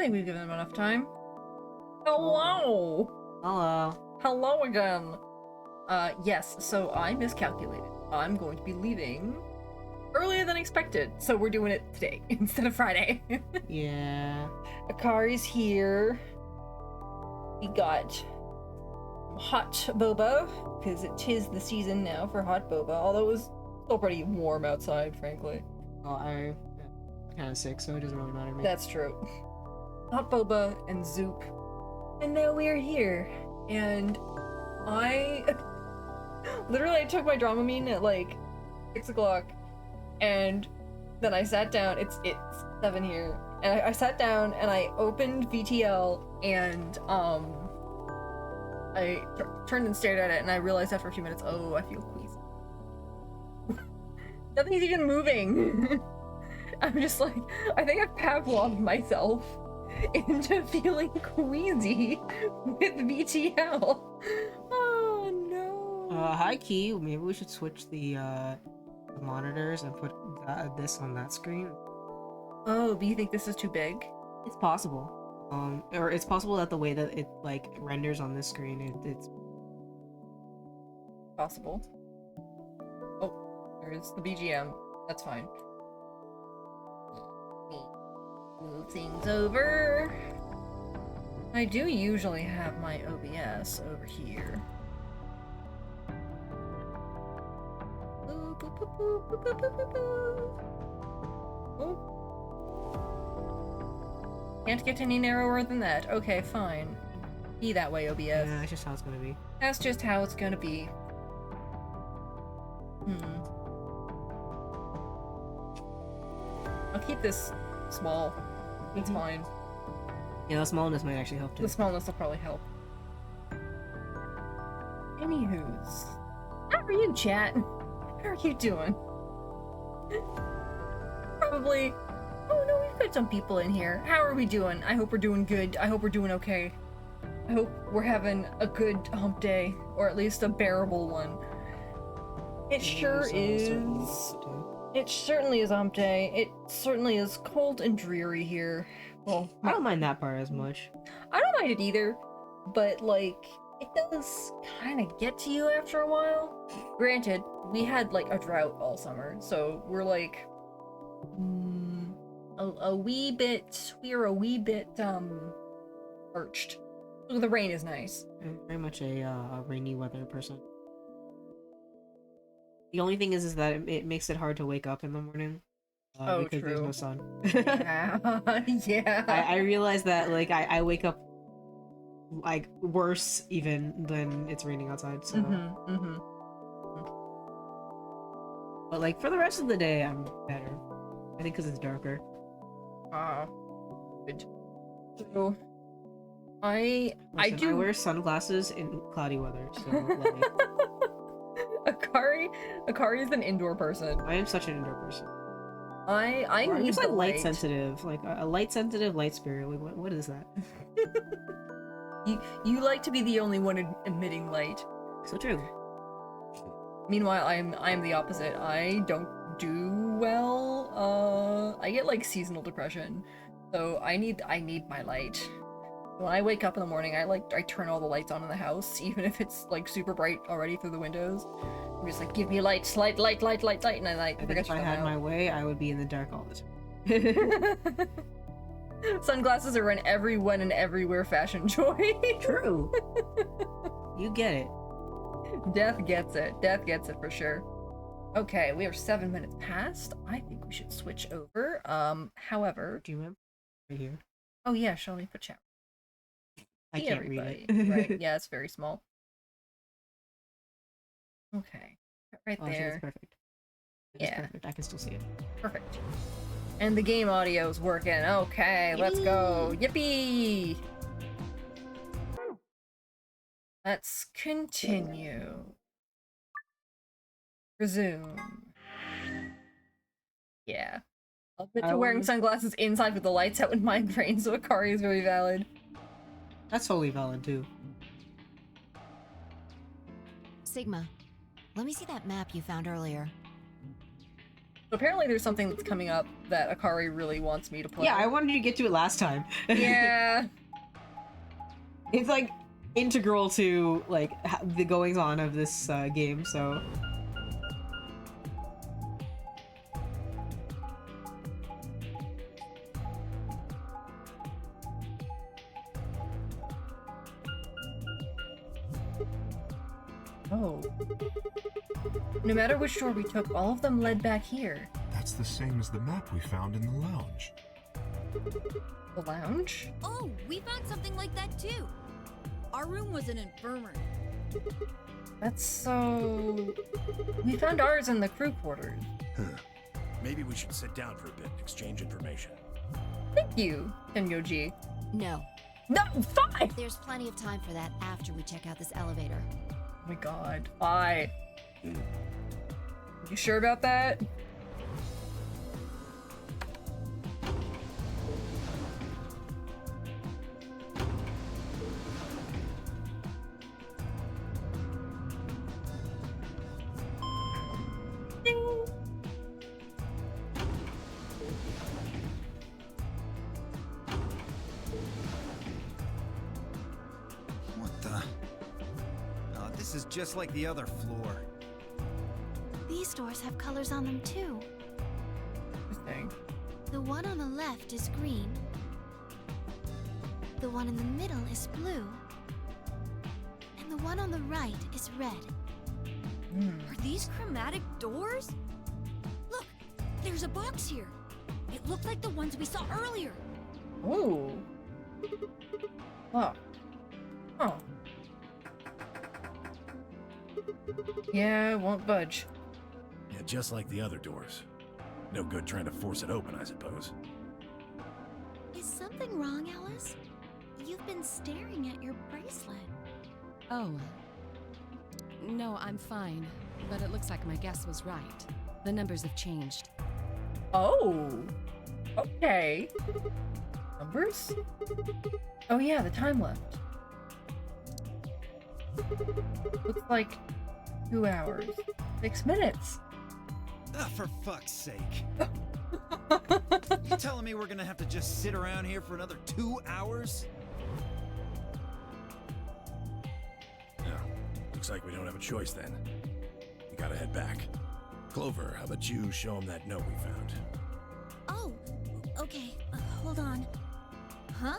think we've given them enough time. Hello! Hello. Hello again! Yes, so I miscalculated. I'm going to be leaving earlier than expected, so we're doing it today instead of Friday. Yeah. Akari's here. We got hot boba, because it is the season now for hot boba, although it was still pretty warm outside, frankly. Well, I'm kind of sick, so it doesn't really matter to me. That's true. Hot boba and Zoop. And now we're here. And I literally took my Dramamine at like 6 o'clock, and then I sat down. It's 7 here, and I sat down and I opened VTL, and I turned and stared at it, and I realized after a few minutes, oh, I feel queasy. Nothing's even moving. I'm just like, I think I've Pavloved myself into feeling queasy with VTL. Oh no. High key, maybe we should switch the monitors and put this on that screen. Oh, do you think this is too big? It's possible. Or it's possible that the way that it like renders on this screen, it's Possible. Oh, there's the BGM. That's fine. Move things over. I do usually have my OBS over here. Oh. Can't get any narrower than that. Okay, fine. Be that way, OBS. yeah, that's just how it's gonna be. That's just how it's gonna be. I'll keep this small. It's fine. Yeah, the smallness might actually help too. The smallness will probably help. Anywho's. How are you, chat? How are you doing? Probably. Oh no, we've got some people in here. How are we doing? I hope we're doing good. I hope we're doing okay. I hope we're having a good hump day, or at least a bearable one. It sure is. It certainly is hump day. It certainly is cold and dreary here. Well, I don't mind that part as much. I don't mind it either, but like, it does kind of get to you after a while. Granted, we had like a drought all summer, so we're like, a wee bit, we're a wee bit, parched. So the rain is nice. I'm very much a rainy weather person. The only thing is that it makes it hard to wake up in the morning. Because true. there's no sun. Yeah. Yeah. I realize that like I wake up like worse even than it's raining outside. So, but like for the rest of the day, I'm better. I think because it's darker. Good. So, I Listen, I wear sunglasses in cloudy weather, so like, Akari is an indoor person. I am such an indoor person. I I'm need just the like light light. sensitive, like a light sensitive light spirit. Like, what is that? You like to be the only one emitting light. So true. Meanwhile, I'm the opposite. I don't do well. I get like seasonal depression, so I need my light. When I wake up in the morning, I turn all the lights on in the house, even if it's like super bright already through the windows. I'm just like, give me light, light, light, light, light, light, and I like. I think if I had my way, I would be in the dark all the time. Sunglasses are an everyone and everywhere fashion choice. True. You get it. Death gets it. Death gets it for sure. Okay, we are 7 minutes past. I think we should switch over. However, Do you remember? Right here. oh yeah, shall we put chat? I See can't everybody. read it. Right? Yeah, it's very small. Okay, right Oh, shit, there. it's perfect. It's Yeah. perfect. I can still see it. Perfect. And the game audio's working. Okay, let's go. Yippee! Let's continue. Resume. Yeah. I'll admit to wearing sunglasses inside with the lights out with migraine, so Akari is very valid. That's totally valid too. Sigma, let me see that map you found earlier. Apparently there's something that's coming up that Akari really wants me to play. Yeah, I wanted you to get to it last time. Yeah. It's like integral to like the goings on of this game. So Oh. No matter which door we took, all of them led back here. That's the same as the map we found in the lounge. The lounge? Oh, we found something like that too. Our room was an infirmary. That's so... We found ours in the crew quarters. Maybe we should sit down for a bit, exchange information. Thank you, Tenyoji. No, No, fine! there's plenty of time for that after we check out this elevator. Oh my god, fine. You sure about that? Ding. What the? Oh, this is just like the other floor. These doors have colors on them too. Interesting. The one on the left is green. The one in the middle is blue. And the one on the right is red. Are these chromatic doors? Look, there's a box here. It looked like the ones we saw earlier. Ooh. Oh. Oh. Yeah, it won't budge. Yeah, just like the other doors. No good trying to force it open, I suppose. Is something wrong, Alice? You've been staring at your bracelet. Oh. No, I'm fine. But it looks like my guess was right. The numbers have changed. Oh. Okay. Numbers? Oh yeah, the time left. Looks like 2 hours. 6 minutes. Ah, for fuck's sake. You telling me we're gonna have to just sit around here for another 2 hours? Yeah, looks like we don't have a choice then. We gotta head back. Clover, how about you show him that note we found? Oh, okay, hold on. Huh?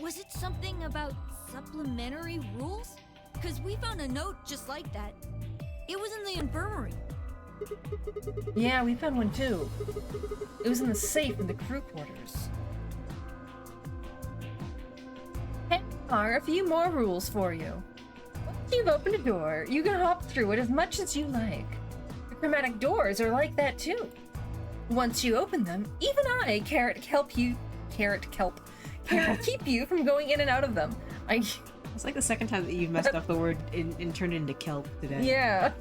Was it something about supplementary rules? Because we found a note just like that. It was in the infirmary. Yeah, we found one too. It was in the safe in the crew quarters. Here are a few more rules for you. Once you've opened a door, you can hop through it as much as you like. The chromatic doors are like that too. Once you open them, even I, Carrot, keep you from going in and out of them. it's like the second time that you've messed up the word and turned it into kelp today. Yeah.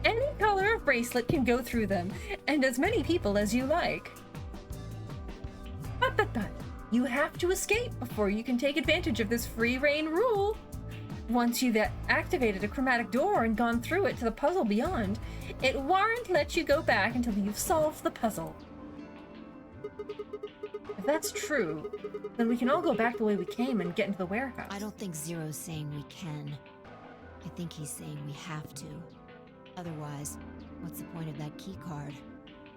Any color of bracelet can go through them, and as many people as you like. But you have to escape before you can take advantage of this free reign rule. Once you've activated a chromatic door and gone through it to the puzzle beyond, it won't let you go back until you've solved the puzzle. If that's true, then we can all go back the way we came and get into the warehouse. I don't think Zero's saying we can. I think he's saying we have to. Otherwise, what's the point of that key card?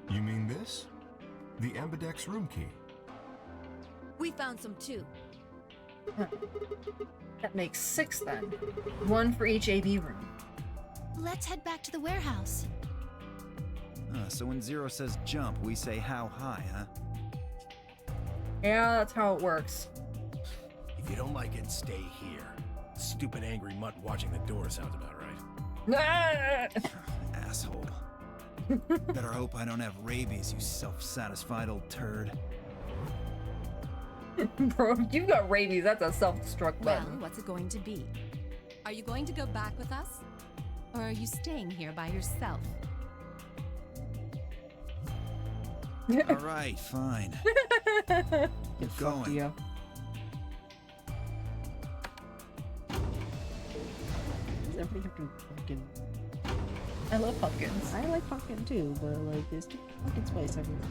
You mean this? The Ambidex room key. We found some too. That makes 6 then. 1 for each AB room. Let's head back to the warehouse. So when Zero says jump, we say how high, huh? Yeah, that's how it works. If you don't like it, stay here. Stupid angry mutt watching the door sounds about right. Asshole. Better hope I don't have rabies, you self-satisfied old turd. Bro, if you've got rabies, that's a self-destruct Well, button. what's it going to be? Are you going to go back with us? Or are you staying here by yourself? All right, fine. Keep Fuck going. Dio. Does everybody have to fucking I love pumpkins. I like pumpkin too, but like there's too much pumpkin spice everywhere.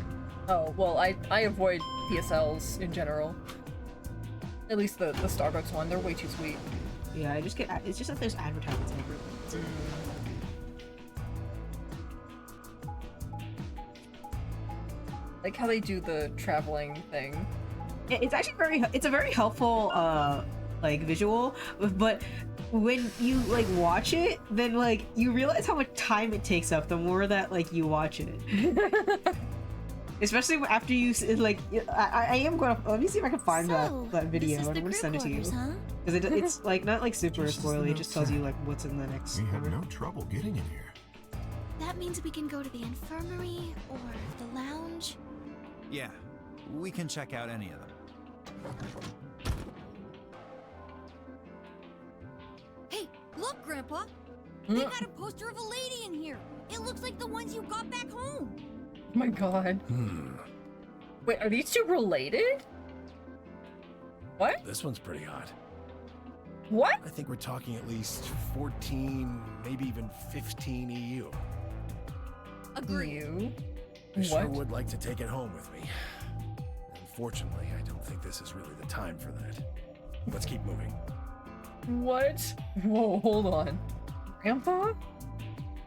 Oh, well, I avoid PSLs in general. At least the Starbucks one, they're way too sweet. Yeah, I just get. It's just that there's advertisements everywhere. That's it. Like how they do the traveling thing. Yeah, it's actually it's a very helpful like visual, but when you like watch it, then like you realize how much time it takes up the more that like you watch it. Especially after you like, I am gonna let me see if I can find that video and I'm gonna send it to you because it's like not like super Just as the spoily. It note just tells you said. like what's in the next. We have cover. no trouble getting in here. That means we can go to the infirmary or the lounge. Yeah, we can check out any of them. Hey, look, Grandpa! They got a poster of a lady in here! It looks like the ones you got back home! Oh my god. Wait, are these two related? What? This one's pretty hot. What? I think we're talking at least 14, maybe even 15 EU. Agreed. You? I sure What? would like to take it home with me. Unfortunately, I don't think this is really the time for that. Let's keep moving. What? Whoa, hold on. Grandpa?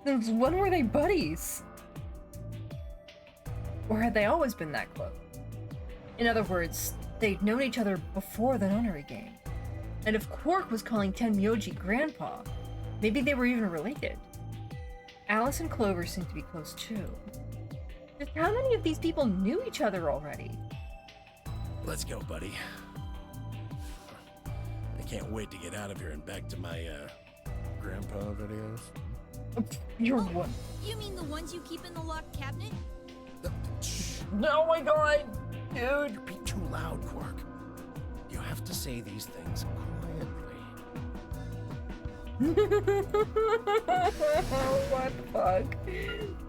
Since when were they buddies? Or had they always been that close? In other words, they'd known each other before the nunnery game. And if Quark was calling Tenmyoji Grandpa, maybe they were even related. Alice and Clover seem to be close too. Just how many of these people knew each other already? Let's go, buddy. I can't wait to get out of here and back to my, grandpa videos. You're Oh, what? You mean the ones you keep in the locked cabinet? Shh. Oh my god! Dude! You're being too loud, Quark. You have to say these things quietly. What the fuck?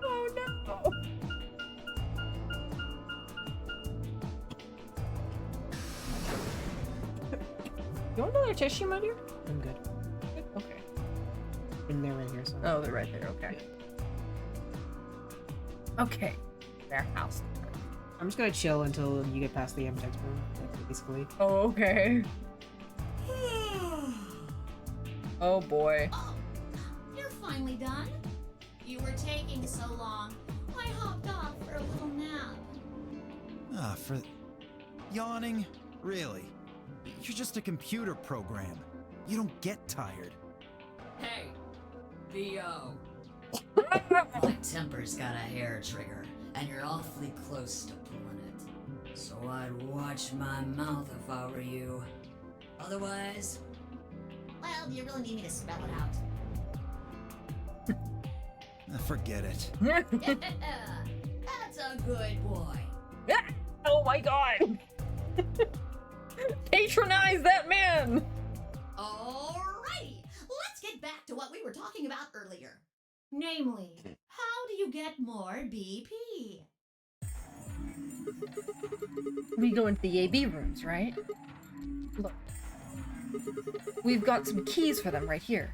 Oh no! You want another tissue, my dear? I'm good. Okay. And they're right here. So. Oh, they're right there. Okay. Okay. Their house. I'm just gonna chill until you get past the Amtex room. That's basically. Oh, okay. Oh boy. Oh, you're finally done? You were taking so long. I hopped off for a little nap. For yawning? Really? You're just a computer program. You don't get tired. Hey, VO. My temper's got a hair trigger, and you're awfully close to pulling it. So I'd watch my mouth if I were you. Otherwise, Well, do you really need me to spell it out? Forget it. That's a good boy. Oh my god! Patronize that man! Alrighty, let's get back to what we were talking about earlier. Namely, how do you get more BP? We go into the AB rooms, right? Look. We've got some keys for them right here.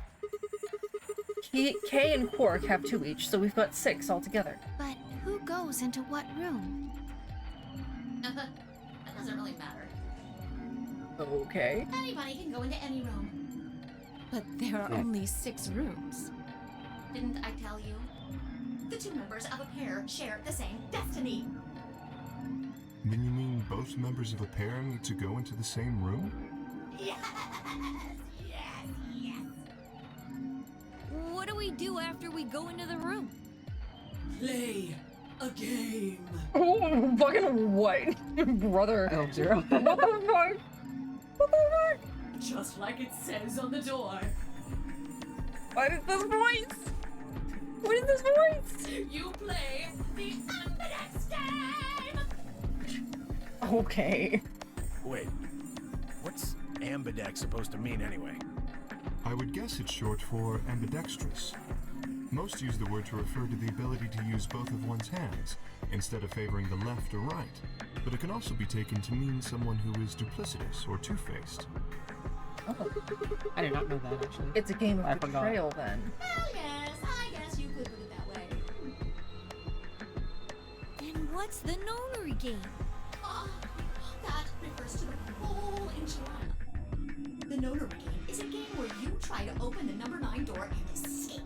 Kay and Quark have 2 each, so we've got 6 altogether. But who goes into what room? That doesn't really matter. Okay. Anybody can go into any room. But there are only 6 rooms. Didn't I tell you? The 2 members of a pair share the same destiny. Then you mean both members of a pair need to go into the same room? Yes, yes, yes. What do we do after we go into the room? play a game. Oh, fucking what? Brother. I hope zero. What the fuck? What the fuck? Just like it says on the door. What is this voice? What is this voice? You play The Ambidex game! Okay. Wait, what's ambidex supposed to mean anyway? I would guess it's short for ambidextrous. Most use the word to refer to the ability to use both of one's hands, instead of favoring the left or right. But it can also be taken to mean someone who is duplicitous or two-faced. I did not know that actually. It's a game I of forgot. betrayal then. Well, yes, I guess you could put it What's the nonary game? That refers to the whole enchilada. The nonary game is a game where you try to open the number 9 door and escape.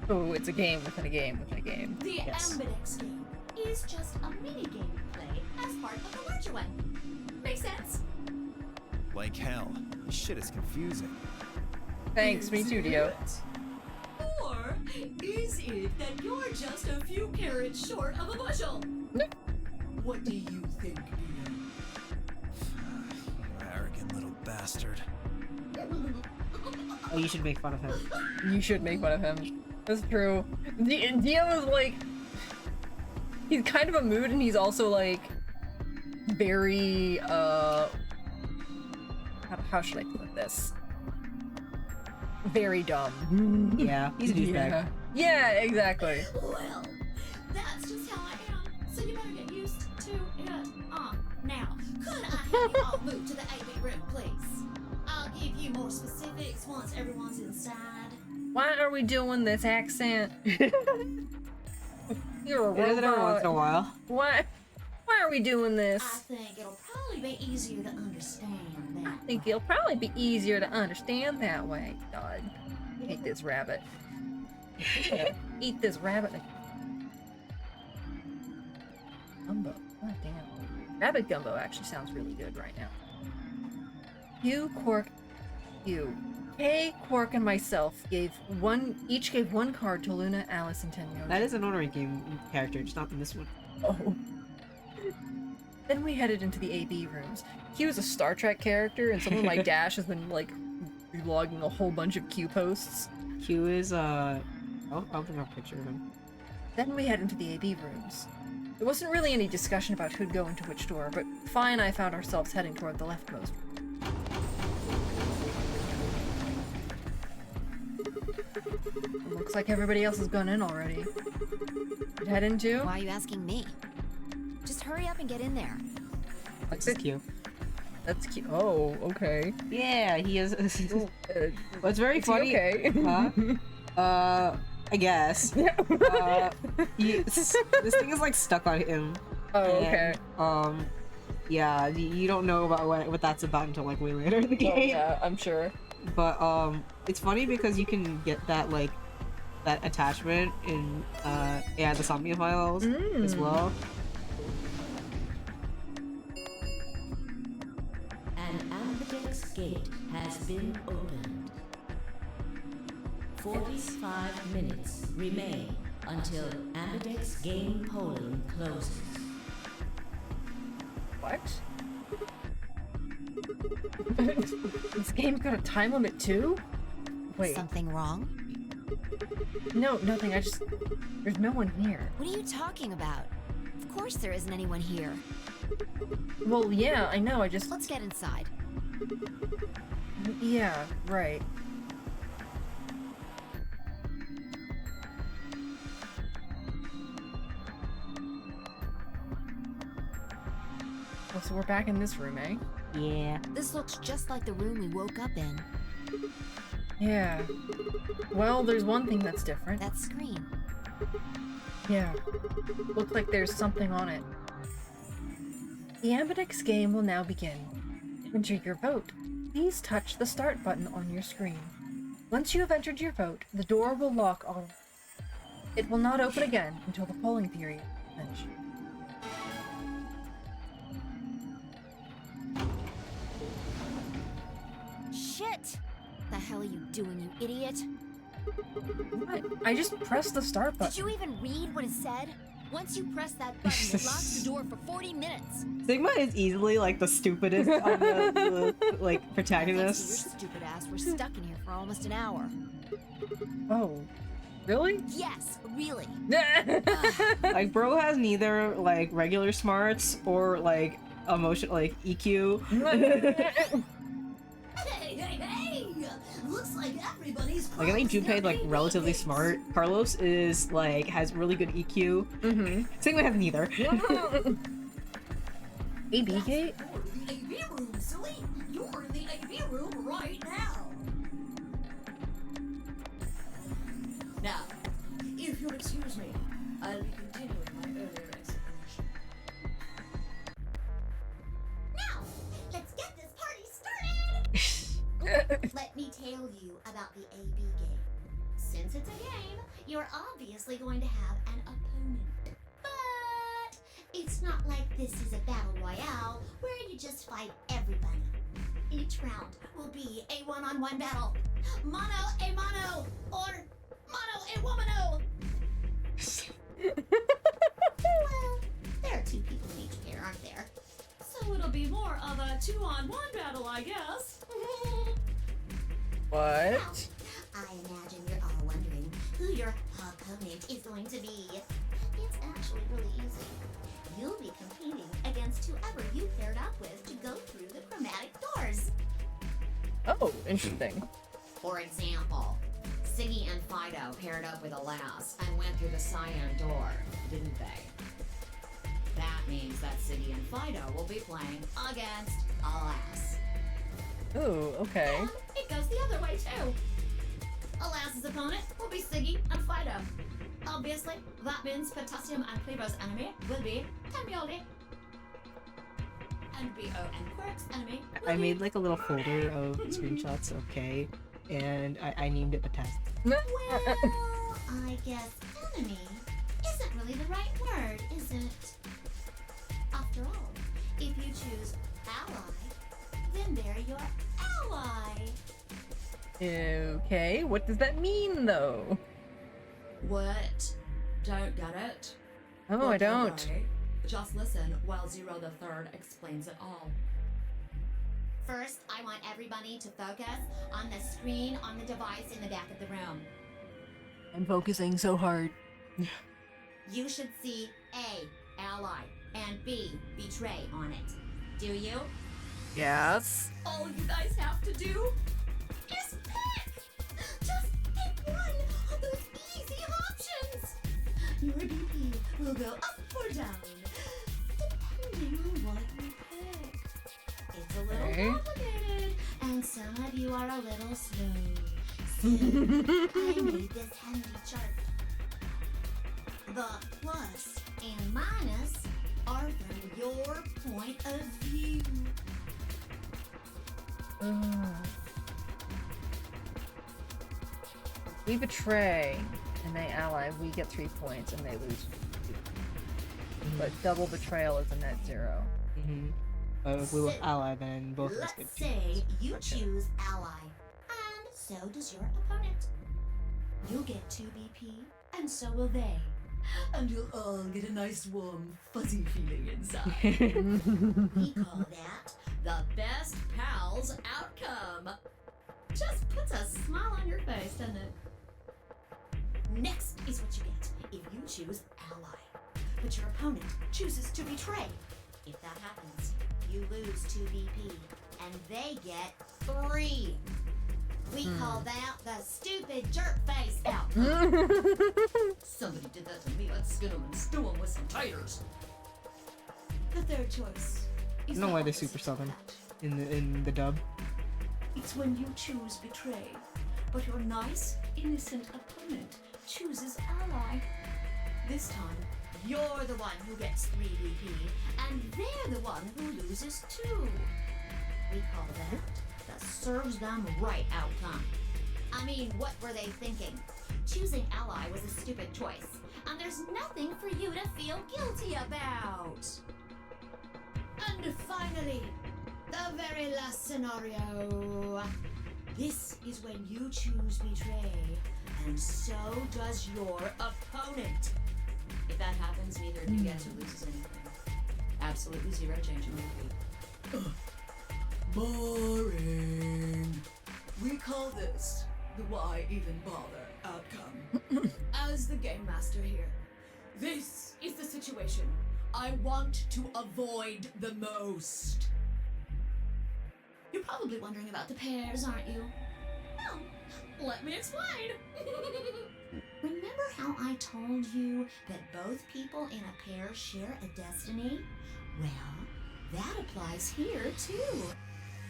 Oh, it's a game within a game within a game. The Yes. Ambidex game is just a mini game you play as part of the larger one. Make sense? Like hell. This shit is confusing. Thanks, me too, Dio. Or is it that you're just a few carrots short of a bushel? What do you think, Dio? You arrogant little bastard. Oh, you should make fun of him. You should make fun of him. That's true. Dio is like... He's kind of a mood, and he's also like... Very, How should I put this? Very dumb. Yeah, he's a douchebag. Yeah, exactly. Well, that's just how I am, so you better get used to it. Now, could I have you all move to the AV room, please? I'll give you more specifics once everyone's inside. Why are we doing this accent? You're a It is every once in a robot. while. Why are we doing this? I think it'll probably be easier to understand that. I think it'll probably be easier to understand that way. God, I hate this rabbit. Eat this rabbit. Gumbo. God damn. Rabbit gumbo actually sounds really good right now. You, Quark, you. Kay, Quark, and myself each gave one card to Luna, Alice, and Tenyo. That is an honorary game character, just not in this one. Oh. Then we headed into the AB rooms. He was a Star Trek character, and someone like Dash has been like logging a whole bunch of Q posts. Q is I'll bring up a picture of him. Then we head into the AB rooms. There wasn't really any discussion about who'd go into which door, but Fi and I found ourselves heading toward the leftmost. It looks like everybody else has gone in already. You'd head into? Why are you asking me? Just hurry up and get in there. Like this Q. That's cute. Oh, okay. Yeah, he is. What's very Is he funny? okay? Huh? I guess. This thing is like stuck on him. Oh, okay. And, yeah, you don't know about what that's about until like way later in the game. Oh, yeah, I'm sure. But it's funny because you can get that like that attachment in the Somnia files as well. An Ambidex gate has been opened. 45 minutes remain until Ambidex game polling closes. What? This game's got a time limit too? Wait. Something wrong? No, nothing. There's no one here. What are you talking about? Of course there isn't anyone here. Well, yeah, I know. Let's get inside. Yeah, right. Oh, so we're back in this room, eh? Yeah. This looks just like the room we woke up in. Yeah. Well, there's one thing that's different. That screen. Yeah. Looks like there's something on it. The Ambidex game will now begin. To enter your vote, please touch the start button on your screen. Once you have entered your vote, the door will lock on. It will not open again until the polling period is finished. Shit! The hell are you doing, you idiot? What? I just pressed the start button. Did you even read what it said? Once you press that button, it locks the door for 40 minutes. Sigma is easily like the stupidest of the like Thanks to protagonists. your stupid ass, we're stuck in here for almost an hour. Oh. Really? Yes, really. Like, bro has neither like regular smarts or like emotion like E EQ. Hey! Looks like everybody's Like, I think closed Junpei's their like AV relatively gates. smart. Carlos is like has really good EQ. Mm-hmm. Sigma has neither. AB gate? You're in the AV room, silly! You're in the AV room right now! Now, if you'll excuse me, I'll be continuing my Let me tell you about the AB game. Since it's a game, you're obviously going to have an opponent. But it's not like this is a battle royale where you just fight everybody. Each round will be a one-on-one battle. Mono a mono, or mono a womano. Well, there are 2 people in each pair, aren't there? So it'll be more of a 2-on-1 battle, I guess. What? I imagine you're all wondering who your opponent is going to be. It's actually really easy. You'll be competing against whoever you paired up with to go through the chromatic doors. Oh, interesting. For example, Siggy and Fido paired up with Alas and went through the cyan door, didn't they? That means that Siggy and Fido will be playing against Alas. Ooh, okay. And it goes the other way too. Alas's opponent will be Siggy and Fido. Obviously, that means Potassium and Clevo's enemy will be Tamioli. And BO and Quirk's enemy will I be... made like a little folder of screenshots of K, and I named it the test. Well, I guess enemy isn't really the right word, is it? After all, if you choose ally, then they're your ally. Okay, what does that mean though? What? Don't get it? Oh, I don't. worry. Just listen while Zero the Third explains it all. First, I want everybody to focus on the screen on the device in the back of the room. I'm focusing so hard. You should see A, ally, and B, betray on it. Do you? Yes. All you guys have to do is pick! Just pick one of those easy options! Your BP will go up or down, depending on what you pick. It's a little Okay. complicated, and some of you are a little slow. So, I made this handy chart. The plus and minus are from your point of view. We betray and they ally, we get 3 points and they lose 2. But double betrayal is a net 0. Mm-hmm. But if we were ally, then both of us Let's get 2 say points. you Gotcha. choose ally, and so does your opponent. You'll get 2 BP, and so will they. And you'll all get a nice warm, fuzzy feeling inside. We call that the best pals outcome. Just puts a smile on your face, doesn't it? Next is what you get if you choose ally, but your opponent chooses to betray. If that happens, you lose 2 BP, and they get 3. We call that the stupid jerk face outcome. Somebody did that to me. Let's skin them and stew them with some taters. The third choice I is don't know the why they opposite super of southern that. in the dub. It's when you choose betray, but your nice, innocent opponent chooses ally. This time, you're the one who gets 3 BP, and they're the one who loses 2. We call that the serves them right outcome. I mean, what were they thinking? Choosing ally was a stupid choice, and there's nothing for you to feel guilty about. And finally, the very last scenario. This is when you choose betray, and so does your opponent. If that happens, neither of you gets or loses anything. Absolutely 0 change in your feet. Boring. We call this the why even bother outcome. As the game master here, this is the situation I want to avoid the most. You're probably wondering about the pairs, aren't you? Well, let me explain. Remember how I told you that both people in a pair share a destiny? Well, that applies here too.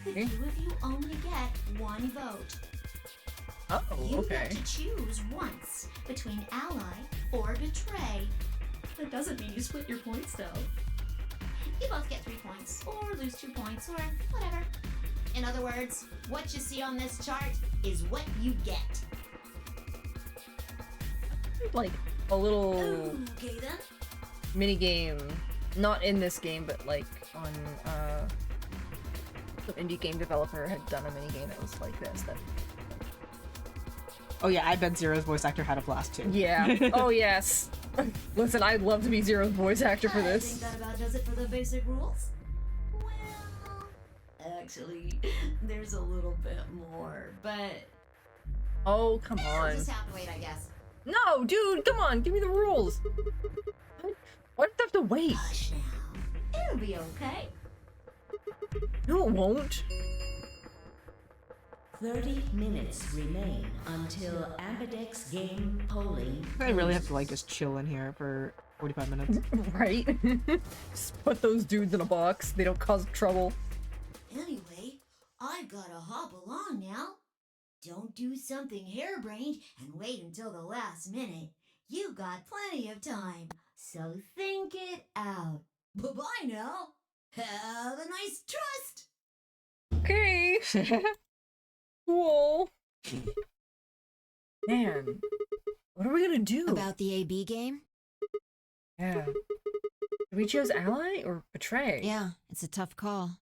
The Okay. 2 of you only get 1 vote. Oh, You okay. get to choose once between ally or betray. That doesn't mean you split your points though. You both get 3 points, or lose 2 points, or whatever. In other words, what you see on this chart is what you get. Like a little Okay then. mini game, not in this game, but like on some indie game developer had done a mini game that was like this. That Oh yeah, I bet Zero's voice actor had a blast too. yeah. Oh yes. Listen, I'd love to be Zero's voice actor for I this. think that about does it for the basic rules. Well, actually, there's a little bit more, but Oh come we'll on. just have to wait, I guess. No, dude, come on, give me the rules. Why do I have to wait? Hush now. It'll be okay. No, it won't. 30 minutes remain until Ambidex game polling. I really have to like just chill in here for 45 minutes. Right? Just put those dudes in a box. They don't cause trouble. Anyway, I've gotta hop along now. Don't do something harebrained and wait until the last minute. You got plenty of time, so think it out. Bye-bye now. Have a nice trust. Okay. Cool. Man, what are we gonna do? About the AB game? Yeah. Do we choose ally or betray? Yeah, it's a tough call.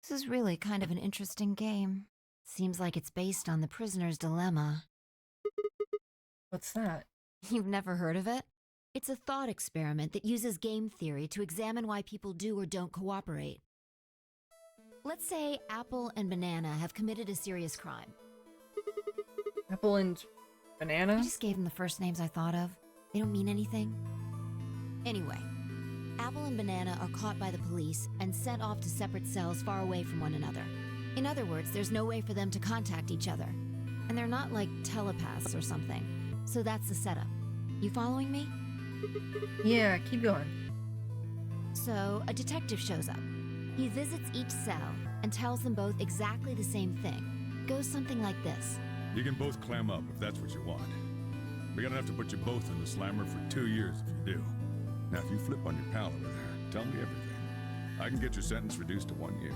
This is really kind of an interesting game. Seems like it's based on the prisoner's dilemma. What's that? You've never heard of it? It's a thought experiment that uses game theory to examine why people do or don't cooperate. Let's say Apple and Banana have committed a serious crime. Apple and banana? I just gave them the first names I thought of. They don't mean anything. Anyway, Apple and Banana are caught by the police and sent off to separate cells far away from one another. In other words, there's no way for them to contact each other. And they're not like telepaths or something. So that's the setup. You following me? Yeah, keep going. So, a detective shows up. He visits each cell and tells them both exactly the same thing. Goes something like this. You can both clam up if that's what you want. We're gonna have to put you both in the slammer for 2 years if you do. Now, if you flip on your pal over there, tell me everything. I can get your sentence reduced to 1 year.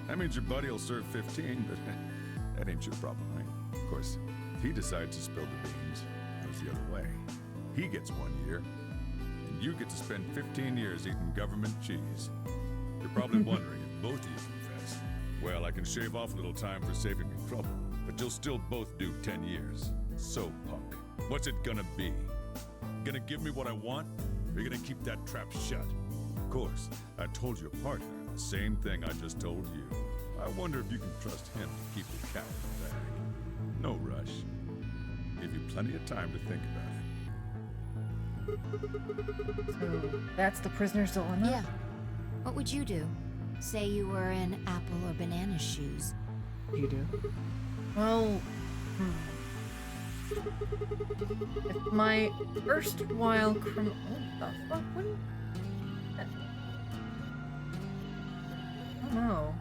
That means your buddy will serve 15, but that ain't your problem, right? Of course, if he decides to spill the beans, it goes the other way. He gets 1 year, and you get to spend 15 years eating government cheese. You're probably wondering if both of you confess. Well, I can shave off a little time for saving me trouble, but you'll still both do 10 years. So, punk, what's it gonna be? Gonna give me what I want, or you gonna keep that trap shut? Of course, I told your partner the same thing I just told you. I wonder if you can trust him to keep the cat in the bag. No rush. Give you plenty of time to think about it. So that's the prisoner's dilemma? Yeah. What would you do? Say you were in Apple or Banana's shoes. You do. Well, if my erstwhile criminal. What the fuck? What? I don't know.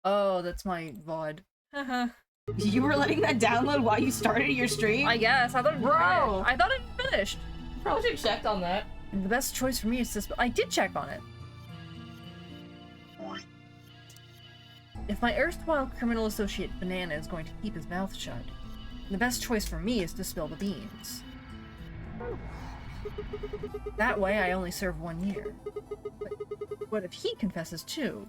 Oh, that's my VOD. Haha. You were letting that download while you started your stream? I guess. I thought it Bro! I thought it finished. Probably should have checked on that. And the best choice for me is to I did check on it. If my erstwhile criminal associate Banana is going to keep his mouth shut, the best choice for me is to spill the beans. That way I only serve 1 year. But what if he confesses too?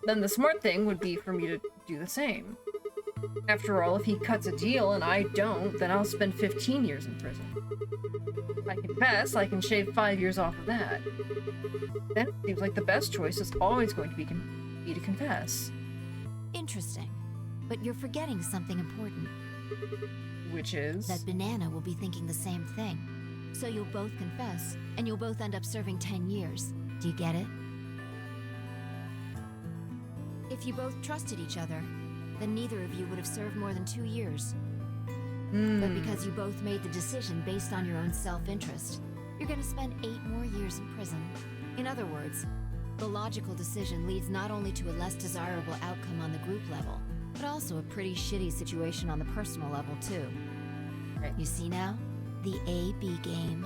Then the smart thing would be for me to do the same. After all, if he cuts a deal and I don't, then I'll spend 15 years in prison. If I confess, I can shave 5 years off of that. Then it seems like the best choice is always going to be to confess. Interesting. But you're forgetting something important. Which is? That Banana will be thinking the same thing. So you'll both confess, and you'll both end up serving 10 years. Do you get it? If you both trusted each other, then neither of you would have served more than 2 years. But because you both made the decision based on your own self-interest, you're gonna spend 8 more years in prison. In other words, the logical decision leads not only to a less desirable outcome on the group level, but also a pretty shitty situation on the personal level, too. You see now? The A-B game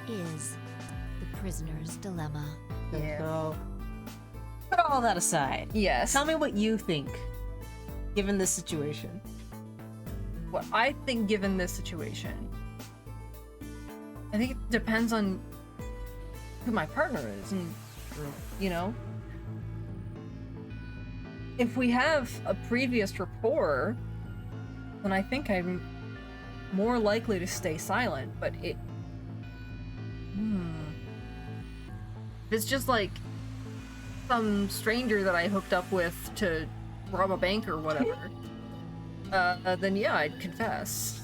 is the prisoner's dilemma. Yeah. So, put all that aside. Yes. Tell me what you think, given this situation. What I think given this situation, I think it depends on who my partner is, and you know, if we have a previous rapport, then I think I'm more likely to stay silent. But if it's just like some stranger that I hooked up with to rob a bank or whatever, then yeah, I'd confess.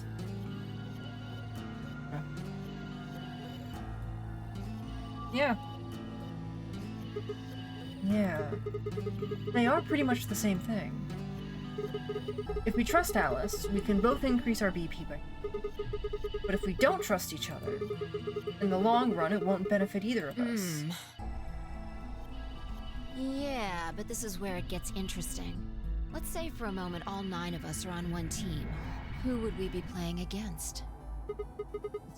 Yeah. Yeah. They are pretty much the same thing. If we trust Alice, we can both increase our BP by. But if we don't trust each other, in the long run, it won't benefit either of us. Yeah, but this is where it gets interesting. Let's say for a moment all 9 of us are on one team. Who would we be playing against?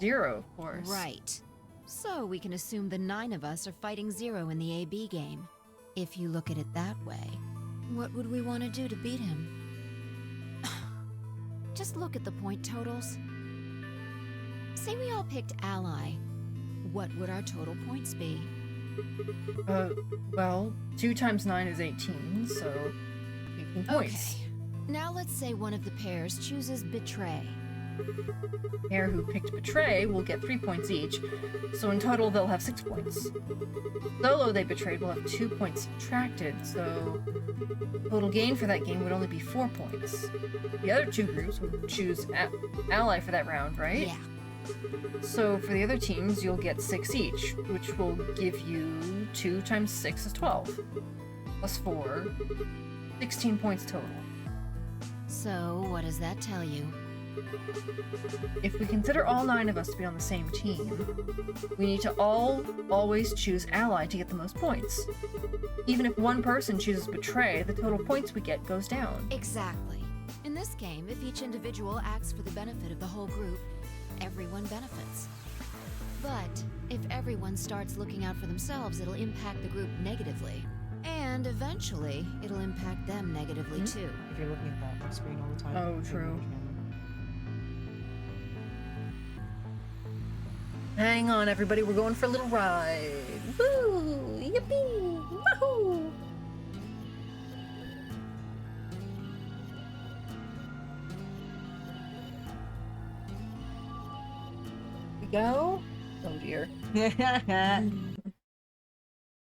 Zero, of course. Right. So we can assume the 9 of us are fighting Zero in the AB game. If you look at it that way, what would we want to do to beat him? Just look at the point totals. Say we all picked Ally. What would our total points be? Well, 2 times 9 is 18, so 18 points. Okay. Now let's say one of the pairs chooses Betray. The pair who picked Betray will get 3 points each, so in total they'll have 6 points. Solo they betrayed will have 2 points subtracted, so total gain for that game would only be 4 points. The other 2 groups would choose Ally for that round, right? Yeah. So for the other teams, you'll get 6 each, which will give you 2 times 6 is 12. Plus 4, 16 points total. So what does that tell you? If we consider all 9 of us to be on the same team, we need to always choose Ally to get the most points. Even if one person chooses Betray, the total points we get goes down. Exactly. In this game, if each individual acts for the benefit of the whole group, everyone benefits. But if everyone starts looking out for themselves, it'll impact the group negatively. And eventually, it'll impact them negatively too. If you're looking at that screen all the time. Oh, true. Hang on, everybody, we're going for a little ride. Woo! Yippee! Woohoo! We go? Oh dear.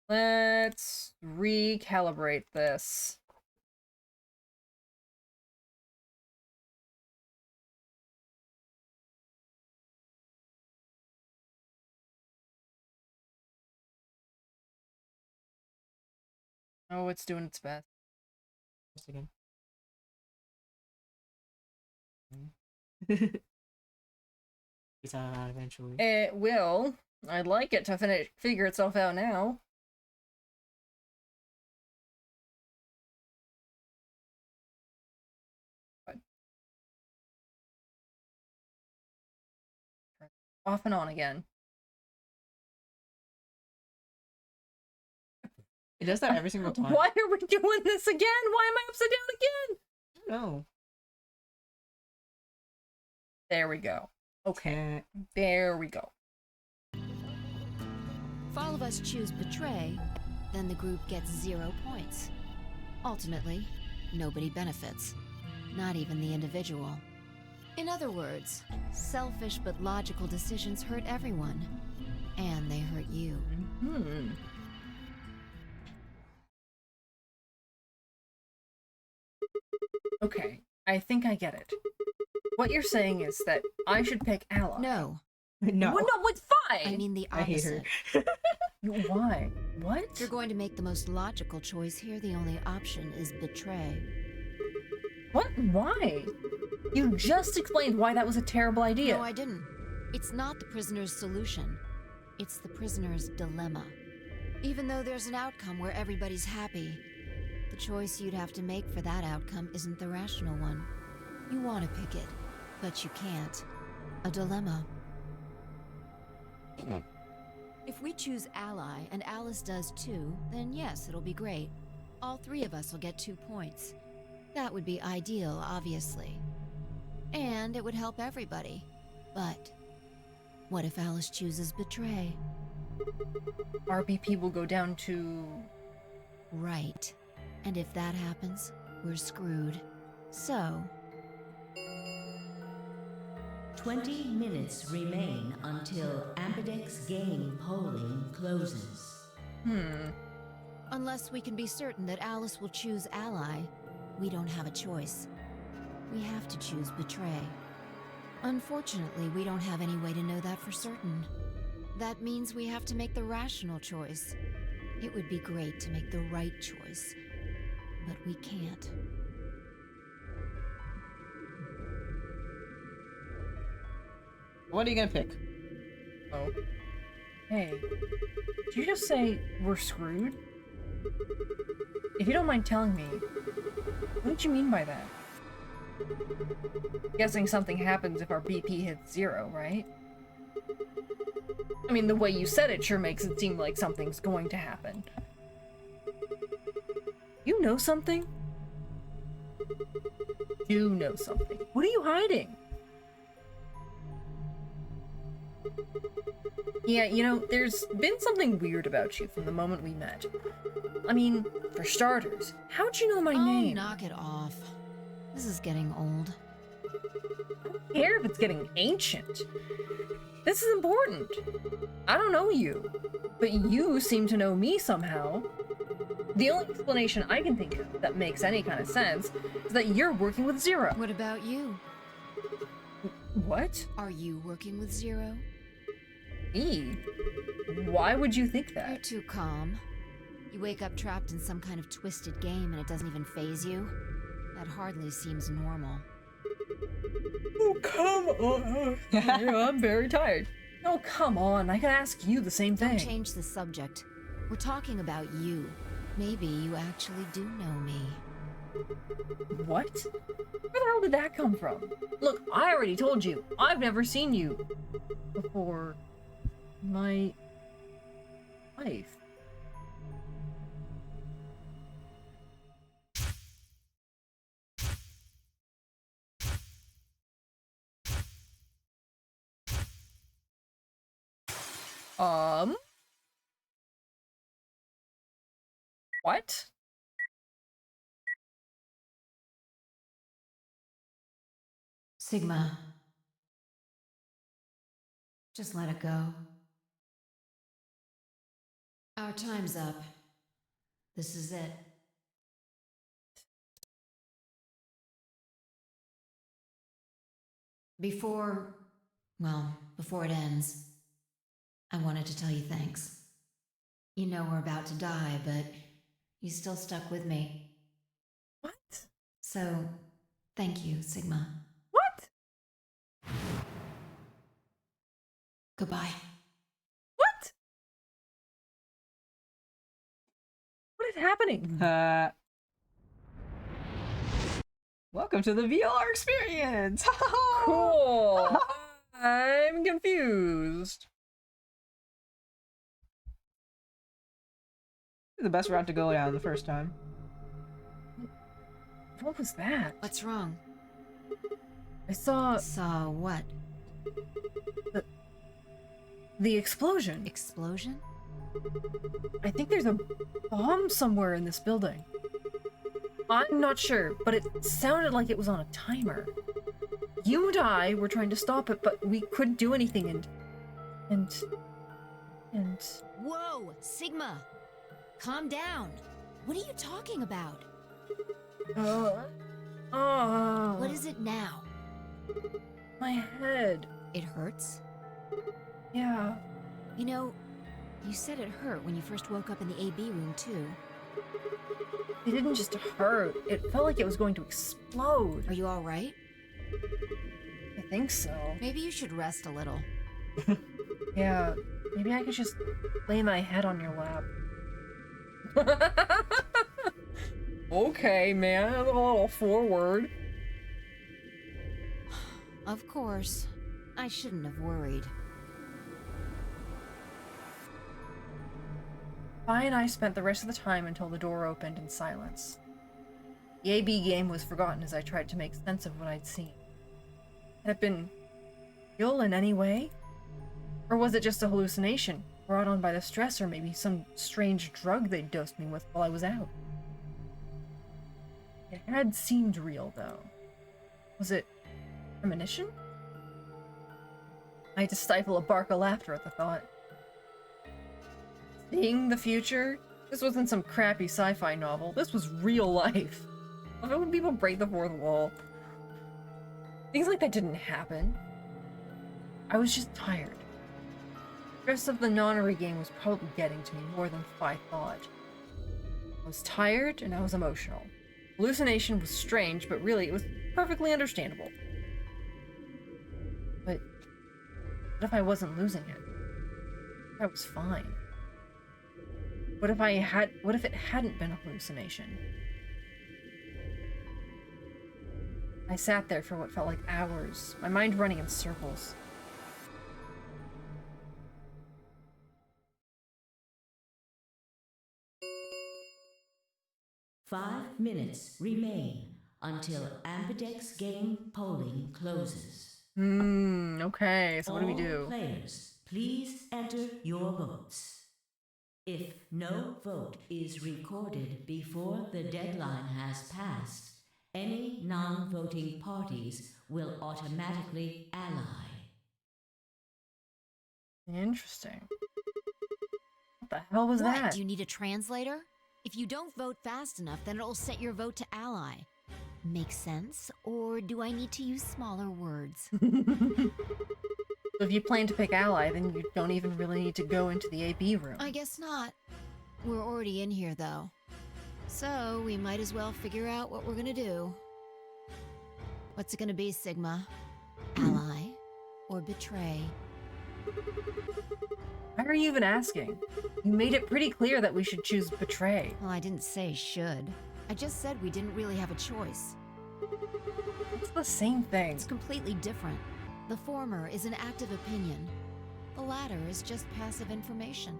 Let's recalibrate this. Oh, it's doing its best. Just again. It's out eventually. It will. I'd like it to figure itself out now. Off and on again. It does that every single time. Why are we doing this again? Why am I upside down again? No. There we go. Okay. There we go. If all of us choose Betray, then the group gets 0 points. Ultimately, nobody benefits. Not even the individual. In other words, selfish but logical decisions hurt everyone. And they hurt you. Okay, I think I get it. What you're saying is that I should pick Ally. No. No. Well, no, it's fine! I mean the I hate opposite. her. Why? What? If you're going to make the most logical choice here, the only option is Betray. What? Why? You just explained why that was a terrible idea. No, I didn't. It's not the prisoner's solution. It's the prisoner's dilemma. Even though there's an outcome where everybody's happy, the choice you'd have to make for that outcome isn't the rational one. You want to pick it, but you can't. a dilemma. If we choose ally and Alice does too, then yes, it'll be great. All three of us will get 2 points. That would be ideal, obviously. And it would help everybody. But what if Alice chooses betray? RBP will go down to... Right. And if that happens, we're screwed. So... 20 minutes remain until Ambidex game polling closes. Unless we can be certain that Alice will choose ally, we don't have a choice. We have to choose betray. Unfortunately, we don't have any way to know that for certain. That means we have to make the rational choice. It would be great to make the right choice, but we can't. What are you gonna pick? Oh. Hey. Did you just say we're screwed? If you don't mind telling me, what did you mean by that? Guessing something happens if our BP hits 0, right? I mean, the way you said it sure makes it seem like something's going to happen. You know something? You know something. What are you hiding? Yeah, you know, there's been something weird about you from the moment we met. I mean, for starters, how'd you know my name? Knock it off. This is getting old. I don't care if it's getting ancient. This is important. I don't know you, but you seem to know me somehow. The only explanation I can think of that makes any kind of sense is that you're working with Zero. What about you? What? Are you working with Zero? Me? Why would you think that? You're too calm. You wake up trapped in some kind of twisted game and it doesn't even faze you? That hardly seems normal. Oh, come on. I'm very tired. Oh, come on. I could ask you the same thing. Don't change the subject. We're talking about you. Maybe you actually do know me. What? Where the hell did that come from? Look, I already told you. I've never seen you before my life. What? Sigma. Just let it go. Our time's up. This is it. Before it ends, I wanted to tell you thanks. You know we're about to die, but you still stuck with me. What? So, thank you, Sigma. What? Goodbye. What? What is happening? Welcome to the VLR experience! Cool! I'm confused. The best route to go down the first time. What was that? What's wrong? I saw... Saw what? The explosion. Explosion? I think there's a bomb somewhere in this building. I'm not sure, but it sounded like it was on a timer. You and I were trying to stop it, but we couldn't do anything, and... Whoa! Sigma! Calm down! What are you talking about? What is it now? My head. It hurts? Yeah. You know, you said it hurt when you first woke up in the AB room, too. It didn't just hurt. It felt like it was going to explode. Are you alright? I think so. Maybe you should rest a little. Yeah, maybe I could just lay my head on your lap. Okay, man, a little forward. Of course. I shouldn't have worried. Vi and I spent the rest of the time until the door opened in silence. The AB game was forgotten as I tried to make sense of what I'd seen. Had it been real in any way? Or was it just a hallucination, brought on by the stress, or maybe some strange drug they'd dosed me with while I was out? It had seemed real, though. Was it premonition? I had to stifle a bark of laughter at the thought. Seeing the future? This wasn't some crappy sci-fi novel. This was real life. I love it when people break the fourth wall. Things like that didn't happen. I was just tired. The stress of the nonary game was probably getting to me more than I thought. I was tired and I was emotional. Hallucination was strange, but really it was perfectly understandable. But what if I wasn't losing it? What if I was fine? What if it hadn't been a hallucination? I sat there for what felt like hours, my mind running in circles. Five minutes remain until Ambidex game polling closes. Okay, so what do we do? All players, please enter your votes. If no vote is recorded before the deadline has passed, any non-voting parties will automatically ally. Interesting. What the hell was What? that? Do you need a translator? If you don't vote fast enough, then it'll set your vote to ally. Make sense? Or do I need to use smaller words? So if you plan to pick ally, then you don't even really need to go into the AB room. I guess not. We're already in here, though. So we might as well figure out what we're gonna do. What's it gonna be, Sigma? Ally or betray? Why are you even asking? You made it pretty clear that we should choose betray. Well, I didn't say should. I just said we didn't really have a choice. It's the same thing. It's completely different. The former is an active opinion. The latter is just passive information.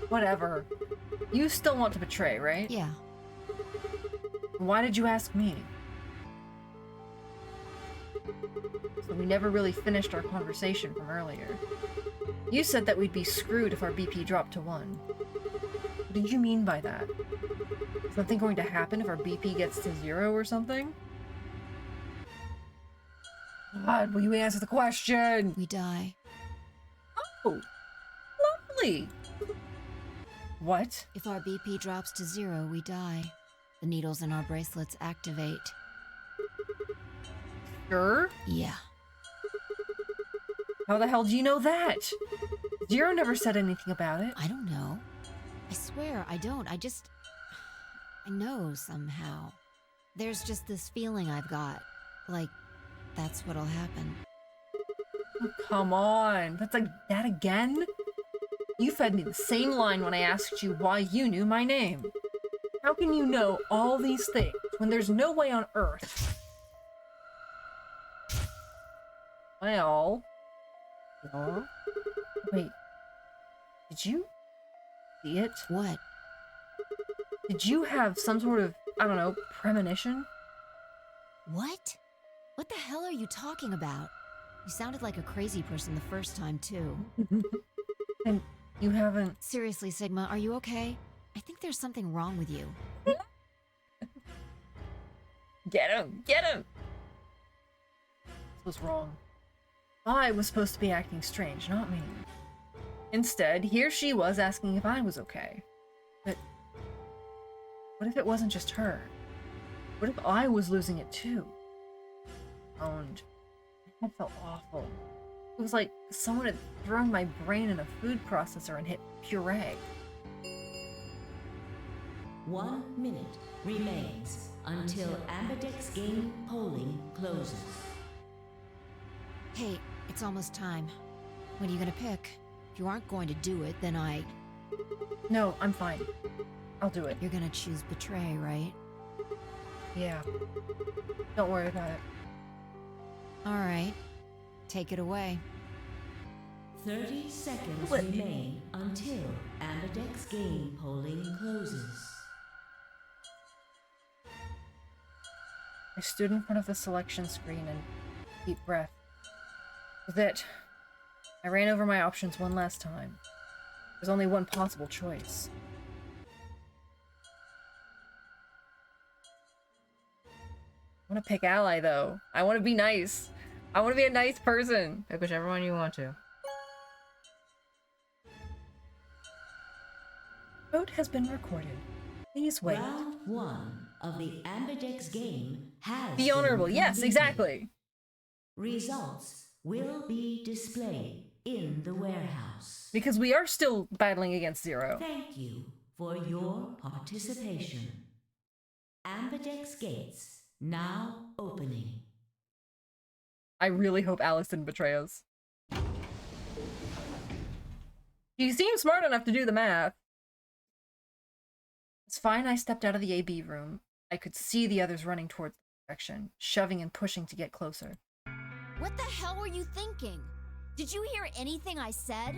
Whatever. You still want to betray, right? Yeah. Why did you ask me? So we never really finished our conversation from earlier. You said that we'd be screwed if our BP dropped to 1. What did you mean by that? Is something going to happen if our BP gets to 0 or something? God, will you answer the question? We die. Oh, lovely. What? If our BP drops to 0, we die. The needles in our bracelets activate. Sure? Yeah. How the hell do you know that? Zero never said anything about it. I don't know. I swear, I don't. I know somehow. There's just this feeling I've got. Like, that's what'll happen. Oh, come on. That's like that again? You fed me the same line when I asked you why you knew my name. How can you know all these things when there's no way on Earth? Well... Huh? Wait. Did you see it? What? Did you have some sort of, I don't know, premonition? What? What the hell are you talking about? You sounded like a crazy person the first time, too. And you haven't... Seriously, Sigma, are you okay? I think there's something wrong with you. Get him! Get him! This was wrong. I was supposed to be acting strange, not me. Instead, here she was asking if I was okay. But what if it wasn't just her? What if I was losing it too? Owned. That felt awful. It was like someone had thrown my brain in a food processor and hit puree. 1 minute remains until Ambidex game polling closes. Hey, it's almost time. What are you gonna pick? If you aren't going to do it, then No, I'm fine. I'll do it. You're gonna choose betray, right? Yeah. Don't worry about it. Alright. Take it away. 30 seconds remain until Ambidex game polling closes. I stood in front of the selection screen and deep breath. With it, I ran over my options one last time. There's only one possible choice. I want to pick Ally, though. I want to be nice. I want to be a nice person. Pick whichever one you want to. Vote has been recorded. Please wait. Round 1 of the Ambidex game has Be honorable. been Yes, completed. exactly. Results will be displayed in the warehouse. Because we are still battling against Zero. Thank you for your participation. Ambidex gates now opening. I really hope Alice didn't betray us. She seems smart enough to do the math. It's fine I stepped out of the AB room. I could see the others running towards the direction, shoving and pushing to get closer. What the hell were you thinking? Did you hear anything I said?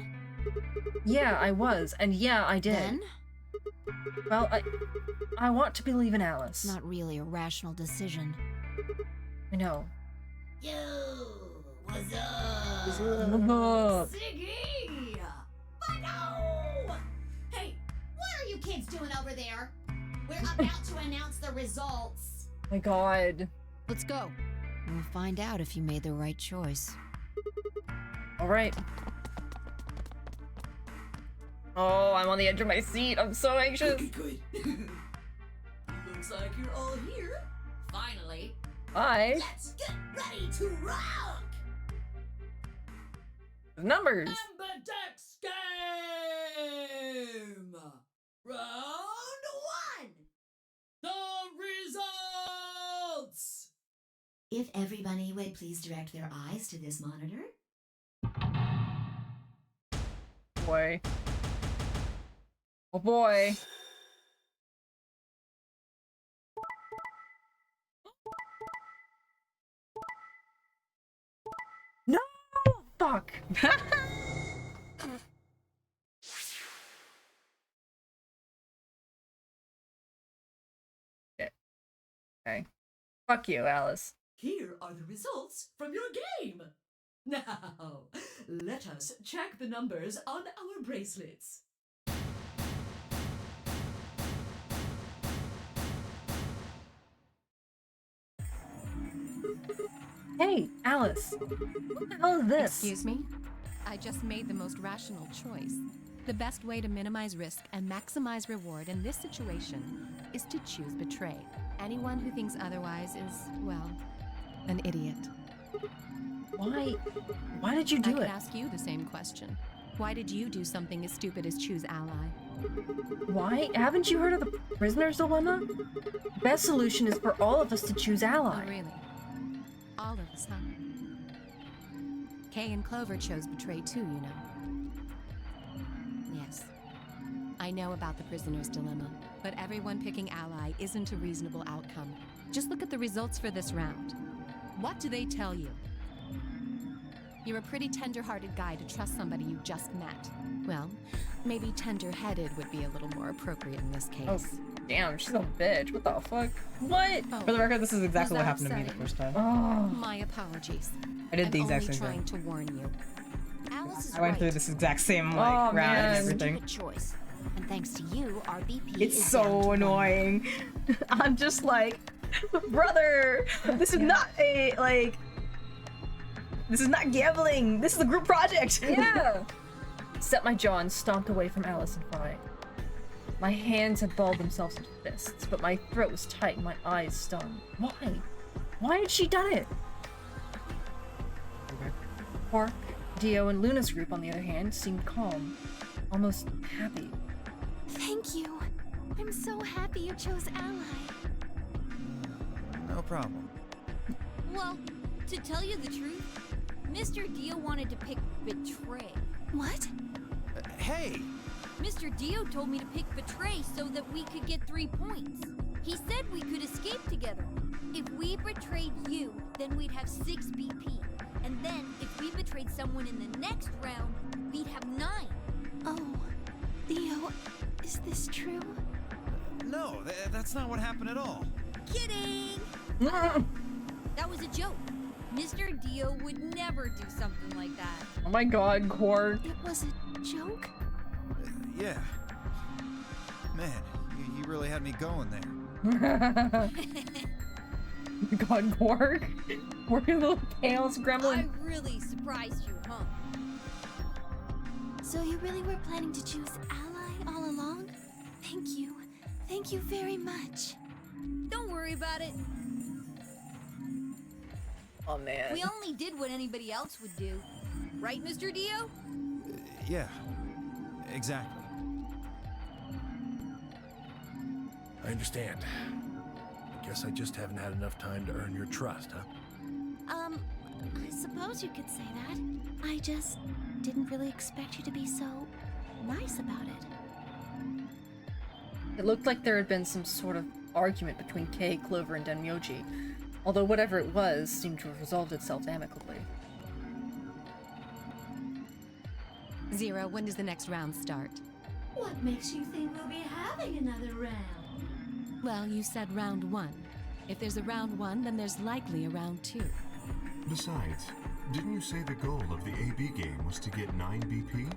Yeah, I was, and yeah, I did. Then? Well, I want to believe in Alice. Not really a rational decision. I know. Yo, what's up? What's up? Ziggy! But no! Hey, what are you kids doing over there? We're about to announce the results. My god. Let's go. We'll find out if you made the right choice. Alright. Oh, I'm on the edge of my seat. I'm so anxious. Good. Looks like you're all here. Finally. Hi. Let's get ready to rock! Numbers. Ambidex game! Round 1! The results! If everybody would please direct their eyes to this monitor. Boy. Oh boy. No! Fuck. Shit. Okay. Fuck you, Alice. Here are the results from your game. Now, let us check the numbers on our bracelets. Hey, Alice. What the hell is this? Excuse me? I just made the most rational choice. The best way to minimize risk and maximize reward in this situation is to choose betray. Anyone who thinks otherwise is, well, an idiot. Why did you do I could it? ask you the same question. Why did you do something as stupid as choose ally? Why? Haven't you heard of the prisoner's dilemma? The best solution is for all of us to choose ally. Oh, really? All of us, huh? Kay and Clover chose betray too, you know. Yes. I know about the prisoner's dilemma, but everyone picking ally isn't a reasonable outcome. Just look at the results for this round. What do they tell you? You're a pretty tender-hearted guy to trust somebody you just met. Well, maybe tender-headed would be a little more appropriate in this case. Oh, damn, she's a bitch. What the fuck? What? Oh, For the record, this is exactly was what that happened to me the upsetting? first time. Oh. My apologies. I did the exact I'm same only thing. trying to warn you. Alice is I went right. through this exact same like Oh, round man. and everything. Stupid choice. And thanks to you, our BP It's is down to so 1. annoying. I'm just like, brother, this is not a like. This is not gambling. This is a group project. Yeah! Set my jaw and stomped away from Alice and Phi. My hands had balled themselves into fists, but my throat was tight and my eyes stung. Why? Why had she done it? Quark, Dio, and Luna's group, on the other hand, seemed calm. Almost happy. Thank you. I'm so happy you chose ally. No problem. Well, to tell you the truth, Mr. Dio wanted to pick betray. What? Hey! Mr. Dio told me to pick betray so that we could get 3 points. He said we could escape together. If we betrayed you, then we'd have 6 BP. And then, if we betrayed someone in the next round, we'd have 9. Oh, Theo, is this true? No, that's not what happened at all. Kidding! That was a joke. Mr. Dio would never do something like that. Oh my god, Quark. It was a joke? Yeah. Man, you really had me going there. God, Quark. We're a little chaos gremlin. I really surprised you, huh? So you really were planning to choose Ally all along? Thank you. Thank you very much. Don't worry about it. Oh man. We only did what anybody else would do. Right, Mr. Dio? Yeah, exactly. I understand. I guess I just haven't had enough time to earn your trust, huh? I suppose you could say that. I just didn't really expect you to be so nice about it. It looked like there had been some sort of argument between Kay, Clover, and Denmyoji, although whatever it was seemed to have resolved itself amicably. Zero, when does the next round start? What makes you think we'll be having another round? Well, you said round 1. If there's a round 1, then there's likely a round 2. Besides, didn't you say the goal of the AB game was to get 9 BP?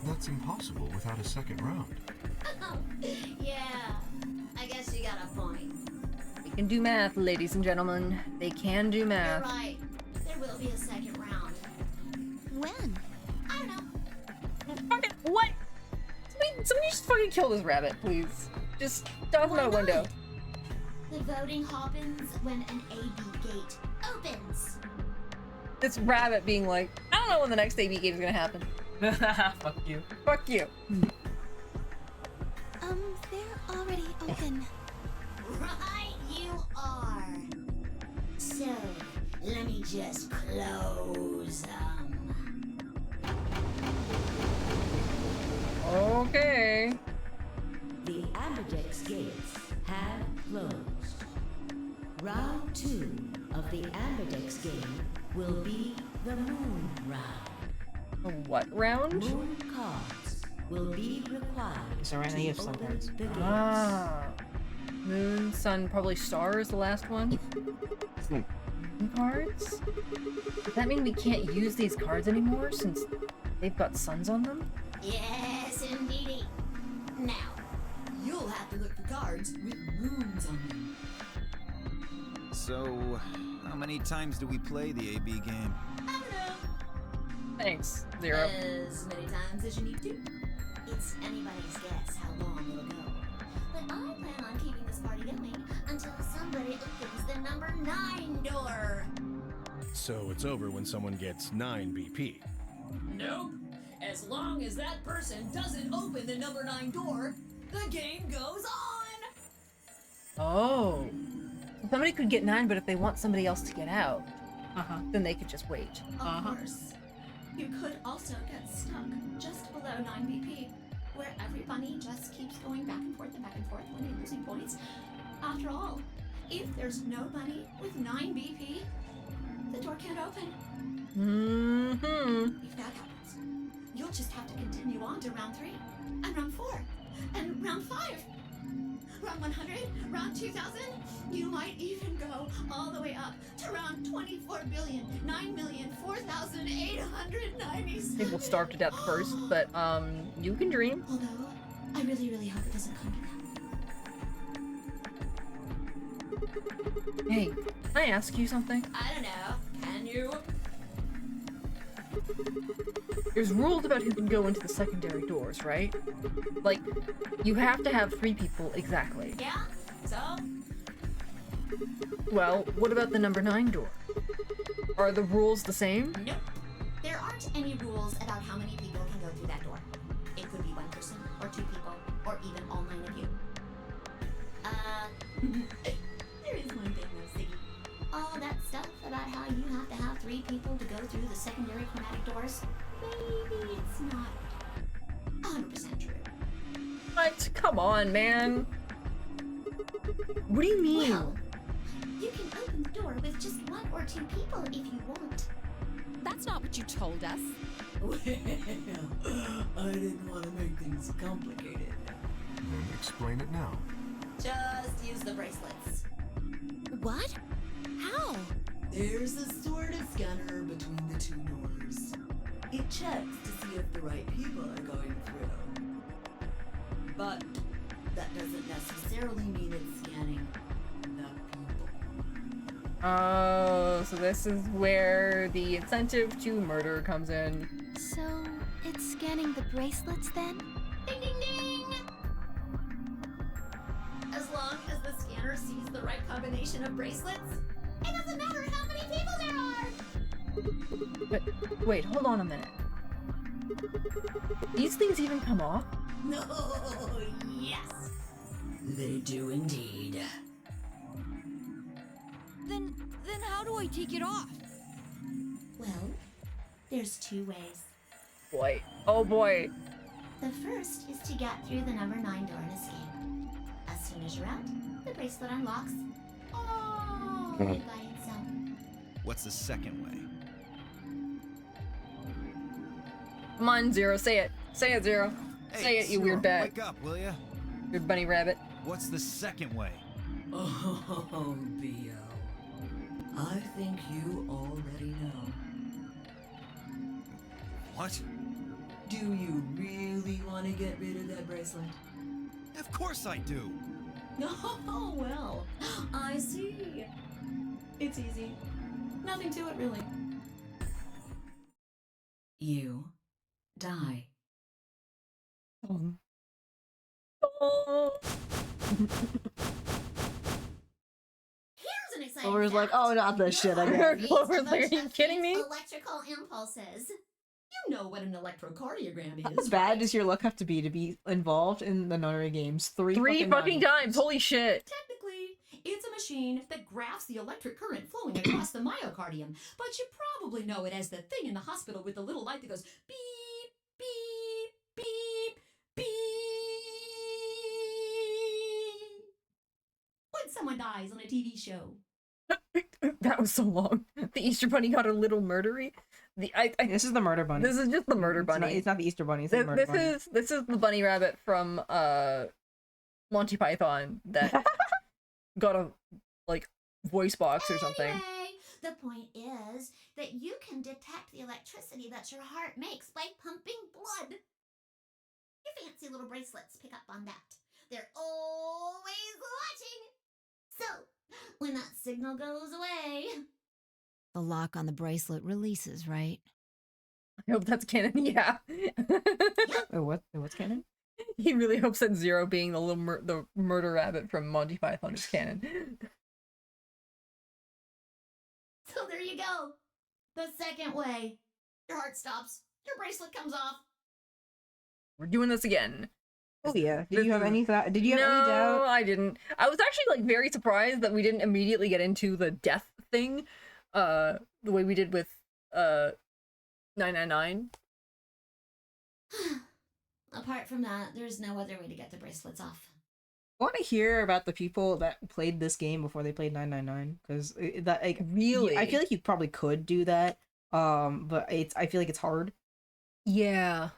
That's impossible without a second round. Yeah, I guess you got a point. They can do math, ladies and gentlemen. They can do You're math. right. There will be a second round. When? I don't know. Fucking what? Somebody just fucking kill this rabbit, please. Just toss him out a window. The voting happens when an AB gate opens. This rabbit being like, I don't know when the next AB game is gonna happen. Fuck you. Fuck you. They're already open. Right, you are. So, let me just close them. Okay. The Amberdex gates have closed. Round 2 of the Amberdex game will be the Moon round. A what round? Moon cards will be required So right now you have some open cards. the gates. Ah. Moon, Sun, probably Star is the last one. Moon cards? Does that mean we can't use these cards anymore since they've got suns on them? Yes, indeedy. Now, You'll have to look for cards with moons on them. So, how many times do we play the AB game? I don't know. Thanks, Zero. As many times as you need to. It's anybody's guess how long it'll go. But I plan on keeping this party going until somebody opens the number 9 door. So it's over when someone gets 9 BP. Nope. As long as that person doesn't open the number 9 door, the game goes on! Oh. Somebody could get 9, but if they want somebody else to get out, then they could just wait. Of course. You could also get stuck just below 9 BP, where every bunny just keeps going back and forth, winning, losing points. After all, if there's no bunny with 9 BP, the door can't open. Mm-hmm. If that happens, you'll just have to continue on to round 3, and round 4, and round 5. Round 100, round 2000, you might even go all the way up to round 24,009,004,897. I think we'll starve to death first, but you can dream. Although, I really, really hope it doesn't come to that. Hey, can I ask you something? I don't know. Can you? There's rules about who can go into the secondary doors, right? Like, you have to have 3 people exactly. Yeah? So? Well, what about the number 9 door? Are the rules the same? Nope. There aren't any rules about how many people can go through that door. It could be 1 person, or 2 people, or even all 9 of you. There is one thing though, Siggy. All that stuff about how you have to have 3 people to go through the secondary chromatic doors, maybe it's not 100% true. What? Come on, man. What do you mean? Well, you can open the door with just 1 or 2 people if you want. That's not what you told us. Well, I didn't want to make things complicated. Then explain it now. Just use the bracelets. What? How? There's a sort of scanner between the two doors. It checks to see if the right people are going through. But that doesn't necessarily mean it's scanning the people. Oh, so this is where the incentive to murder comes in. So, it's scanning the bracelets then? Ding ding ding! As long as the scanner sees the right combination of bracelets, it doesn't matter how many people there are! But wait, hold on a minute. These things even come off? No, yes. They do indeed. Then how do I take it off? Well, there's two ways. Boy. Oh boy. The first is to get through the number 9 door and escape. As soon as you're out, the bracelet unlocks. Oh, by itself. What's the second way? Come on, Zero, say it. Say it, Zero. Say it, you Zero, weird bat. Wake up, will ya? Weird bunny rabbit. What's the second way? Oh, B.O. I think you already know. What? Do you really want to get rid of that bracelet? Of course I do. Oh, well. I see. It's easy. Nothing to it, really. You die. Oh. Here's an exciting Clover's like, fact. oh, not this shit again. Clover's like, are you kidding me? Electrical impulses. You know what an electrocardiogram is. How bad does your luck have to be involved in the nunnery games? Three fucking times. Holy shit. Technically, it's a machine that graphs the electric current flowing across the myocardium, but you probably know it as the thing in the hospital with the little light that goes beep, beep, beep, beep. When someone dies on a TV show. That was so long. The Easter Bunny got a little murdery. This is the murder bunny. This is just the murder bunny. It's not the Easter bunny. It's the murder bunny. This is the bunny rabbit from Monty Python that got a voice box or something. Anyway, the point is that you can detect the electricity that your heart makes by pumping blood. Your fancy little bracelets pick up on that. They're always watching. So, when that signal goes away, The lock on the bracelet releases, right? I hope that's canon. Yeah. What's canon? He really hopes that Zero being the little the murder rabbit from Monty Python is canon. so there you go. The second way. Your heart stops. Your bracelet comes off. We're doing this again. Oh yeah. Did you have any thought? Did you have any doubt? No, I didn't. I was actually very surprised that we didn't immediately get into the death thing, the way we did with 999. Apart from that, there's no other way to get the bracelets off. I want to hear about the people that played this game before they played 999, because really, I feel like you probably could do that. But I feel like it's hard. Yeah.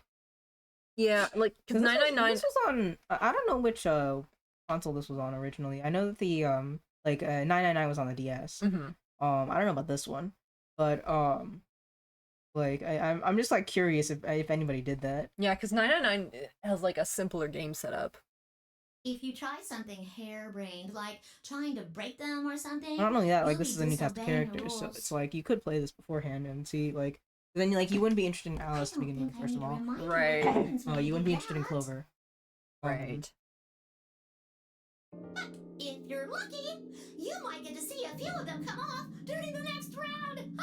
Yeah, because 999. This was on. I don't know which console this was on originally. I know that the 999 was on the DS. Mm-hmm. I don't know about this one, but I'm just curious if anybody did that. Yeah, because 999 has a simpler game setup. If you try something harebrained, like trying to break them or something, Not only that, really this is a new type of disobeying the character, so rules. it's you could play this beforehand and see then you wouldn't be interested in Alice to begin with, first of all. Right. Oh, you wouldn't be interested in Clover. Right. But if you're lucky, you might get to see a few of them come off during the next round.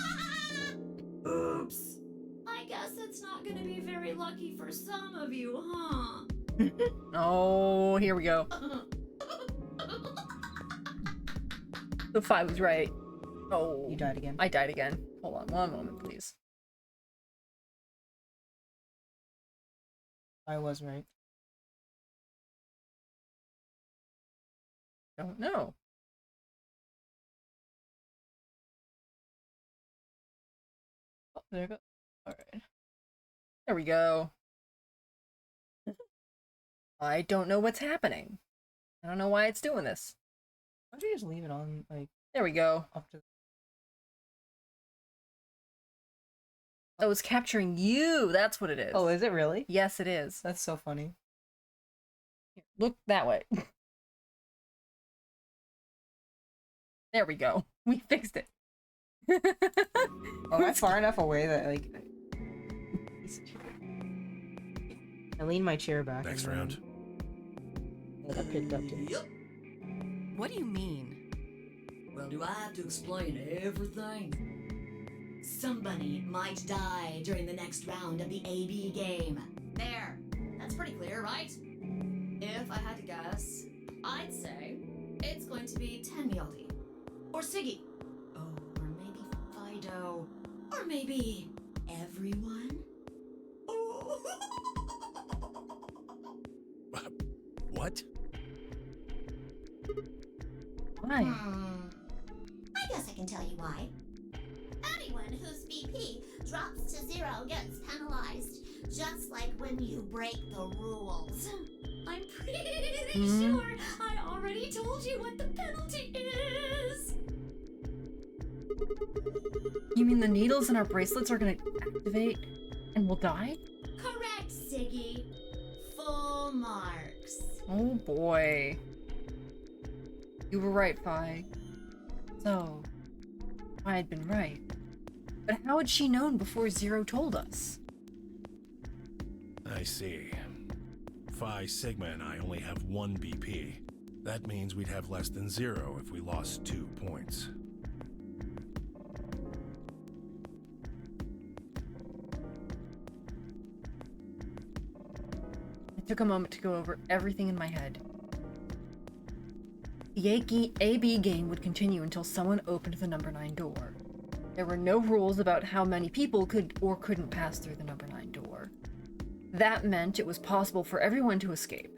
Oops. I guess it's not going to be very lucky for some of you, huh? Oh, here we go. The 5 was right. Oh. You died again. I died again. Hold on one moment, please. I was right. Don't know. There go. Alright. There we go. I don't know what's happening. I don't know why it's doing this. Why don't you just leave it on, like... There we go. Up to... Oh, it's capturing you! That's what it is. Oh, is it really? Yes, it is. That's so funny. Here, look that way. There we go. We fixed it. Oh, that's far enough away that, like... I lean my chair back. Next round. I got picked up too. Yep. What do you mean? Well, do I have to explain everything? Somebody might die during the next round of the AB game. There. That's pretty clear, right? If I had to guess, I'd say it's going to be Tenmyaldi. Or Siggy. Oh, or maybe Fido. Or maybe everyone? Oh. What? Why? I guess I can tell you why. Anyone whose BP drops to 0 gets penalized, just like when you break the rules. I'm pretty sure I already told you what the penalty is. You mean the needles in our bracelets are gonna activate and we'll die? Correct, Siggy. Full marks. Oh boy. You were right, Fi. So, I had been right. But how had she known before Zero told us? I see. Phi Sigma and I only have 1 BP. That means we'd have less than 0 if we lost 2 points. I took a moment to go over everything in my head. The AB game would continue until someone opened the number 9 door. There were no rules about how many people could or couldn't pass through the number 9 door. That meant it was possible for everyone to escape.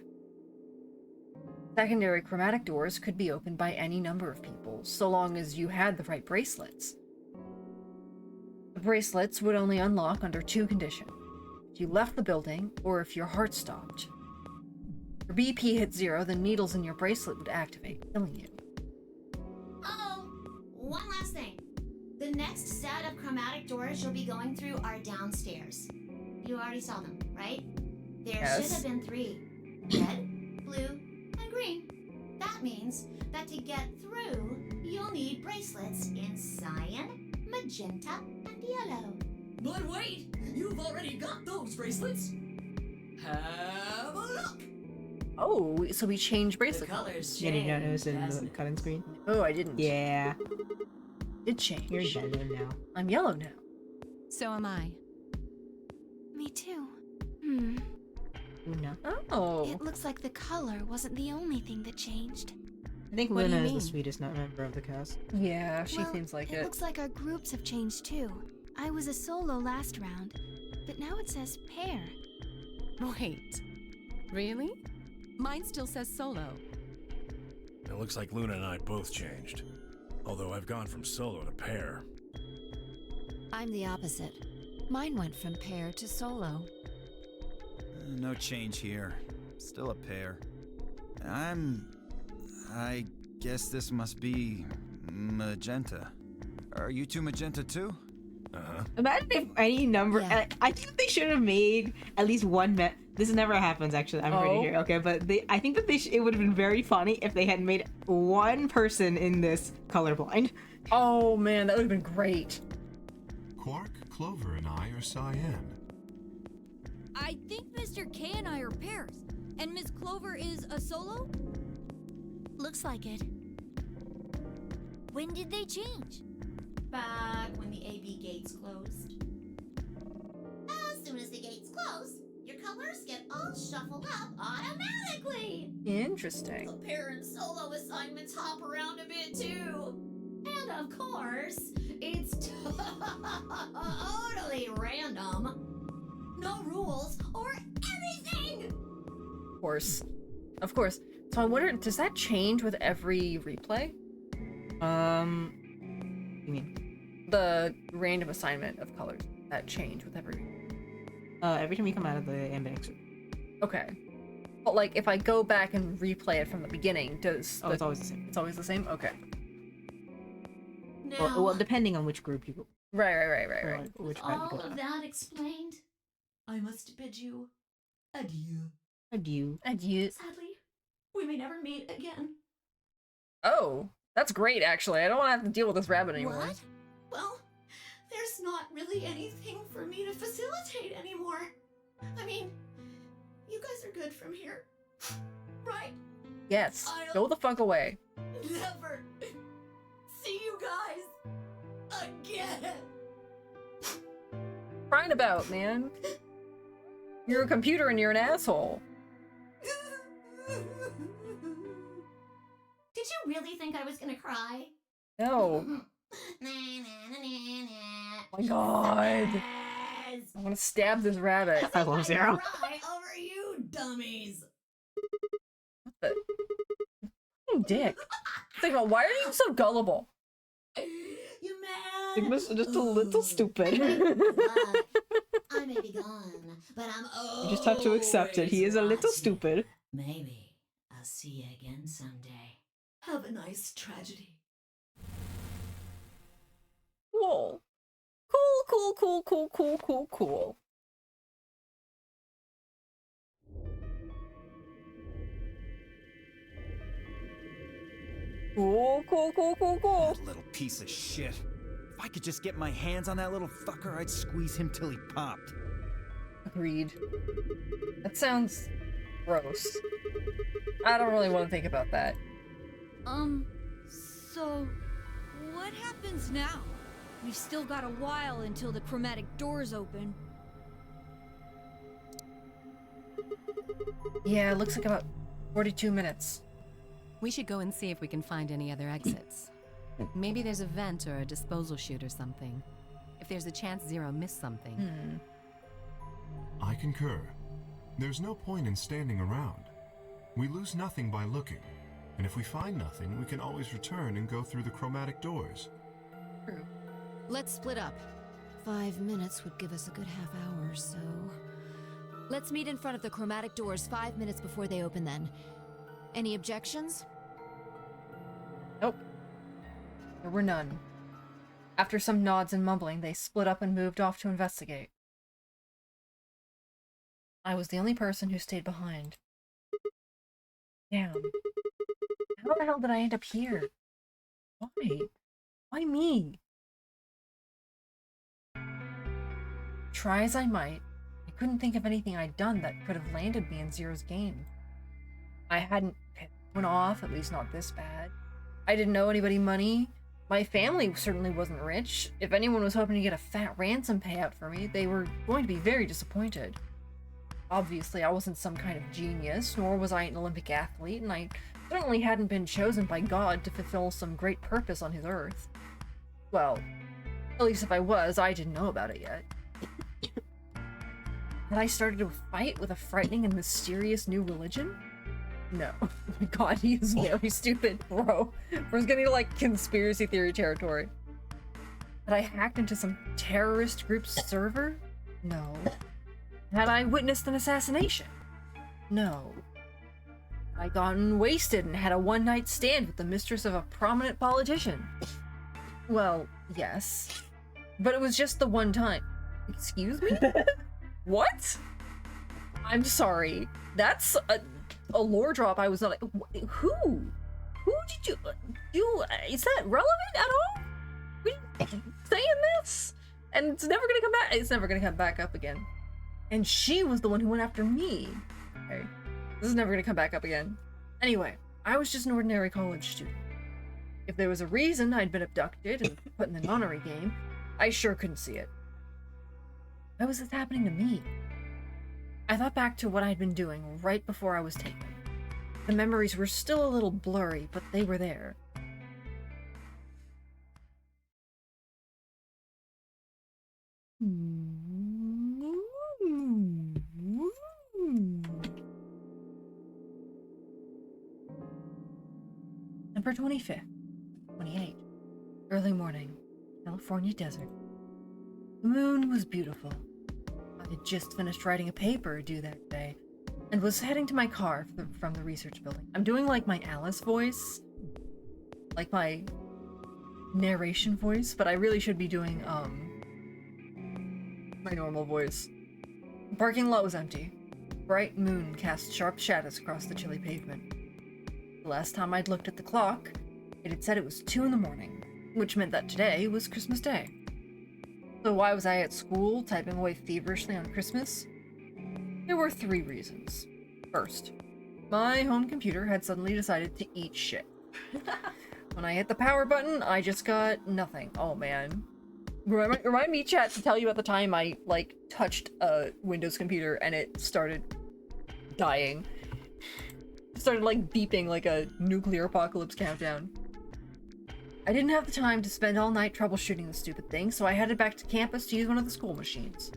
Secondary chromatic doors could be opened by any number of people, so long as you had the right bracelets. The bracelets would only unlock under 2 conditions. If you left the building, or if your heart stopped. If your BP hit 0, the needles in your bracelet would activate, killing you. Oh, one last thing. The next set of chromatic doors you'll be going through are downstairs. You already saw them, right? There Yes. should have been 3. Red, blue, and green. That means that to get through, you'll need bracelets in cyan, magenta, and yellow. But wait! You've already got those bracelets! Have a look! Oh, so we changed The bracelet colors Yeah, did you not changed, notice in the hasn't it? cut-in screen? Oh, I didn't. Yeah. It changed. You're yellow now. I'm yellow now. So am I. Me too. Luna. Oh. It looks like the color wasn't the only thing that changed. I think What do you Luna is the mean? sweetest member of the cast. Yeah, she Well, seems like it it. looks like our groups have changed too. I was a solo last round, but now it says pair. Wait. Really? Mine still says solo. It looks like Luna and I both changed. Although I've gone from solo to pair. I'm the opposite. Mine went from pair to solo. No change here. Still a pair. I guess this must be magenta. Are you two magenta too? Uh-huh. Imagine if any number. Yeah. I think they should have made at least one. This never happens, actually. I'm pretty sure. Okay, but I think that it would have been very funny if they had made one person in this colorblind. Oh man, that would have been great. Quark, Clover, and I are cyan. I think Mr. K and I are pairs, and Miss Clover is a solo? Looks like it. When did they change? Back when the AB gates closed. As soon as the gates close, your colors get all shuffled up automatically. Interesting. The pair and solo assignments hop around a bit too. And of course, it's totally random. No rules or anything. Of course. So I wonder, does that change with every replay? You mean? The random assignment of colors. that change with every? Every time you come out of the ambex. Okay. But like, if I go back and replay it from the beginning, does it's always the same. It's always the same. Okay. Now, Well, depending on which group you go. Right. Or which with part you all go. of that explained, I must bid you adieu. Adieu. Adieu. Sadly, we may never meet again. Oh, that's great. Actually, I don't want to have to deal with this rabbit anymore. What? Well, there's not really anything for me to facilitate anymore. I mean, you guys are good from here, right? Yes. I'll- Go the fuck away. Never see you guys again. Crying about, man. You're a computer and you're an asshole. Did you really think I was gonna cry? No. Nah, nah, nah, nah, nah. Oh my god. Yes. I want to stab this rabbit. I love Zero. Cry over you dummies. Dick. Think about, why are you so gullible? You mad? Sigma's just a little stupid. I may be gone, but I'm You just have to accept it. He is a little stupid. Maybe I'll see you again someday. Have a nice tragedy. Cool. Cool. Cool. That little piece of shit. If I could just get my hands on that little fucker, I'd squeeze him till he popped. Agreed. That sounds gross. I don't really want to think about that. So what happens now? We've still got a while until the chromatic doors open. Yeah, it looks like about 42 minutes. We should go and see if we can find any other exits. Maybe there's a vent or a disposal chute or something. If there's a chance Zero missed something. I concur. There's no point in standing around. We lose nothing by looking, and if we find nothing, we can always return and go through the chromatic doors. True. Let's split up. 5 minutes would give us a good half hour, so... Let's meet in front of the chromatic doors 5 minutes before they open then. Any objections? Nope. There were none. After some nods and mumbling, they split up and moved off to investigate. I was the only person who stayed behind. Damn. How the hell did I end up here? Why? Why me? Try as I might, I couldn't think of anything I'd done that could have landed me in Zero's game. I hadn't pissed anyone off, at least not this bad. I didn't owe anybody money. My family certainly wasn't rich. If anyone was hoping to get a fat ransom payout for me, they were going to be very disappointed. Obviously, I wasn't some kind of genius, nor was I an Olympic athlete, and I certainly hadn't been chosen by God to fulfill some great purpose on his earth. Well, at least if I was, I didn't know about it yet. Had I started a fight with a frightening and mysterious new religion? No. Oh my god, he is very stupid, bro. Bro's getting to, like, conspiracy theory territory. Had I hacked into some terrorist group's server? No. Had I witnessed an assassination? No. Had I gotten wasted and had a one-night stand with the mistress of a prominent politician? Well, yes. But it was just the one time. Excuse me? What? I'm sorry. That's a lore drop I was not like, who? Who did you is that relevant at all? We saying this? And it's never gonna come back. It's never gonna come back up again. And she was the one who went after me. Okay. This is never gonna come back up again. Anyway, I was just an ordinary college student. If there was a reason I'd been abducted and put in the nunnery game, I sure couldn't see it. Why was this happening to me? I thought back to what I'd been doing right before I was taken. The memories were still a little blurry, but they were there. Number 25th, 28. Early morning, California desert. moon was beautiful. I had just finished writing a paper due that day, and was heading to my car from the research building. I'm doing like my Alice voice, like my narration voice, but I really should be doing my normal voice. The parking lot was empty. Bright moon cast sharp shadows across the chilly pavement. The last time I'd looked at the clock, it had said it was 2 in the morning, which meant that today was Christmas Day. So why was I at school typing away feverishly on Christmas? There were 3 reasons. First, my home computer had suddenly decided to eat shit. When I hit the power button, I just got nothing. Oh man. Remind me, chat, to tell you at the time I, like, touched a Windows computer and it started dying. It started, like, beeping like a nuclear apocalypse countdown. I didn't have the time to spend all night troubleshooting the stupid thing, so I headed back to campus to use one of the school machines.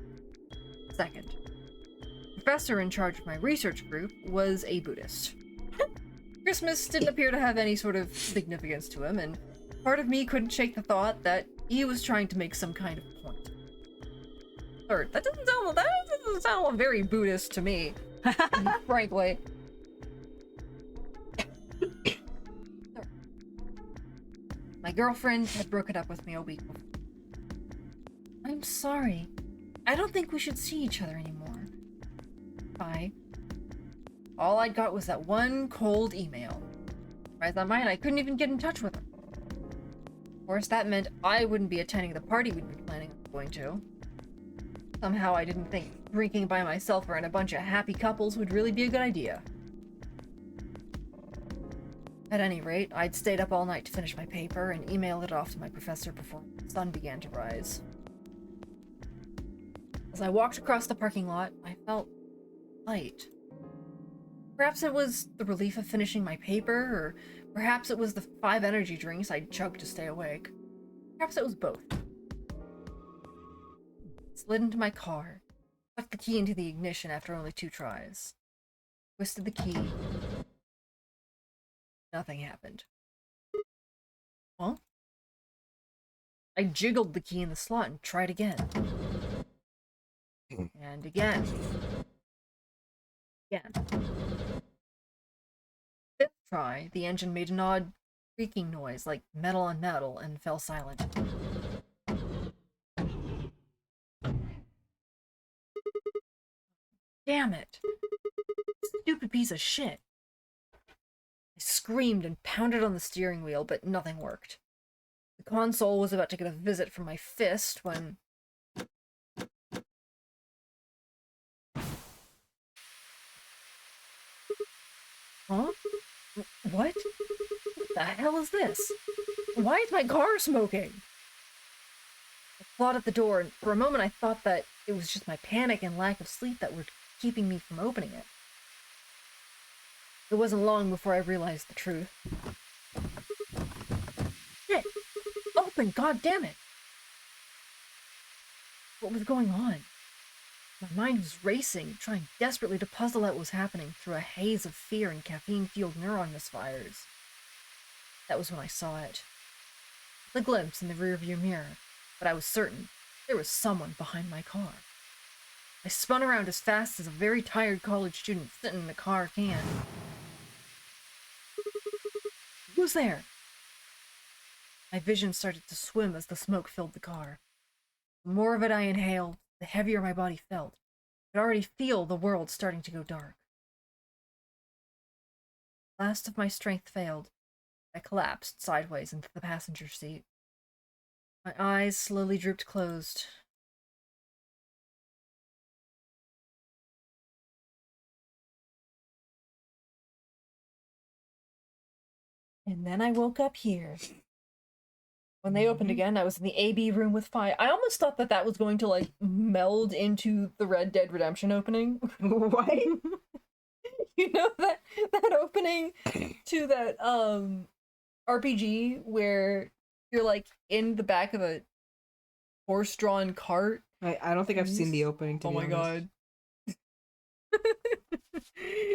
Second, the professor in charge of my research group was a Buddhist. Christmas didn't appear to have any sort of significance to him, and part of me couldn't shake the thought that he was trying to make some kind of point. Third, that doesn't sound very Buddhist to me, frankly. My girlfriend had broken up with me a week before. I'm sorry. I don't think we should see each other anymore. Bye. All I got was that one cold email. Surprised that mine, I couldn't even get in touch with her. Of course, that meant I wouldn't be attending the party we'd been planning on going to. Somehow I didn't think drinking by myself around a bunch of happy couples would really be a good idea. At any rate, I'd stayed up all night to finish my paper and emailed it off to my professor before the sun began to rise. As I walked across the parking lot, I felt light. Perhaps it was the relief of finishing my paper, or perhaps it was the 5 energy drinks I'd chugged to stay awake. Perhaps it was both. I slid into my car, stuck the key into the ignition after only 2 tries. Twisted the key. Nothing happened. Huh? I jiggled the key in the slot and tried again. And again. Again. Fifth try, the engine made an odd creaking noise, like metal on metal, and fell silent. Damn it! Stupid piece of shit. I screamed and pounded on the steering wheel, but nothing worked. The console was about to get a visit from my fist when... Huh? What? What the hell is this? Why is my car smoking? I clawed at the door, and for a moment I thought that it was just my panic and lack of sleep that were keeping me from opening it. It wasn't long before I realized the truth. Shit! Open, goddammit! What was going on? My mind was racing, trying desperately to puzzle out what was happening through a haze of fear and caffeine-fueled neuron misfires. That was when I saw it. The glimpse in the rearview mirror, but I was certain there was someone behind my car. I spun around as fast as a very tired college student sitting in the car can. Who's there? My vision started to swim as the smoke filled the car. The more of it I inhaled, the heavier my body felt. I could already feel the world starting to go dark. Last of my strength failed. I collapsed sideways into the passenger seat. My eyes slowly drooped closed. And then I woke up here. When they opened again, I was in the AB room with Fi. I almost thought that that was going to, like, meld into the Red Dead Redemption opening. What? You know that opening to that RPG where you're, like, in the back of a horse-drawn cart? I don't think I've seen the opening, to be honest. God.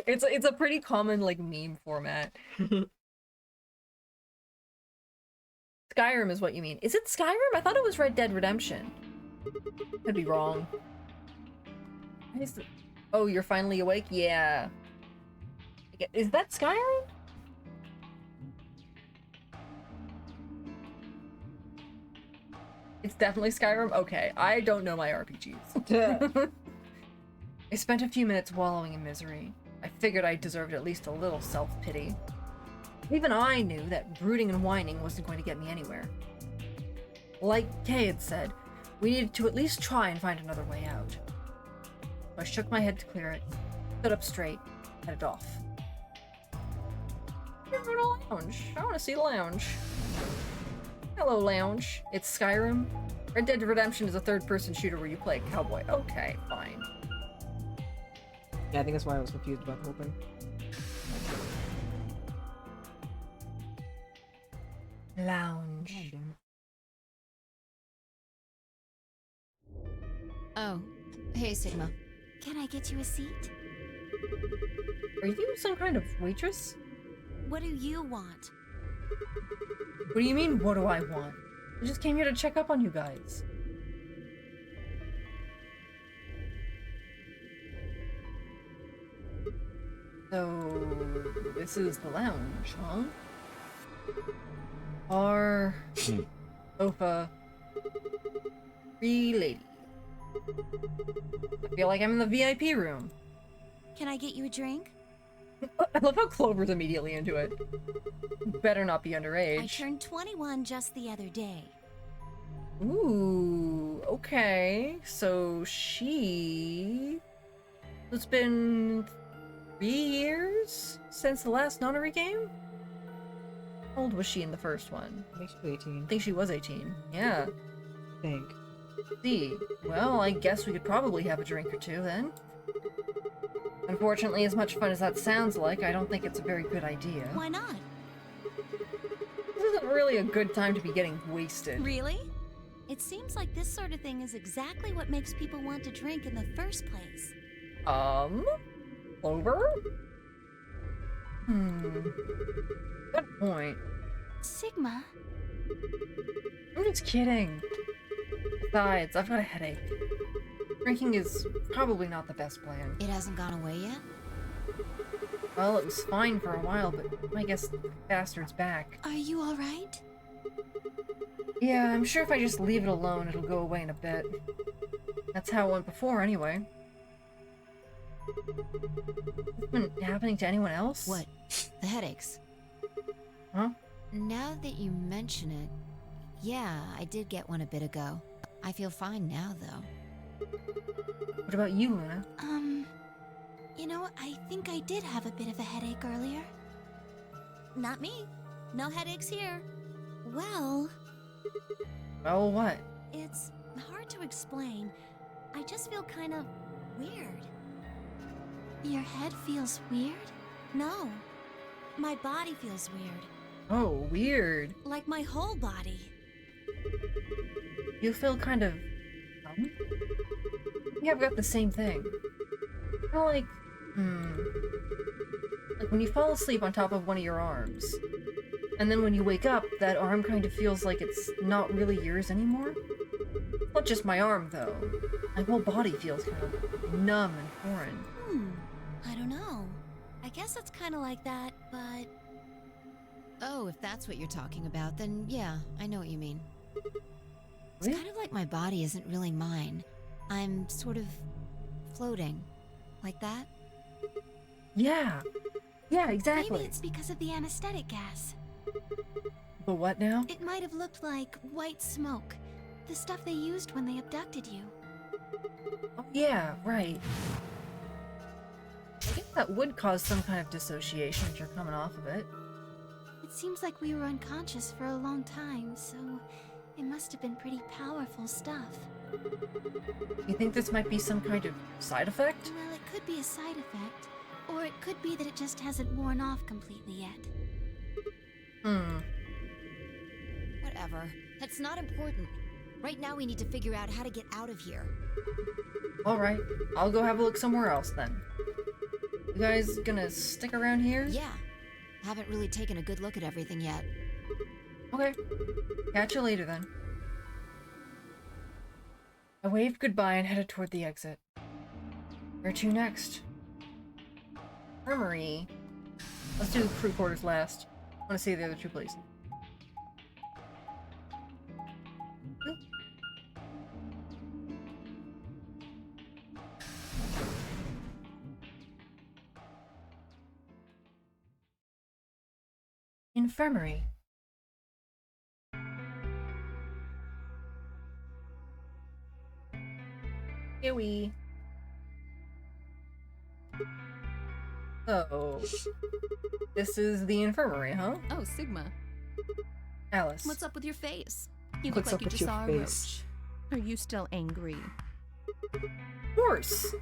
It's a pretty common, like, meme format. Skyrim is what you mean. Is it Skyrim? I thought it was Red Dead Redemption. Could be wrong. Oh, you're finally awake? Yeah. Is that Skyrim? It's definitely Skyrim? Okay, I don't know my RPGs. I spent a few minutes wallowing in misery. I figured I deserved at least a little self-pity. Even I knew that brooding and whining wasn't going to get me anywhere. Like Kay had said, we needed to at least try and find another way out. I shook my head to clear it, stood up straight, headed off. You're in a lounge. I want to see the lounge. Hello, lounge. It's Skyrim. Red Dead Redemption is a third-person shooter where you play a cowboy. Okay, fine. Yeah, I think that's why I was confused about the whole thing. Lounge. Oh, hey Sigma. Can I get you a seat? Are you some kind of waitress? What do you want? What do you mean, what do I want? I just came here to check up on you guys. So, this is the lounge, huh? Bar, sofa, free lady. I feel like I'm in the VIP room. Can I get you a drink? I love how Clover's immediately into it. Better not be underage. I turned 21 just the other day. Ooh, okay. So it's been 3 years since the last nunnery game? How old was she in the first one? I think she was 18. I think she was 18. Yeah. I think. See. Well, I guess we could probably have a drink or two then. Unfortunately, as much fun as that sounds like, I don't think it's a very good idea. Why not? This isn't really a good time to be getting wasted. Really? It seems like this sort of thing is exactly what makes people want to drink in the first place. Clover? Good point. Sigma? I'm just kidding. Besides, I've got a headache. Drinking is probably not the best plan. It hasn't gone away yet? Well, it was fine for a while, but I guess the bastard's back. Are you alright? Yeah, I'm sure if I just leave it alone, it'll go away in a bit. That's how it went before, anyway. Has been happening to anyone else? What? The headaches? Huh? Now that you mention it, yeah, I did get one a bit ago. I feel fine now, though. What about you, Luna? You know, I think I did have a bit of a headache earlier. Not me. No headaches here. Well, What? it's hard to explain. I just feel kind of weird. Your head feels weird? No. My body feels weird. Oh, weird. Like my whole body. You feel kind of numb? Yeah, I've got the same thing. Kinda like, like when you fall asleep on top of one of your arms, and then when you wake up, that arm kind of feels like it's not really yours anymore. Not just my arm, though. My whole body feels kind of numb and foreign. I don't know. I guess it's kind of like that, but... Oh, if that's what you're talking about, then yeah, I know what you mean. It's Really? kind of like my body isn't really mine. I'm sort of floating. Like that? Yeah. Yeah, exactly. Maybe it's because of the anesthetic gas. The what now? It might have looked like white smoke. The stuff they used when they abducted you. Oh, yeah, right. I think that would cause some kind of dissociation if you're coming off of it. It seems like we were unconscious for a long time, so it must have been pretty powerful stuff. You think this might be some kind of side effect? Well, it could be a side effect, or it could be that it just hasn't worn off completely yet. Whatever. That's not important. Right now we need to figure out how to get out of here. Alright, I'll go have a look somewhere else then. You guys gonna stick around here? Yeah. Haven't really taken a good look at everything yet. Okay. Catch you later then. I waved goodbye and headed toward the exit. Where to next? Armory. Let's do crew quarters last. I want to see the other two places. Infirmary. Here we. So, this is the infirmary, huh? Oh, Sigma. Alice. What's up with your face? You look What's like up you with just your saw a face? roach. Are you still angry? Of course!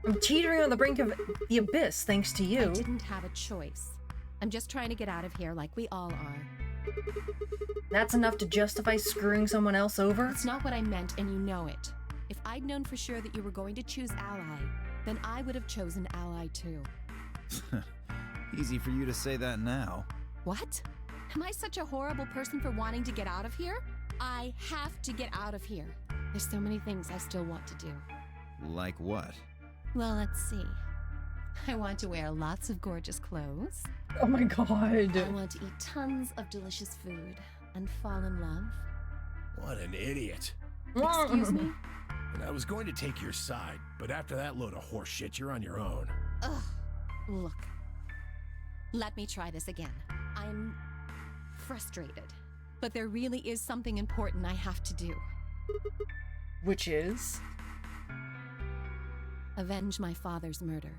I'm teetering on the brink of the abyss thanks to you. I didn't have a choice. I'm just trying to get out of here like we all are. That's enough to justify screwing someone else over? It's not what I meant, and you know it. If I'd known for sure that you were going to choose Ally, then I would have chosen Ally too. Easy for you to say that now. What? Am I such a horrible person for wanting to get out of here? I have to get out of here. There's so many things I still want to do. Like what? Well, let's see. I want to wear lots of gorgeous clothes. Oh my god. I want to eat tons of delicious food and fall in love. What an idiot. Excuse me? And I was going to take your side, but after that load of horse shit, you're on your own. Ugh. Look. Let me try this again. I'm frustrated. But there really is something important I have to do. Which is? Avenge my father's murder.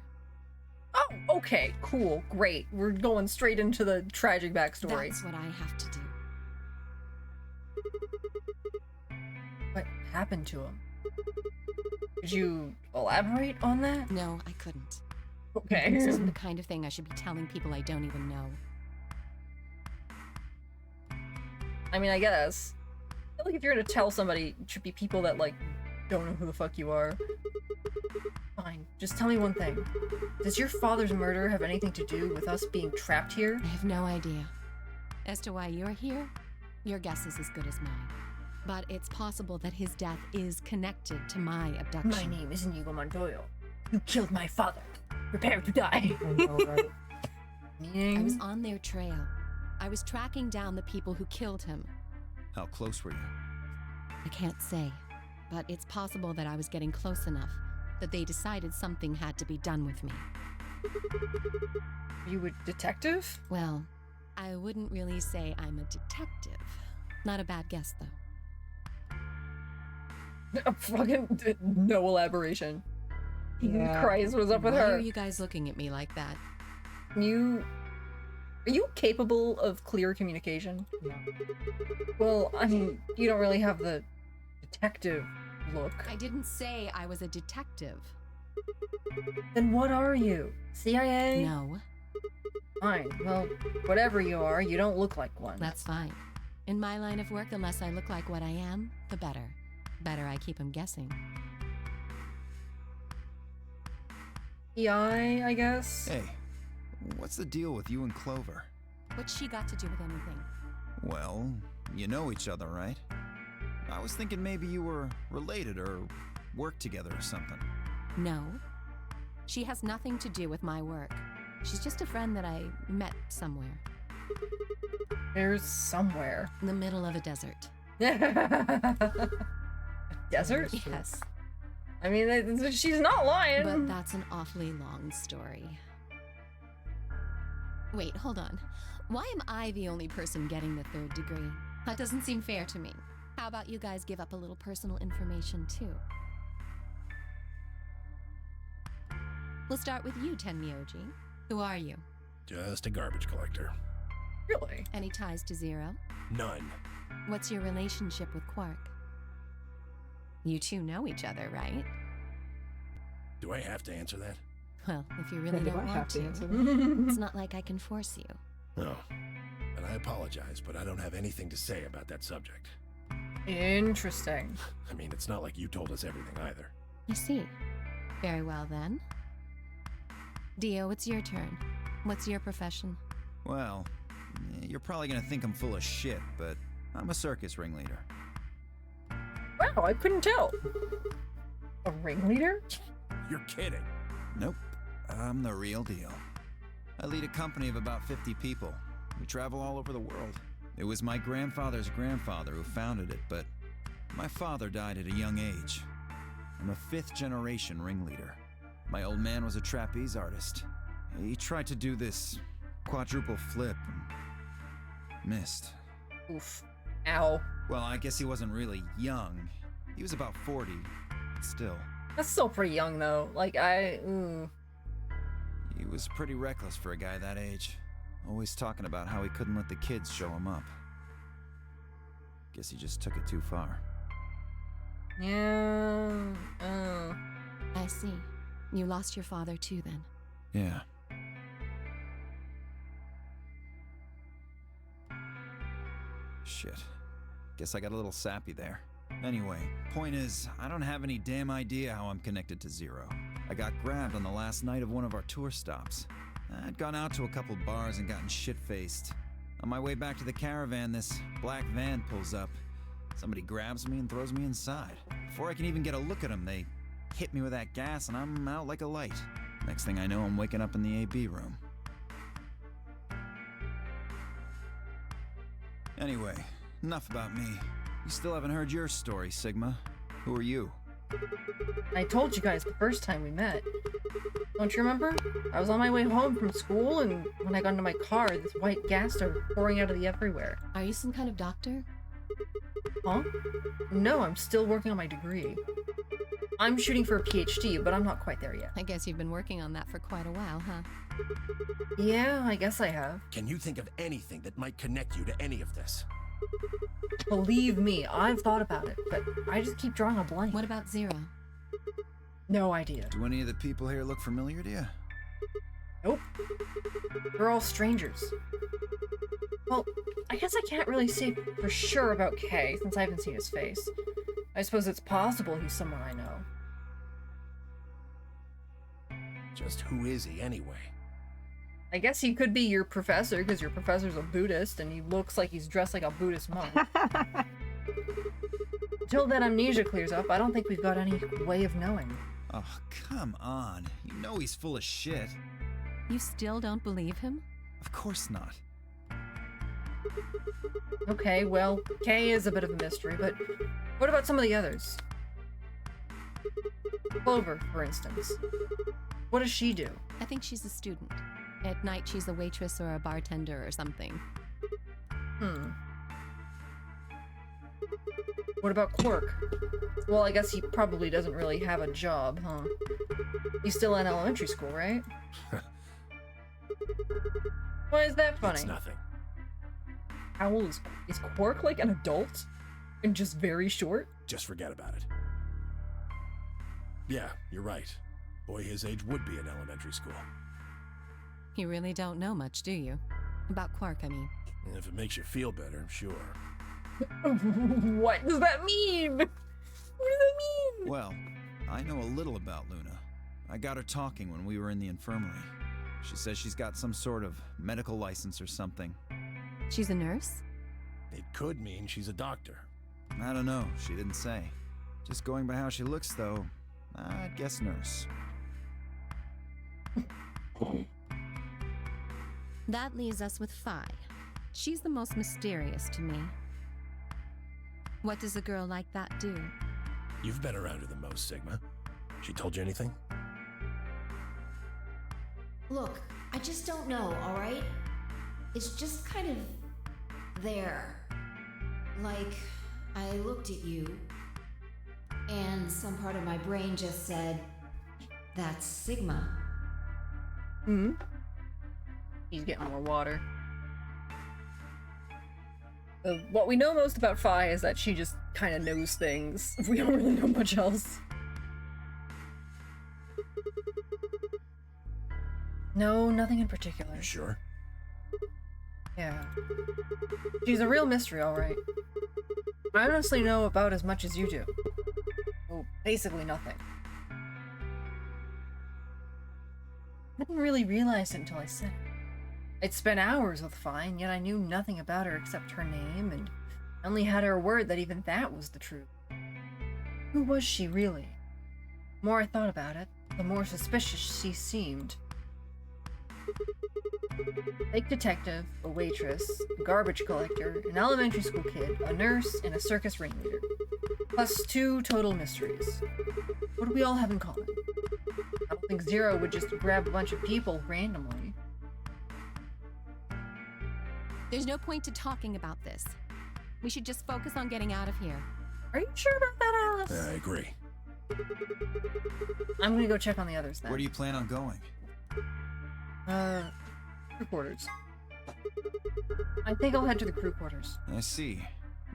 Oh, okay, cool, great. We're going straight into the tragic backstory. That's what I have to do. What happened to him? Could you elaborate on that? No, I couldn't. Okay. This isn't the kind of thing I should be telling people I don't even know. I mean, I guess. I feel like if you're gonna tell somebody, it should be people that, like, don't know who the fuck you are. Fine, just tell me one thing. Does your father's murder have anything to do with us being trapped here? I have no idea. As to why you're here, your guess is as good as mine. But it's possible that his death is connected to my abduction. My name is Inigo Montoya. You killed my father. Prepare to die. I know, right? Meaning? I was on their trail. I was tracking down the people who killed him. How close were you? I can't say, but it's possible that I was getting close enough that they decided something had to be done with me. Are you a detective? Well, I wouldn't really say I'm a detective. Not a bad guess, though. Fucking no elaboration. Yeah. Christ, what's up with Why her? are you guys looking at me like that? Are you capable of clear communication? Yeah. Well, I mean, you don't really have the detective look. I didn't say I was a detective. Then what are you? CIA? No, Fine. Well, whatever you are, you don't look like one. that's fine. In my line of work, the less I look like what I am, the better. Better I keep them guessing. PI, I guess? Hey, what's the deal with you and Clover? What's she got to do with anything? Well, you know each other, right? I was thinking maybe you were related or worked together or something. No. She has nothing to do with my work. She's just a friend that I met somewhere. There's somewhere. In the middle of a desert. Desert? Yes. I mean, she's not lying. But that's an awfully long story. Wait, hold on. Why am I the only person getting the 3rd degree? That doesn't seem fair to me. How about you guys give up a little personal information, too? We'll start with you, Tenmyoji. Who are you? Just a garbage collector. Really? Any ties to Zero? None. What's your relationship with Quark? You two know each other, right? Do I have to answer that? Well, if you really Do don't I have want to to, answer that? it's not like I can force you. No. And I apologize, but I don't have anything to say about that subject. Interesting. I mean, it's not like you told us everything either. I see. Very well, then. Dio, it's your turn. What's your profession? Well, you're probably gonna think I'm full of shit, but I'm a circus ringleader. Wow, I couldn't tell. A ringleader? You're kidding. Nope. I'm the real deal. I lead a company of about 50 people. We travel all over the world. It was my grandfather's grandfather who founded it, but my father died at a young age. I'm a fifth-generation ringleader. My old man was a trapeze artist. He tried to do this quadruple flip and missed. Oof. Ow. Well, I guess he wasn't really young. He was about 40, but still. That's still pretty young, though. Like, He was pretty reckless for a guy that age. Always talking about how he couldn't let the kids show him up. Guess he just took it too far. Yeah. I see. You lost your father too, then. Yeah. Shit. Guess I got a little sappy there. Anyway, point is, I don't have any damn idea how I'm connected to Zero. I got grabbed on the last night of one of our tour stops. I'd gone out to a couple bars and gotten shit-faced. On my way back to the caravan, this black van pulls up. Somebody grabs me and throws me inside. Before I can even get a look at them, they hit me with that gas and I'm out like a light. Next thing I know, I'm waking up in the AB room. Anyway, enough about me. You still haven't heard your story, Sigma. Who are you? I told you guys the first time we met. Don't you remember? I was on my way home from school, and when I got into my car, this white gas started pouring out of the everywhere. Are you some kind of doctor? Huh? No, I'm still working on my degree. I'm shooting for a PhD, but I'm not quite there yet. I guess you've been working on that for quite a while, huh? Yeah, I guess I have. Can you think of anything that might connect you to any of this? Believe me, I've thought about it, but I just keep drawing a blank. What about Zero? No idea. Do any of the people here look familiar to you? Nope. We're all strangers. Well, I guess I can't really say for sure about Kay, since I haven't seen his face. I suppose it's possible he's someone I know. Just who is he anyway? I guess he could be your professor, because your professor's a Buddhist, and he looks like he's dressed like a Buddhist monk. Until that amnesia clears up, I don't think we've got any way of knowing. Oh, come on. You know he's full of shit. You still don't believe him? Of course not. Okay, well, Kay is a bit of a mystery, but what about some of the others? Clover, for instance. What does she do? I think she's a student. At night, she's a waitress or a bartender or something. What about Quirk? Well, I guess he probably doesn't really have a job, huh? He's still in elementary school, right? Why is that funny? It's nothing. How old is Quirk, like an adult? And just very short? Just forget about it. Yeah, you're right. Boy his age would be in elementary school. You really don't know much, do you? About Quark, I mean. And if it makes you feel better, sure. What does that mean? What does that mean? Well, I know a little about Luna. I got her talking when we were in the infirmary. She says she's got some sort of medical license or something. She's a nurse? It could mean she's a doctor. I don't know, she didn't say. Just going by how she looks, though, I'd guess nurse. That leaves us with Phi. She's the most mysterious to me. What does a girl like that do? You've been around her the most, Sigma. She told you anything? Look, I just don't know, alright? It's just kind of there. Like, I looked at you, and some part of my brain just said, that's Sigma. He's getting more water. What we know most about Phi is that she just kind of knows things. We don't really know much else. No, nothing in particular. You sure? Yeah. She's a real mystery, alright. I honestly know about as much as you do. Well, basically nothing. I didn't really realize it until I said it. I'd spent hours with Phi, and yet I knew nothing about her except her name, and I only had her word that even that was the truth. Who was she really? The more I thought about it, the more suspicious she seemed. Fake detective, a waitress, a garbage collector, an elementary school kid, a nurse, and a circus ringleader. Plus 2 total mysteries. What do we all have in common? I don't think Zero would just grab a bunch of people randomly. There's no point to talking about this. We should just focus on getting out of here. Are you sure about that, Alice? Yeah, I agree. I'm gonna go check on the others then. Where do you plan on going? Crew quarters. I think I'll head to the crew quarters. I see.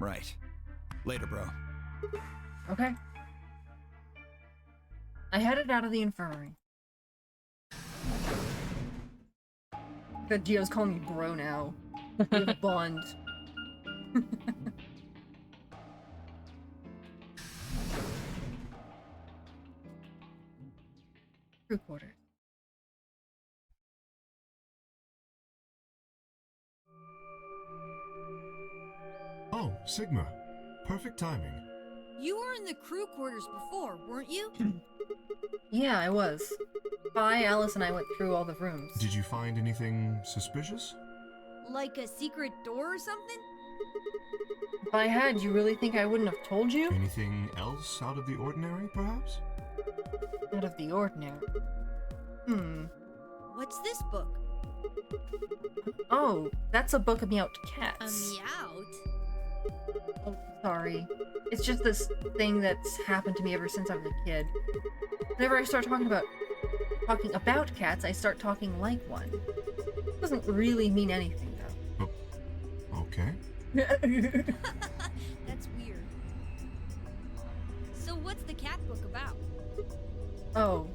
Right. Later, bro. Okay. I headed out of the infirmary. God, Dio's calling me bro now. We have a bond. Crew quarters. Oh, Sigma. Perfect timing. You were in the crew quarters before, weren't you? Yeah, I was. Bye, Alice and I went through all the rooms. Did you find anything suspicious? Like a secret door or something? If I had, you really think I wouldn't have told you? Anything else out of the ordinary, perhaps? Out of the ordinary. What's this book? Oh, that's a book about A cats. meowt? Oh, sorry. It's just this thing that's happened to me ever since I was a kid. Whenever I start talking about cats, I start talking like one. It doesn't really mean anything, though. Oh, okay. That's weird. So what's the cat book about? Oh,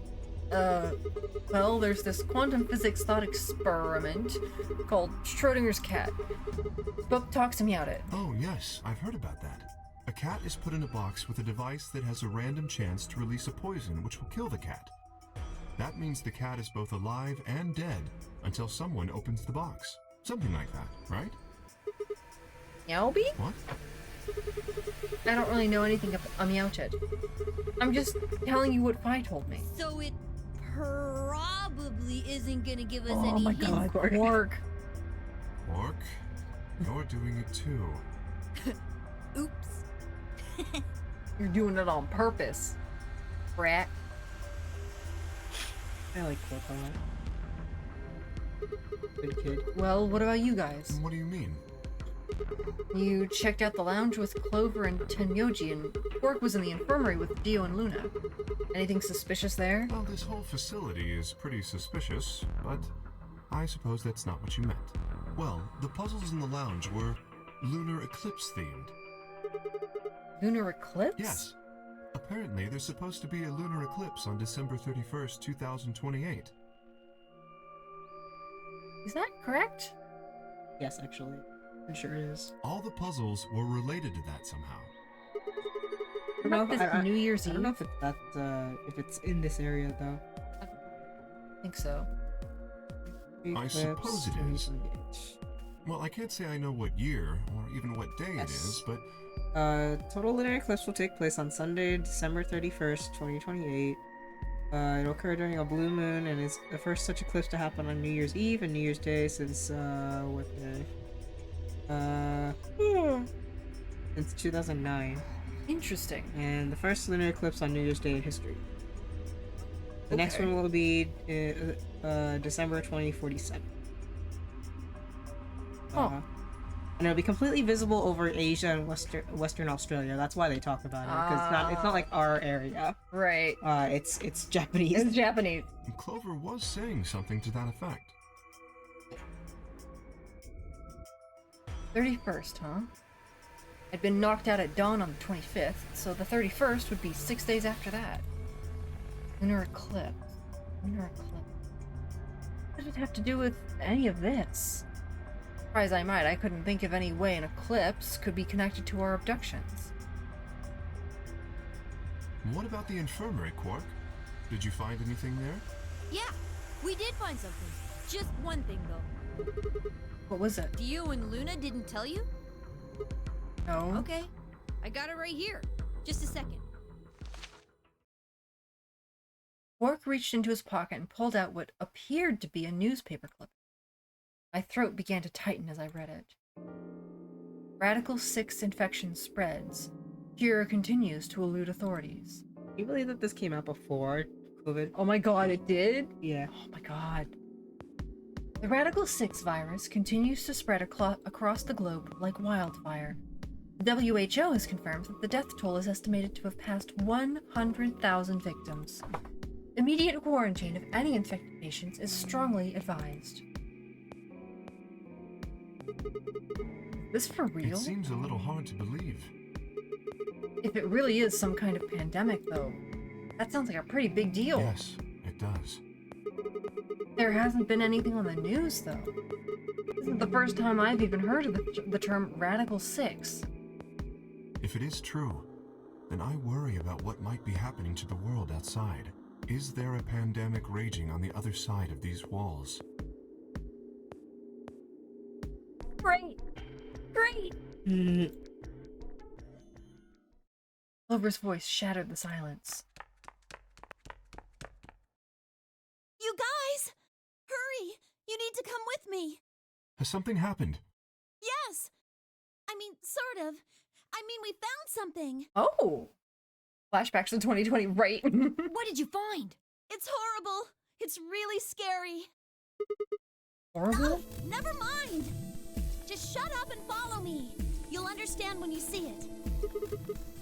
well, there's this quantum physics thought experiment called Schrodinger's cat. The book talks me out it. Oh, yes, I've heard about that. A cat is put in a box with a device that has a random chance to release a poison which will kill the cat. That means the cat is both alive and dead until someone opens the box. Something like that, right? Meowby? What? I don't really know anything about Meowchid. I'm just telling you what Fi told me. So it probably isn't gonna give us Oh any my hints. god, Quark. Quark, you're doing it too. Oops. You're doing it on purpose, brat. I like Quark a lot. Good kid. Well, what about you guys? What do you mean? You checked out the lounge with Clover and Tenyoji, and Quark was in the infirmary with Dio and Luna. Anything suspicious there? Well, this whole facility is pretty suspicious, but I suppose that's not what you meant. Well, the puzzles in the lounge were lunar eclipse themed. Lunar eclipse? Yes. Apparently, there's supposed to be a lunar eclipse on December 31st, 2028. Is that correct? Yes, actually. I'm sure it is. All the puzzles were related to that somehow. What about this New Year's I don't know Eve? if it's in this area though. I think so. I suppose it is. Well, I can't say I know what year or even what day it is, but Total lunar eclipse will take place on Sunday, December 31st, 2028. It'll occur during a blue moon and is the first such eclipse to happen on New Year's Eve and New Year's Day since what day? Since 2009. Interesting. And the first lunar eclipse on New Year's Day in history. The next Okay. one will be December 2047. Oh. And it'll be completely visible over Asia and Western Australia. That's why they talk about it, because it's not like our area. Right. It's Japanese. It's Japanese. Clover was saying something to that effect. 31st, huh? I'd been knocked out at dawn on the 25th, so the 31st would be 6 days after that. Lunar eclipse. Lunar eclipse. What does it have to do with any of this? Try as I might, I couldn't think of any way an eclipse could be connected to our abductions. What about the infirmary, Quark? Did you find anything there? Yeah, we did find something. Just one thing, though. What was it? Dio and Luna didn't tell you? No. Okay, I got it right here. Just a second. Quark reached into his pocket and pulled out what appeared to be a newspaper clip. My throat began to tighten as I read it. Radical 6 infection spreads. Cure continues to elude authorities. Can you believe that this came out before COVID? Oh my god, it did? Yeah. Oh my god. The Radical 6 virus continues to spread across the globe like wildfire. The WHO has confirmed that the death toll is estimated to have passed 100,000 victims. Immediate quarantine of any infected patients is strongly advised. Is this for real? It seems a little hard to believe. If it really is some kind of pandemic, though, that sounds like a pretty big deal. Yes, it does. There hasn't been anything on the news, though. This is the first time I've even heard of the term Radical 6. If it is true, then I worry about what might be happening to the world outside. Is there a pandemic raging on the other side of these walls? Great! Great! Clover's voice shattered the silence. You guys! Hurry! You need to come with me! Has something happened? Yes! I mean, sort of. I mean, we found something! Oh! Flashbacks to 2020, right? What did you find? It's horrible! It's really scary! Horrible? Oh, never mind! Just shut up and follow me! You'll understand when you see it.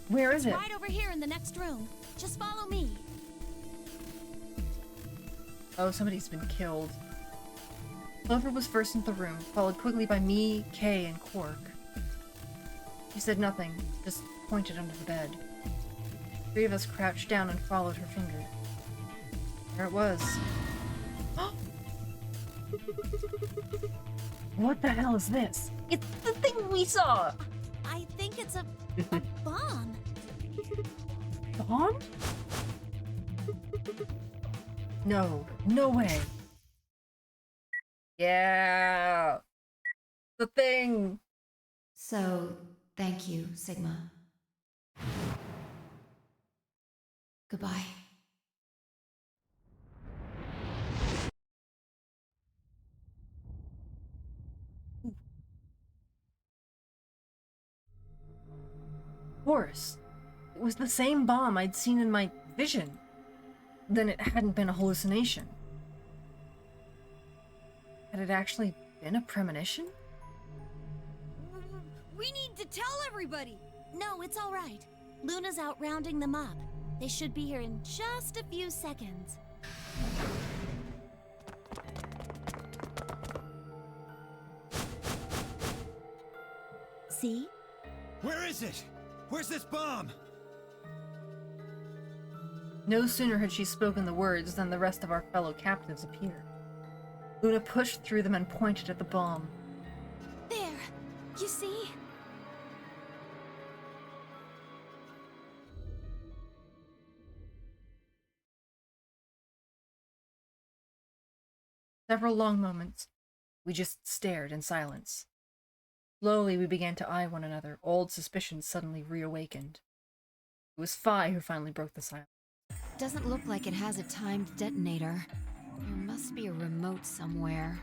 Where is it? Right over here in the next room. Just follow me. Oh, somebody's been killed. Clover was first into the room, followed quickly by me, Kay, and Quark. She said nothing, just pointed under the bed. 3 of us crouched down and followed her finger. There it was. What the hell is this? It's the thing we saw! I think it's a bomb. Bomb? No, no way. Yeah! The thing! So, thank you, Sigma. Goodbye. Horus. It was the same bomb I'd seen in my vision. Then it hadn't been a hallucination. Had it actually been a premonition? We need to tell everybody! No, it's all right. Luna's out rounding them up. They should be here in just a few seconds. See? Where is it? Where's this bomb? No sooner had she spoken the words than the rest of our fellow captives appeared. Luna pushed through them and pointed at the bomb. There! You see? Several long moments, we just stared in silence. Slowly we began to eye one another, old suspicions suddenly reawakened. It was Phi who finally broke the silence. Doesn't look like it has a timed detonator. There must be a remote somewhere.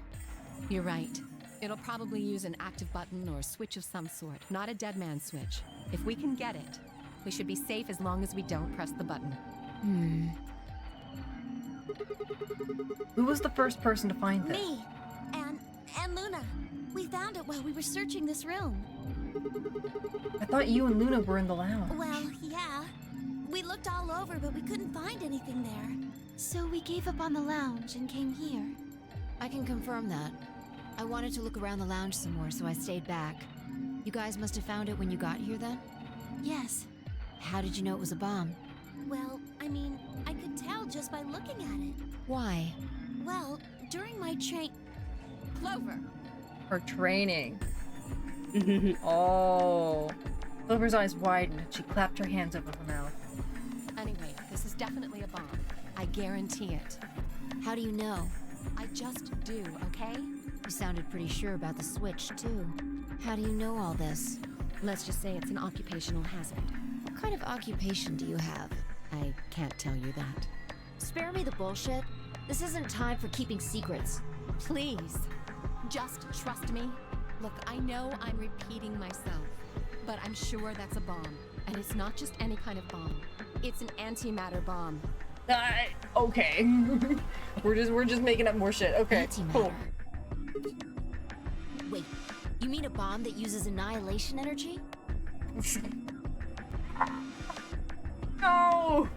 You're right. It'll probably use an active button or a switch of some sort, not a dead man switch. If we can get it, we should be safe as long as we don't press the button. Who was the first person to find this? Me! And Luna. We found it while we were searching this room. I thought you and Luna were in the lounge. Well, yeah. We looked all over, but we couldn't find anything there. So we gave up on the lounge and came here. I can confirm that. I wanted to look around the lounge some more, so I stayed back. You guys must have found it when you got here then? Yes. How did you know it was a bomb? Well, I mean, I could tell just by looking at it. Why? Well, during my Clover! Her training. Oh. Clover's eyes widened and she clapped her hands over her mouth. Anyway, this is definitely a bomb. I guarantee it. How do you know? I just do, okay? You sounded pretty sure about the switch, too. How do you know all this? Let's just say it's an occupational hazard. What kind of occupation do you have? I can't tell you that. spare me the bullshit. This isn't time for keeping secrets. Please, just trust me. Look, I know I'm repeating myself, but I'm sure that's a bomb. And it's not just any kind of bomb. It's an antimatter bomb. Okay. we're just making up more shit. Okay, cool. Wait, you mean a bomb that uses annihilation energy? No!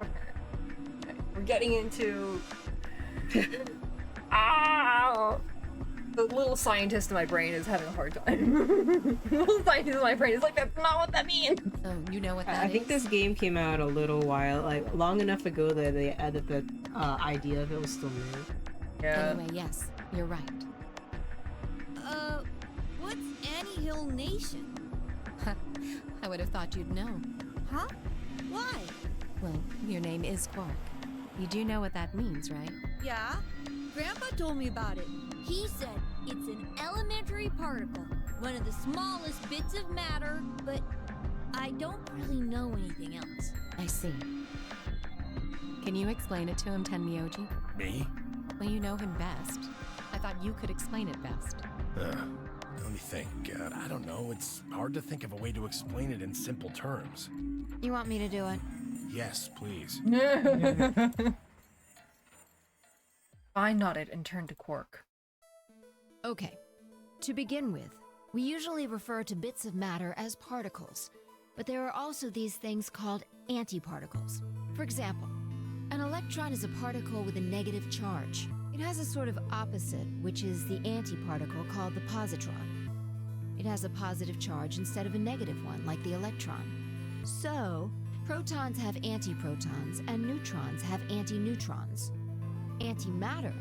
Okay, we're getting into... The little scientist in my brain is having a hard time. The little scientist in my brain is like, that's not what that means! Oh, you know what that I think this game came out a little while, like long enough ago that they added the idea of it was still new. Yeah. Anyway, yes, you're right. What's Annie-Hill Nation? I would have thought you'd know. Huh? Why? Well, your name is Quark. You do know what that means, right? Yeah? Grandpa told me about it. He said it's an elementary particle, one of the smallest bits of matter, but I don't really know anything else. I see. Can you explain it to him, Tenmyoji? Me? Well, you know him best. I thought you could explain it best. Let me think. I don't know. It's hard to think of a way to explain it in simple terms. You want me to do it? Yes, please. I nodded and turned to Quark. Okay. To begin with, we usually refer to bits of matter as particles, but there are also these things called antiparticles. For example, an electron is a particle with a negative charge. It has a sort of opposite, which is the antiparticle called the positron. It has a positive charge instead of a negative one, like the electron. So, protons have antiprotons and neutrons have antineutrons. Antimatter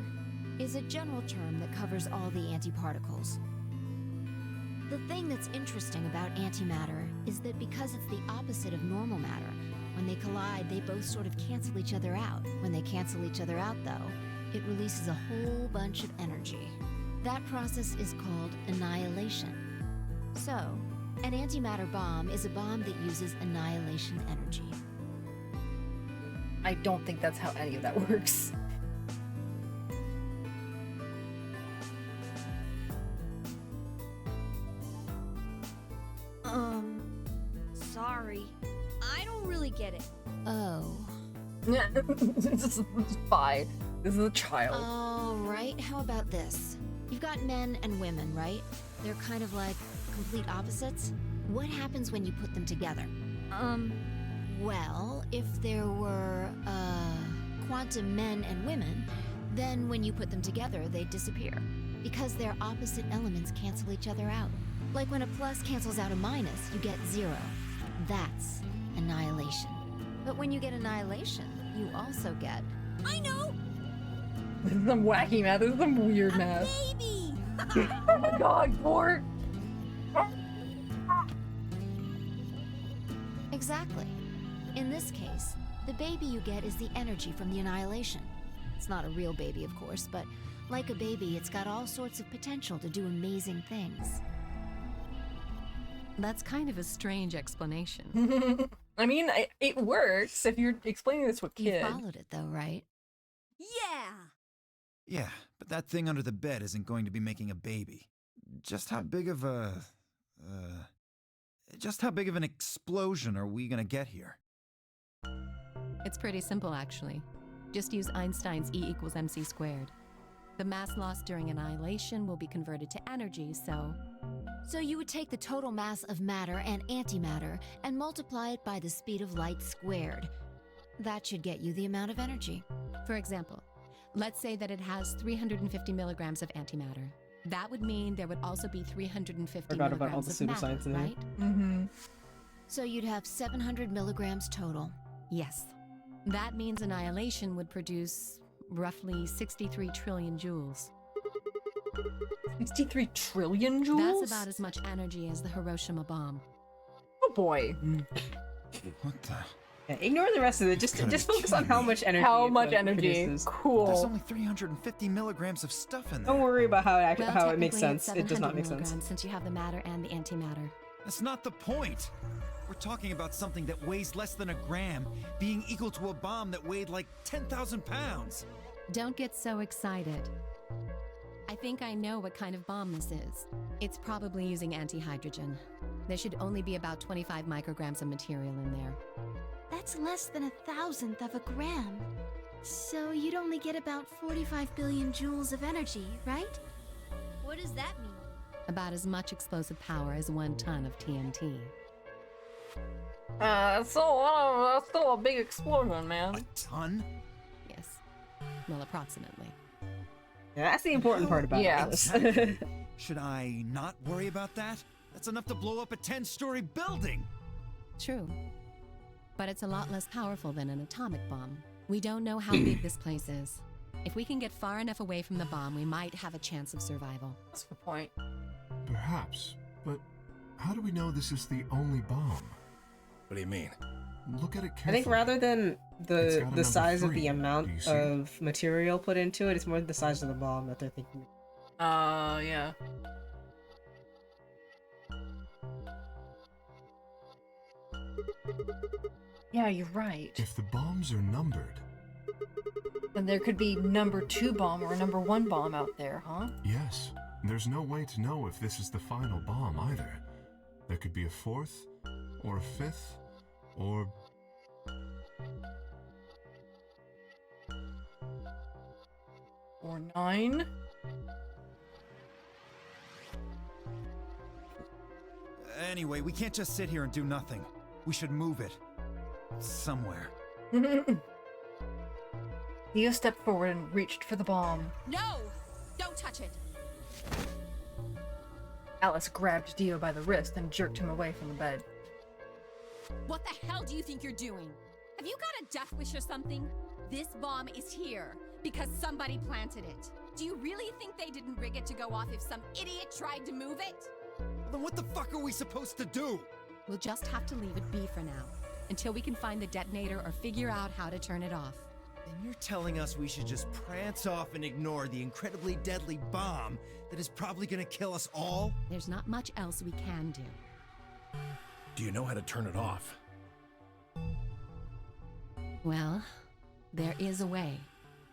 is a general term that covers all the antiparticles. The thing that's interesting about antimatter is that because it's the opposite of normal matter, when they collide, they both sort of cancel each other out. When they cancel each other out, though, it releases a whole bunch of energy. That process is called annihilation. So, an antimatter bomb is a bomb that uses annihilation energy. I don't think that's how any of that works. Sorry. I don't really get it. Oh. It's fine. This is a child. All right, how about this? You've got men and women, right? They're kind of like complete opposites. What happens when you put them together? Well, if there were, quantum men and women, then when you put them together, they'd disappear. Because their opposite elements cancel each other out. Like when a plus cancels out a minus, you get 0. That's annihilation. But when you get annihilation, you also get... I know! This is some wacky math. This is some weird math. Baby! Oh my god, Quark! Exactly. In this case, the baby you get is the energy from the annihilation. It's not a real baby, of course, but like a baby, it's got all sorts of potential to do amazing things. That's kind of a strange explanation. I mean, it works if you're explaining this to a kid. You followed it, though, right? Yeah! Yeah, but that thing under the bed isn't going to be making a baby. Just how big of a... just how big of an explosion are we gonna get here? It's pretty simple, actually. Just use Einstein's E = mc squared. The mass lost during annihilation will be converted to energy, so... So you would take the total mass of matter and antimatter and multiply it by the speed of light squared. That should get you the amount of energy. For example, let's say that it has 350 milligrams of antimatter. That would mean there would also be 350 Forgot about all milligrams the of matter, pseudoscience in there. right? Mm-hmm. So you'd have 700 milligrams total. Yes. That means annihilation would produce roughly 63 trillion joules. 63 trillion joules? That's about as much energy as the Hiroshima bomb. Oh boy. What the... Yeah, ignore the rest of it. Just focus on how much energy. How it, much like, energy. produces. Cool. There's only 350 milligrams of stuff in there. Don't worry about how it Well, how it makes technically it's sense. It does not 700 make sense. milligrams since you have the matter and the antimatter. That's not the point. We're talking about something that weighs less than a gram, being equal to a bomb that weighed like 10,000 pounds. Don't get so excited. I think I know what kind of bomb this is. It's probably using antihydrogen. There should only be about 25 micrograms of material in there. That's less than 1,000th of a gram. So you'd only get about 45 billion joules of energy, right? What does that mean? About as much explosive power as 1 ton of TNT. That's still a big explosion, man. A ton? Yes. Well, approximately. Yeah, that's the important part about this. Should I not worry about that? That's enough to blow up a 10-story building! True. But it's a lot less powerful than an atomic bomb. We don't know how big this place is. If we can get far enough away from the bomb, we might have a chance of survival. That's the point. Perhaps, but how do we know this is the only bomb? What do you mean? Look at it carefully. I think rather than It's the got a size number of the 3. amount Do you see of material put into it, it's more the size of the bomb that they're thinking. Yeah. Yeah, you're right. If the bombs are numbered, Then there could be number 2 bomb or number 1 bomb out there, huh? yes, there's no way to know if this is the final bomb either. There could be a 4th, or a 5th, or... Or 9? Anyway, we can't just sit here and do nothing. We should move it. Somewhere. Theo stepped forward and reached for the bomb. No! Don't touch it! Alice grabbed Dio by the wrist and jerked him away from the bed. What the hell do you think you're doing? Have you got a death wish or something? This bomb is here because somebody planted it. Do you really think they didn't rig it to go off if some idiot tried to move it? Then what the fuck are we supposed to do? We'll just have to leave it be for now, until we can find the detonator or figure out how to turn it off. Then you're telling us we should just prance off and ignore the incredibly deadly bomb that is probably gonna kill us all? There's not much else we can do. Do you know how to turn it off? Well, there is a way.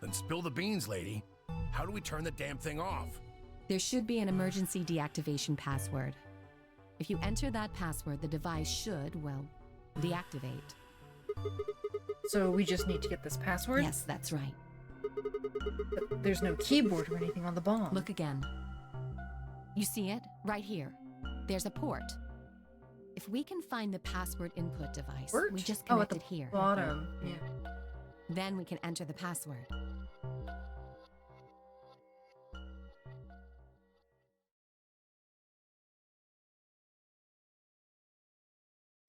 Then spill the beans, lady. How do we turn the damn thing off? There should be an emergency deactivation password. If you enter that password, the device should, well, deactivate. So we just need to get this password? Yes, that's right. But there's no keyboard or anything on the bomb. Look again. You see it? Right here. There's a port. If we can find the password input device, Port? we just Oh, connect at it here. bottom. Yeah. Then we can enter the password.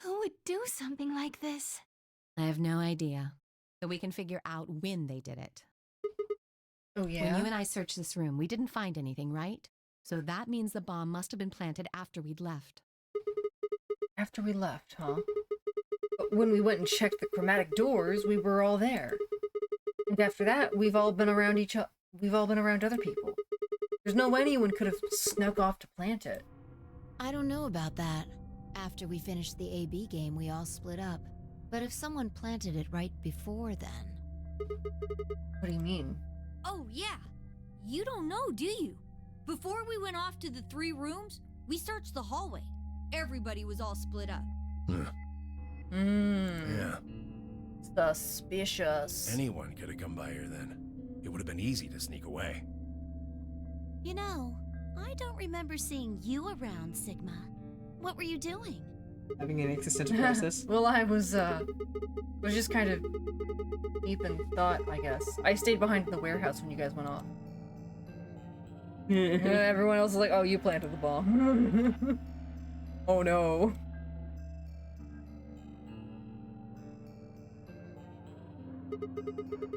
Who would do something like this? I have no idea. But we can figure out when they did it. Oh, yeah? When you and I searched this room, we didn't find anything, right? So that means the bomb must have been planted after we'd left. After we left, huh? But when we went and checked the chromatic doors, we were all there. And after that, we've all been around other people. There's no way anyone could have snuck off to plant it. I don't know about that. After we finished the AB game, we all split up. But if someone planted it right before then... What do you mean? Oh, yeah. You don't know, do you? Before we went off to the 3 rooms, we searched the hallway. Everybody was all split up. Yeah. Suspicious. Anyone could have come by here then. It would have been easy to sneak away. You know, I don't remember seeing you around, Sigma. What were you doing? Having an existential crisis. Well, I was just kind of deep in thought, I guess. I stayed behind in the warehouse when you guys went off. Everyone else was like, oh, you planted the bomb. Oh no.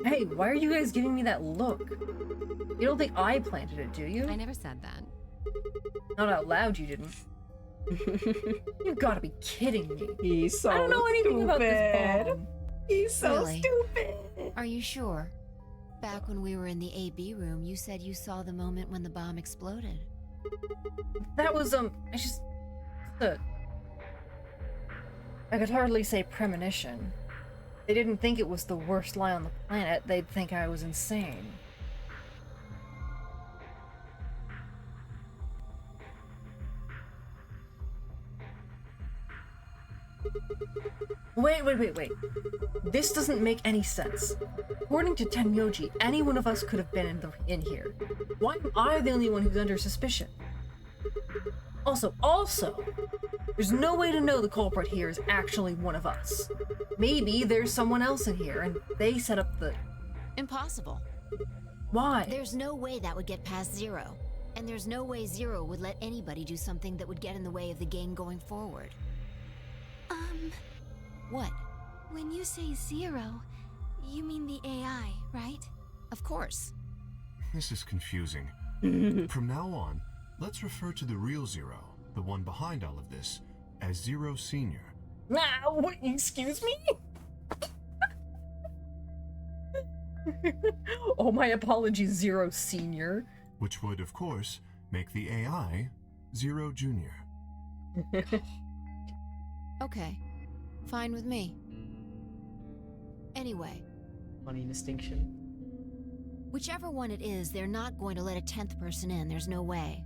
Hey, why are you guys giving me that look? You don't think I planted it, do you? I never said that. Not out loud, you didn't. You've got to be kidding me. He's so I don't know anything about this stupid. bomb. He's so Really? stupid. Are you sure? Back when we were in the AB room, you said you saw the moment when the bomb exploded. That was, I could hardly say premonition. If they didn't think it was the worst lie on the planet, they'd think I was insane. Wait. This doesn't make any sense. According to Tenmyoji, any one of us could have been in here. Why am I the only one who's under suspicion? Also, there's no way to know the culprit here is actually one of us. Maybe there's someone else in here, and they set up the... Impossible. Why? There's no way that would get past Zero. And there's no way Zero would let anybody do something that would get in the way of the game going forward. What? When you say Zero, you mean the AI, right? Of course. This is confusing. From now on, let's refer to the real Zero, the one behind all of this, as Zero Senior. What? Excuse me? Oh, my apologies, Zero Senior. Which would, of course, make the AI Zero Junior. Okay. Fine with me. Anyway. Funny distinction. Whichever one it is, they're not going to let a 10th person in. There's no way.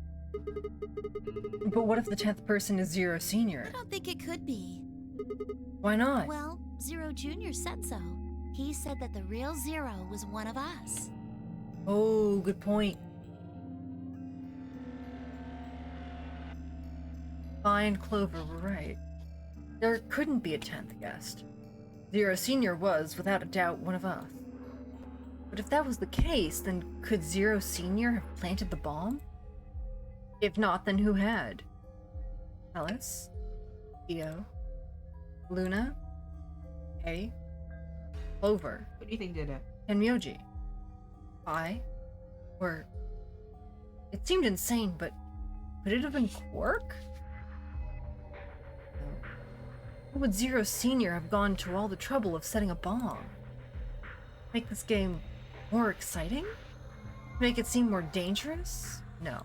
But what if the 10th person is Zero Senior? I don't think it could be. Why not? Well, Zero Junior said so. He said that the real Zero was one of us. Oh, good point. Fine, Clover, we're right. There couldn't be a 10th guest. Zero Senior was, without a doubt, one of us. But if that was the case, then could Zero Senior have planted the bomb? If not, then who had? Alice? Dio? Luna? Kay? Clover? What do you think did it? Tenmyoji? I? Or... It seemed insane, but could it have been Quark? Why would Zero Senior have gone to all the trouble of setting a bomb? Make this game more exciting? Make it seem more dangerous? No.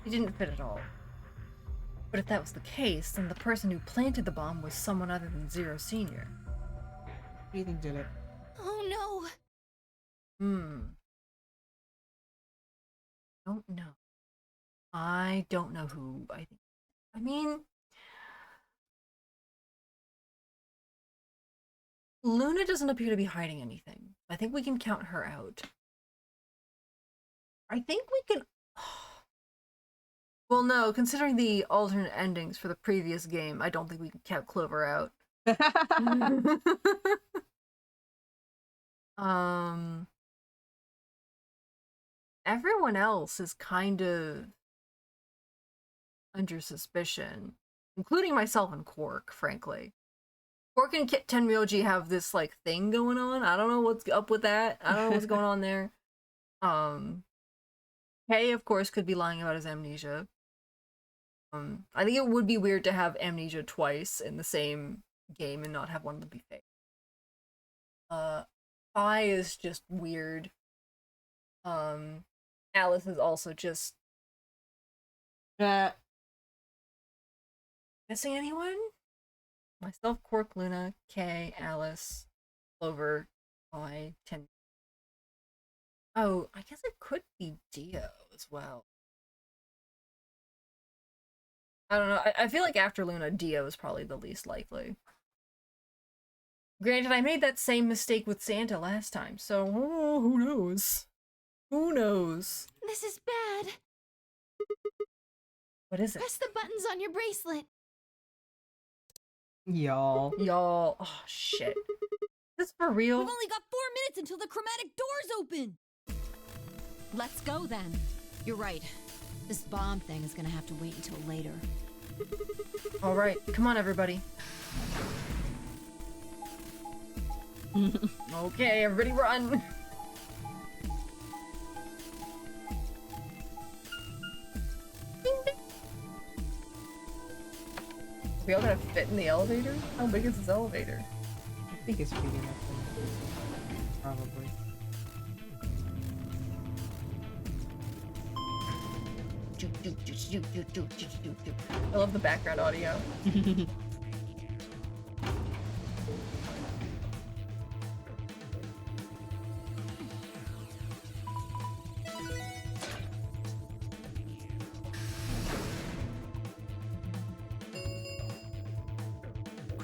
It didn't fit at all. But if that was the case, then the person who planted the bomb was someone other than Zero Senior. What do you think did it? Oh no! Don't know. I don't know who I think. I mean... Luna doesn't appear to be hiding anything. I think we can count her out. I think we can... Well, no, considering the alternate endings for the previous game, I don't think we can count Clover out. Everyone else is kind of under suspicion, including myself and Quark, frankly. Quark and Tenmyoji have this, like, thing going on. I don't know what's up with that. I don't know what's going on there. Kay, of course, could be lying about his amnesia. I think it would be weird to have amnesia twice in the same game and not have one of them be fake. Phi is just weird. Alice is also just... Missing anyone? Myself, Quark, Luna, Kay, Alice, Clover, I, Ten. Oh, I guess it could be Dio as well. I don't know. I feel like after Luna, Dio is probably the least likely. Granted, I made that same mistake with Santa last time, so who knows? Who knows? This is bad. What is it? Press the buttons on your bracelet. Y'all. Oh, shit. Is this for real? We've only got 4 minutes until the chromatic doors open! Let's go then. You're right. This bomb thing is gonna have to wait until later. Alright, come on everybody. Okay, everybody run! We all gotta fit in the elevator? How big is this elevator? I think it's big enough. Probably. I love the background audio.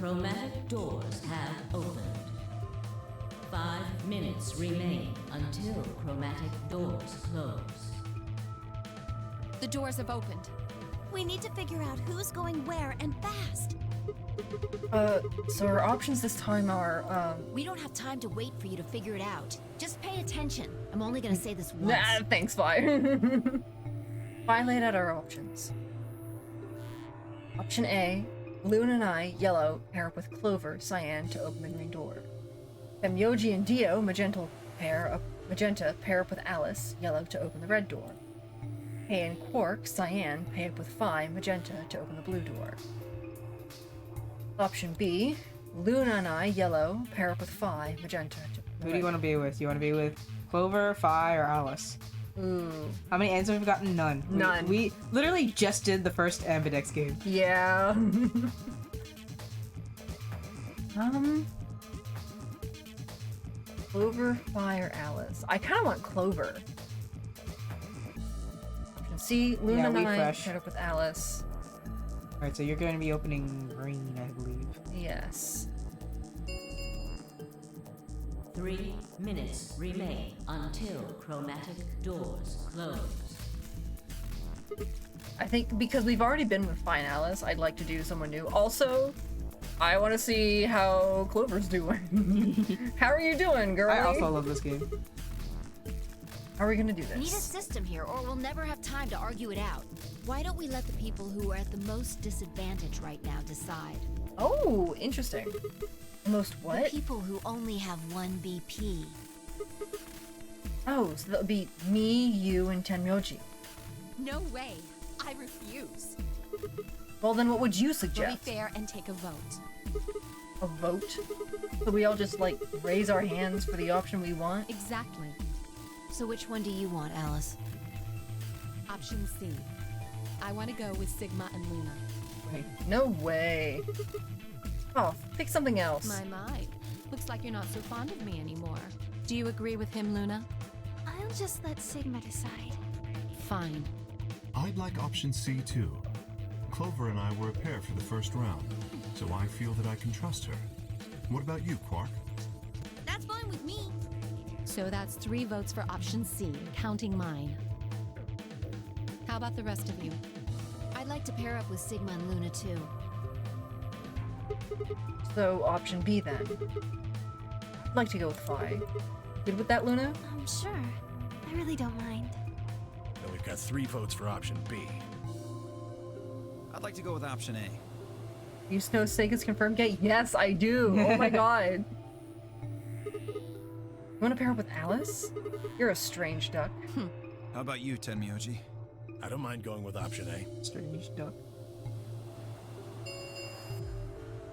chromatic doors have opened. 5 minutes remain until chromatic doors close. The doors have opened. We need to figure out who's going where and fast. So our options this time are, We don't have time to wait for you to figure it out. Just pay attention. I'm only gonna say this once. Nah, thanks, Vi. Vi laid out our options. Option A, Luna and I, yellow, pair up with Clover, cyan, to open the green door. Then Yoji and Dio, magenta, pair up with Alice, yellow, to open the red door. Kay and Quark, cyan, pair up with Phi, magenta, to open the blue door. Option B, Luna and I, yellow, pair up with Phi, magenta, to open the Who do you want to be with? You want to be with Clover, Phi, or Alice? Ooh. How many answers have we gotten? None. None. We literally just did the first Ambidex game. Yeah. Clover, Phi, or Alice? I kind of want Clover. Option C, Luna Yeah, and we I, fresh. paired up with Alice. Alright, so you're going to be opening green, I believe. Yes. 3 minutes remain until chromatic doors close. I think because we've already been with Phi and Alice, I'd like to do someone new. Also, I want to see how Clover's doing. How are you doing, girl? I also love this game. How are we gonna do We need a this? system here, or we'll never have time to argue it out. Why don't we let the people who are at the most disadvantage right now decide? Oh, interesting. The most The what? people who only have 1 BP. Oh, so that would be me, you, and Tenmyoji. No way. I refuse. Well, then what would you We'll be suggest? fair and take a vote. A vote? So we all just, like, raise our hands for the option we want? Exactly. So which one do you want, Alice? Option C. I want to go with Sigma and Luna. Wait, no way. Oh, pick something else. My. Looks like you're not so fond of me anymore. Do you agree with him, Luna? I'll just let Sigma decide. Fine. I'd like option C too. Clover and I were a pair for the first round, so I feel that I can trust her. What about you, Quark? That's fine with me. So that's 3 votes for option C, counting mine. How about the rest of you? I'd like to pair up with Sigma and Luna too. So, option B then. I'd like to go with Phi. Good with that, Luna? I'm sure. I really don't mind. Then we've got 3 votes for option B. I'd like to go with option A. You know Sega's confirmed gay? Yes, I do! Oh my god! You want to pair up with Alice? You're a strange duck. How about you, Tenmyoji? I don't mind going with option A. Strange duck.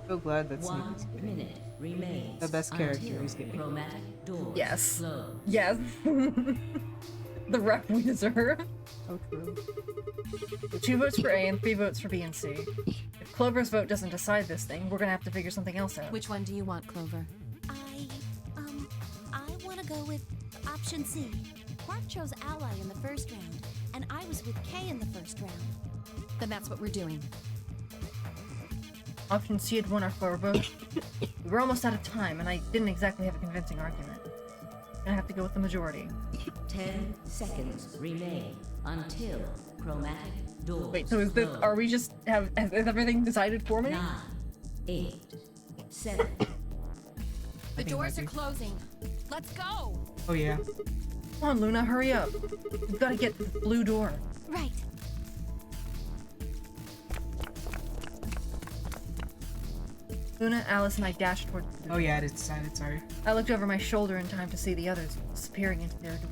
So glad that 1 Sneaky's getting minute remains. the best character until he's getting. chromatic doors Yes. close. Yes. The rep we deserve. So true. 2 votes for A and 3 votes for B and C. If Clover's vote doesn't decide this thing, we're gonna have to figure something else out. Which one do you want, Clover? I want to go with option C. Quark chose Ally in the first round, and I was with Kay in the first round. Then that's what we're doing. Option C had won our 4 votes. We were almost out of time, and I didn't exactly have a convincing argument. Gonna have to go with the majority. 10 seconds remain until chromatic doors Wait, so is this, close. are we just, is everything decided for me? 9, 8, 7. The think doors might are be. closing. Let's go! Oh yeah. Come on, Luna, hurry up. We've gotta get to the blue door. Right. Luna, Alice, and I dashed toward the blue Oh yeah, it decided, sorry. I looked over my shoulder in time to see the others disappearing into their door.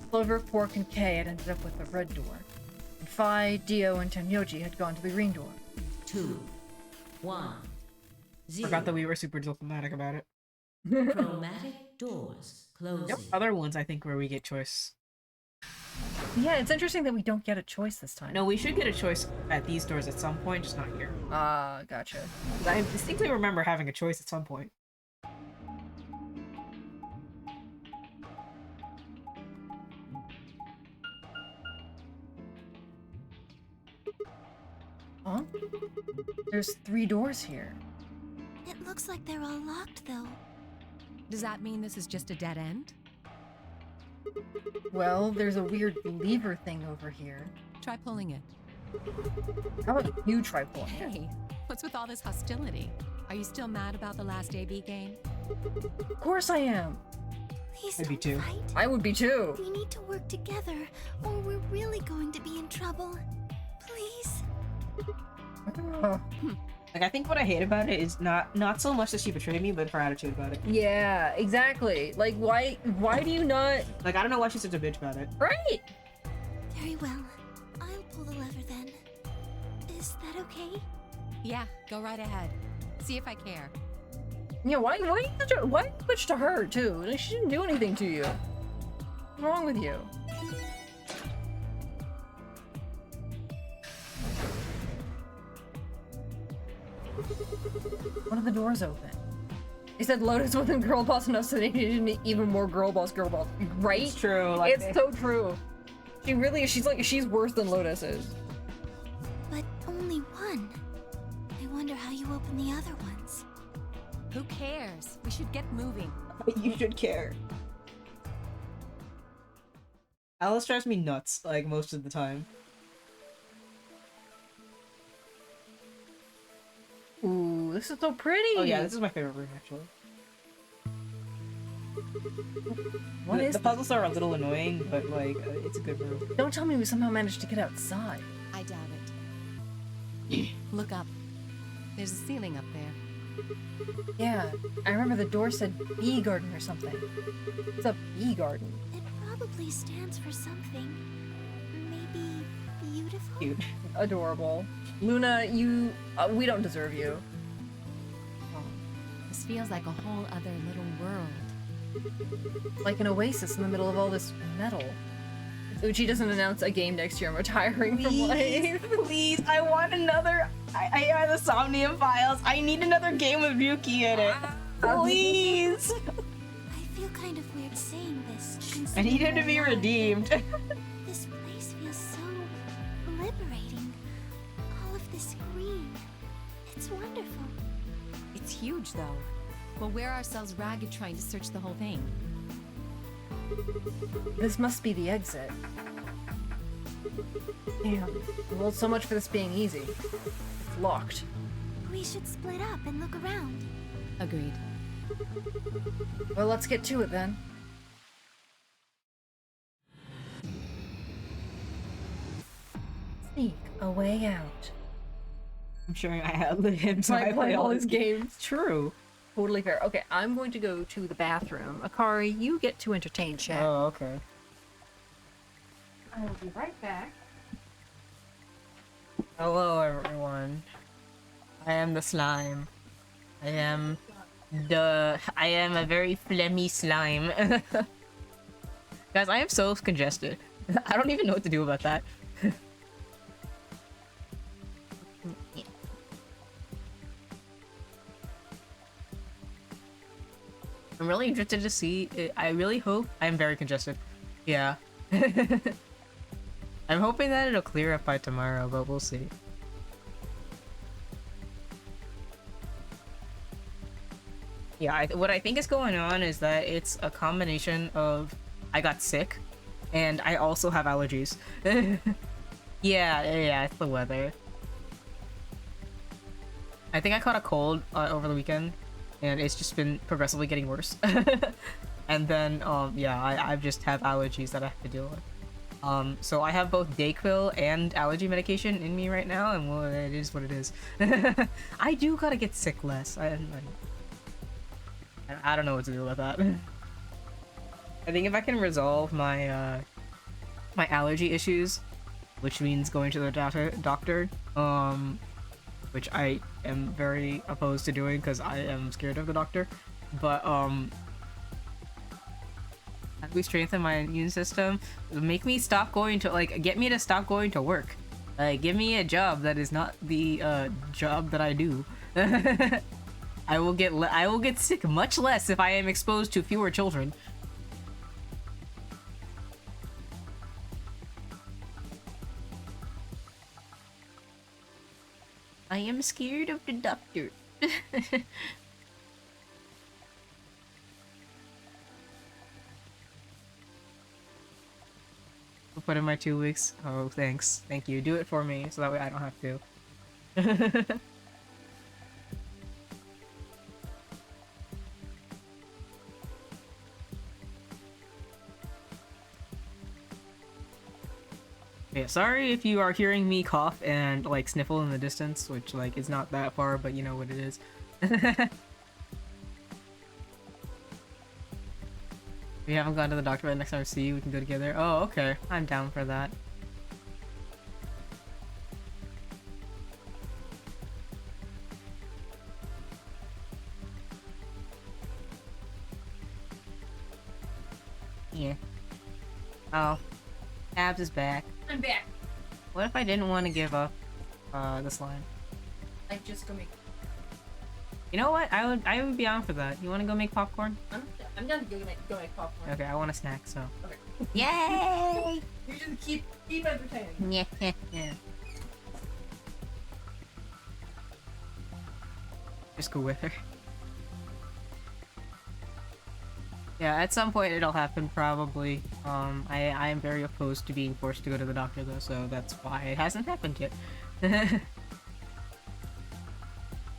Clover, Quark, and Kay had ended up with the red door. And Phi, Dio, and Tenmyoji had gone to the green door. 2, 1, 0. Forgot that we were super diplomatic about it. Chromatic doors closing. Yep. Other ones I think where we get choice. Yeah, it's interesting that we don't get a choice this time. No, we should get a choice at these doors at some point, just not here. Ah, gotcha. I distinctly remember having a choice at some point. Huh? There's 3 doors here. It looks like they're all locked, though. Does that mean this is just a dead end? Well, there's a weird lever thing over here. Try pulling it. How about you try pulling it? Hey, what's with all this hostility? Are you still mad about the last AB game? Of course I am. Please I'd be don't too. fight. I would be too. We need to work together, or we're really going to be in trouble. Please. Like, I think what I hate about it is not so much that she betrayed me, but her attitude about it. Yeah, exactly. Like, why do you not... Like, I don't know why she's such a bitch about it. Right! Very well. I'll pull the lever then. Is that okay? Yeah, go right ahead. See if I care. Yeah, why you switch to her, too? Like, she didn't do anything to you. What's wrong with you? One of the doors open. They said Lotus wasn't girl boss enough, so they needed even more girl boss, right? It's true. Like, It's so true. She really is. She's worse than Lotus is. But only one. I wonder how you open the other ones. Who cares? We should get moving. You should care. Alice drives me nuts, like, most of the time. Ooh, this is so pretty. Oh yeah, this is my favorite room, actually. What is the puzzles are a little annoying, but, like, it's a good room. Don't tell me we somehow managed to get outside. I doubt it. Look up. There's a ceiling up there. Yeah, I remember the door said bee garden or something. It's a bee garden. It probably stands for something. Maybe beautiful? Cute. Adorable. Luna, you... we don't deserve you. This feels like a whole other little world. Like an oasis in the middle of all this metal. If Uchi doesn't announce a game next year, I'm retiring from life. Please, I want another... I have the Somnium Files. I need another game with Yuki in it. Please! I feel kind of weird saying this. I need him to considering be I'm alive. redeemed. This place feels so liberating. All of this green. It's wonderful. It's huge, though. We'll wear ourselves ragged trying to search the whole thing. This must be the exit. Damn. Well, so much for this being easy. It's locked. We should split up and look around. Agreed. Well, let's get to it then. Sneak a way out. I'm sure I had him, so I play all his games. games. True. Totally fair. Okay, I'm going to go to the bathroom. Akari, you get to entertain chat. Oh, okay. I will be right back. Hello, everyone. I am the slime. I am a very phlegmy slime. Guys, I am so congested. I don't even know what to do about that. I'm really interested to see. I really hope. I'm very congested. Yeah. I'm hoping that it'll clear up by tomorrow, but we'll see. Yeah, what I think is going on is that it's a combination of I got sick and I also have allergies. Yeah, it's the weather. I think I caught a cold over the weekend and it's just been progressively getting worse. And then, yeah, I just have allergies that I have to deal with. So I have both Dayquil and allergy medication in me right now, and well, it is what it is. I do gotta get sick less. I don't know what to do about that. I think if I can resolve my my allergy issues, which means going to the doctor, which I am very opposed to doing because I am scared of the doctor, but as we strengthen my immune system, make me stop going to, like, get me to stop going to work. Like, give me a job that is not the job that I do. I will get sick much less if I am exposed to fewer children. I am scared of the doctor. put in my 2 weeks. Oh, thanks. Thank you. Do it for me so that way I don't have to. Yeah, sorry if you are hearing me cough and like sniffle in the distance, which like is not that far, but you know what it is. We haven't gone to the doctor, but next time I see you, we can go together. Oh, okay. I'm down for that. Yeah. Oh. Abs is back. I'm back. What if I didn't want to give up the slime? Like, just go make. You know what? I would be on for that. You want to go make popcorn? I'm down to go make popcorn. Okay, I want a snack, so. Okay. Yay! You just keep entertaining. Yeah, yeah. Just go with her. Yeah, at some point it'll happen, probably. I am very opposed to being forced to go to the doctor, though, so that's why it hasn't happened yet.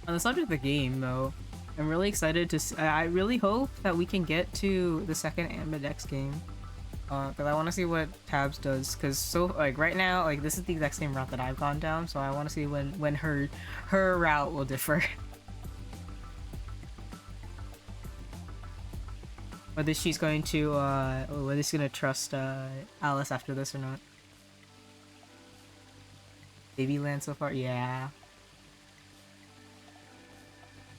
On the subject of the game, though, I'm really excited to I really hope that we can get to the second Ambidex game. Because I want to see what Tabs does, because so, like, right now, like, this is the exact same route that I've gone down, so I want to see when her route will differ. Whether she's going to, whether she's gonna trust, Alice after this or not. Babyland so far? Yeah.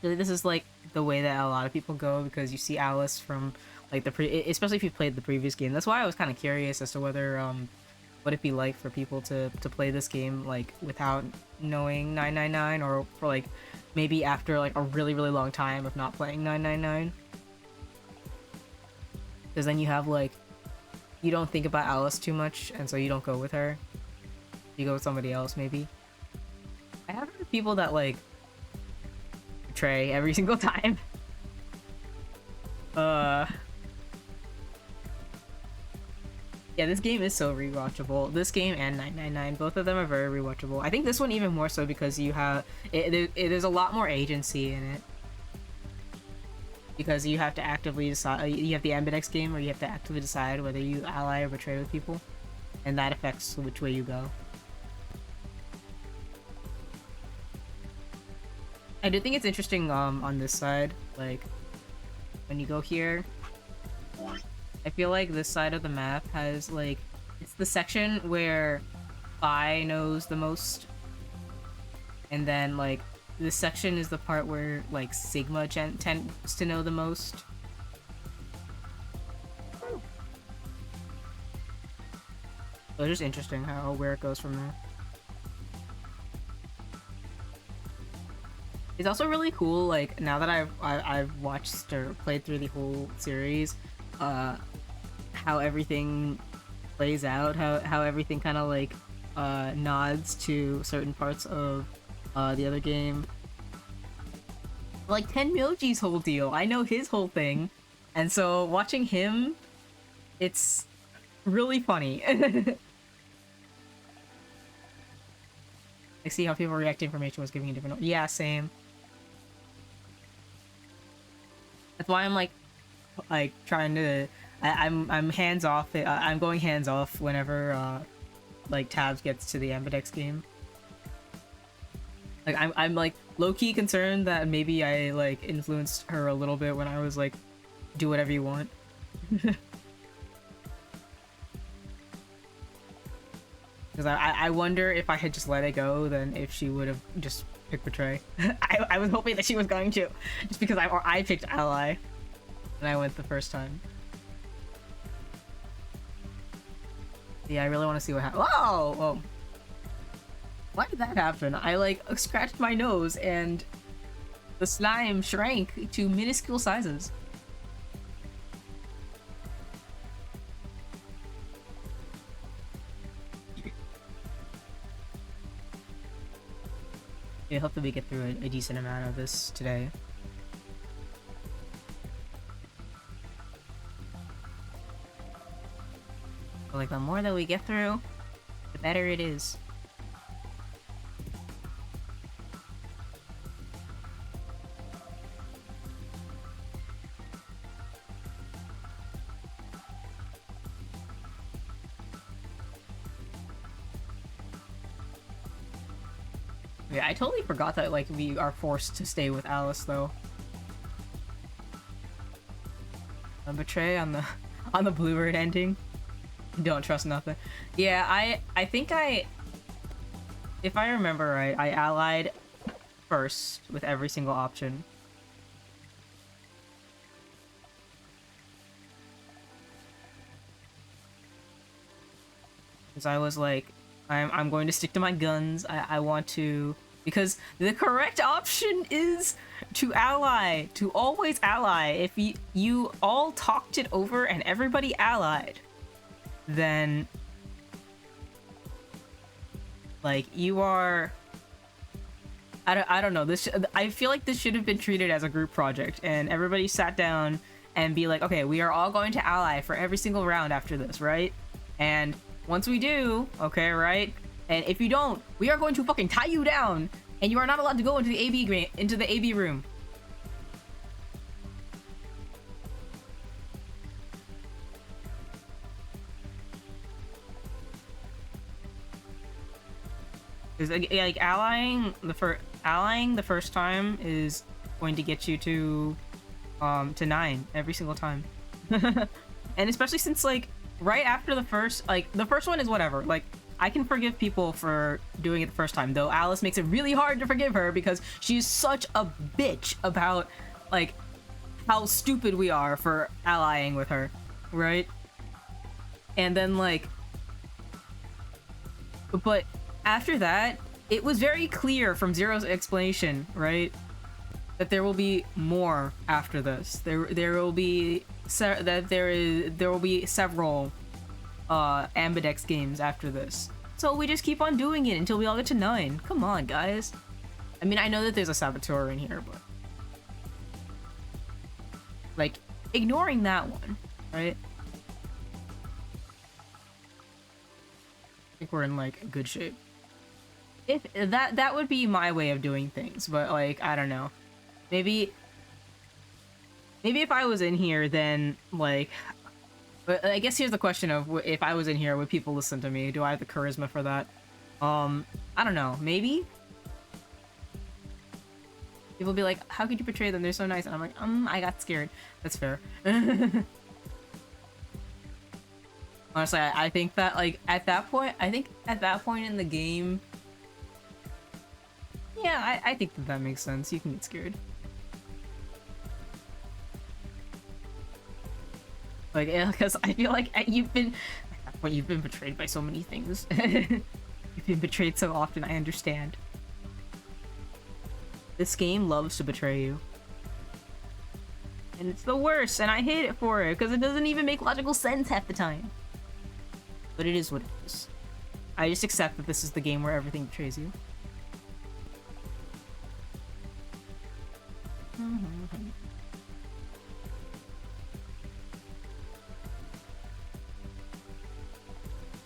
Really, this is, like, the way that a lot of people go, because you see Alice from, like, especially if you played the previous game. That's why I was kind of curious as to whether, what it'd be like for people to play this game, like, without knowing 999, or for, like, maybe after, like, a really, really long time of not playing 999. Because then you have, like, you don't think about Alice too much, and so you don't go with her. You go with somebody else, maybe. I have heard people that, like, betray every single time. Yeah, this game is so rewatchable. This game and 999, both of them are very rewatchable. I think this one even more so because you have... there's a lot more agency in it. Because you have to actively decide... You have the Ambidex game where you have to actively decide whether you ally or betray with people. And that affects which way you go. I do think it's interesting on this side, like, when you go here, I feel like this side of the map has, like, it's the section where Phi knows the most, and then, like, this section is the part where, like, Sigma tends to know the most. So it's just interesting where it goes from there. It's also really cool, like, now that I've watched or played through the whole series, how everything plays out, how everything kind of, like, nods to certain parts of the other game. Like, Tenmyoji's whole deal, I know his whole thing, and so watching him, it's really funny. I see how people react to information was giving a different... Yeah, same. That's why I'm like trying to. I'm hands off. I'm going hands off whenever like Tabs gets to the Ambidex game. Like I'm like low key concerned that maybe I like influenced her a little bit when I was like, do whatever you want. Because I wonder if I had just let it go, then if she would have just picked Betray. I was hoping that she was going to, just because I picked Ally, and I went the first time. Yeah, I really want to see what happens. Whoa! Whoa! Why did that happen? I like scratched my nose and the slime shrank to minuscule sizes. Yeah, hopefully we get through a decent amount of this today. But, like, the more that we get through, the better it is. Yeah, I totally forgot that, like, we are forced to stay with Alice, though. A betray on the Bluebird ending. Don't trust nothing. Yeah, I think if I remember right, I allied first with every single option. Because I was like, I'm going to stick to my guns. I want to, because the correct option is to ally, to always ally. If you all talked it over and everybody allied, then like you are, I don't know, this I feel like this should have been treated as a group project and everybody sat down and be like, okay, we are all going to ally for every single round after this, right? And once we do, okay, right? And if you don't, we are going to fucking tie you down and you are not allowed to go into the AB room. Because like allying the first time is going to get you to 9 every single time. And especially since like right after the first one is whatever. Like I can forgive people for doing it the first time, though Alice makes it really hard to forgive her because she's such a bitch about like how stupid we are for allying with her, right? And then like, but after that, it was very clear from Zero's explanation, right, that there will be more after this. There will be several Ambidex games after this. So we just keep on doing it until we all get to 9. Come on, guys. I mean, I know that there's a Saboteur in here, but like ignoring that one, right? I think we're in like good shape. If that would be my way of doing things, but like I don't know. Maybe if I was in here, then like, but I guess here's the question of if I was in here, would people listen to me? Do I have the charisma for that? I don't know. Maybe people be like, "How could you betray them? They're so nice." And I'm like, I got scared. That's fair. Honestly, I think that like at that point in the game, yeah, I think that makes sense. You can get scared. Like, because I feel like you've been betrayed by so many things. You've been betrayed so often, I understand. This game loves to betray you. And it's the worst, and I hate it for it, because it doesn't even make logical sense half the time. But it is what it is. I just accept that this is the game where everything betrays you.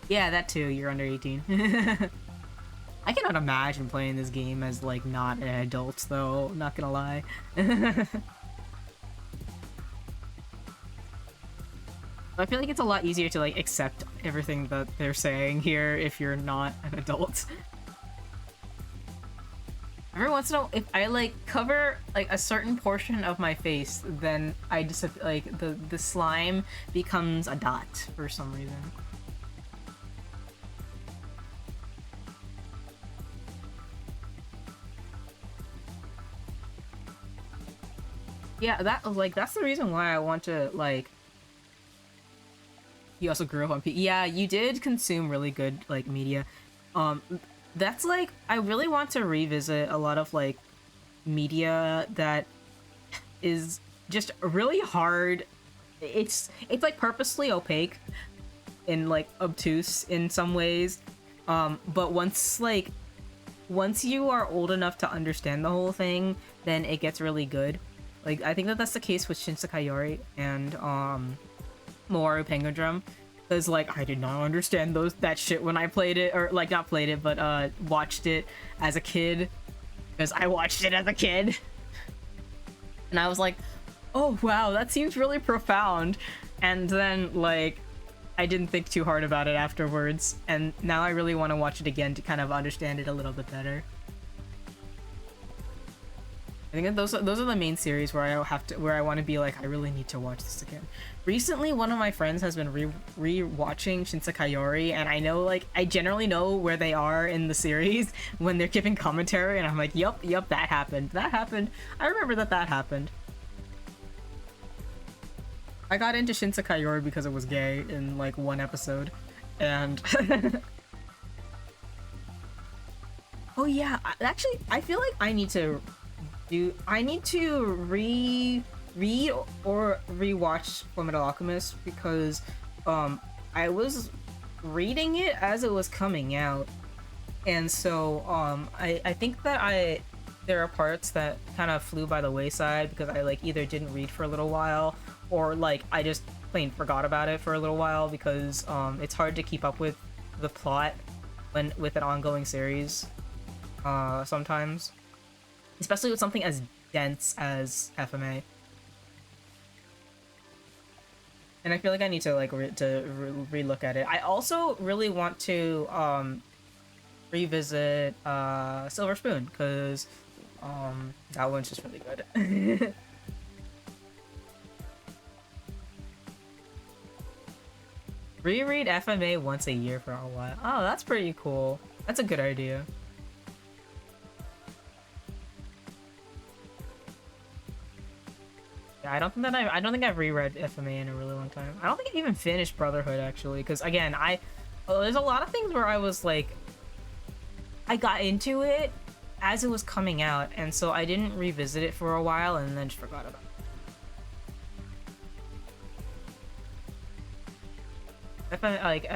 Yeah, that too. You're under 18. I cannot imagine playing this game as like not an adult, though. Not gonna lie. I feel like it's a lot easier to like accept everything that they're saying here if you're not an adult. Every once in a while, if I like cover like a certain portion of my face, then I just like the slime becomes a dot for some reason. Yeah, that's the reason why I want to like. You also grew up on yeah, you did consume really good like media. That's like I really want to revisit a lot of like media that is just really hard. It's like purposely opaque and like obtuse in some ways. But once you are old enough to understand the whole thing, then it gets really good. Like I think that's the case with Shinsekai Yori and Mawaru Penguin Drum, Because, like, I did not understand that shit when I played it, or, like, not played it, but, watched it as a kid. Because I watched it as a kid. And I was like, oh, wow, that seems really profound. And then, like, I didn't think too hard about it afterwards. And now I really want to watch it again to kind of understand it a little bit better. I think that those are the main series where I want to be like, I really need to watch this again. Recently, one of my friends has been re-watching Shinsekai Yori, and I know, like, I generally know where they are in the series when they're giving commentary, and I'm like, yup, that happened. That happened. I remember that happened. I got into Shinsekai Yori because it was gay in, like, one episode, and... Oh yeah, actually, I feel like I need to read or rewatch Fullmetal Alchemist because I was reading it as it was coming out, and so I think that there are parts that kind of flew by the wayside because I like either didn't read for a little while or like I just plain forgot about it for a little while because it's hard to keep up with the plot with an ongoing series sometimes. Especially with something as dense as FMA. And I feel like I need to like re-look at it. I also really want to revisit Silver Spoon because that one's just really good. Reread FMA once a year for a while. Oh, that's pretty cool. That's a good idea. Yeah, I don't think I've reread FMA in a really long time. I don't think I even finished Brotherhood actually, because again, there's a lot of things where I was like, I got into it as it was coming out, and so I didn't revisit it for a while, and then just forgot about it. FMA, like,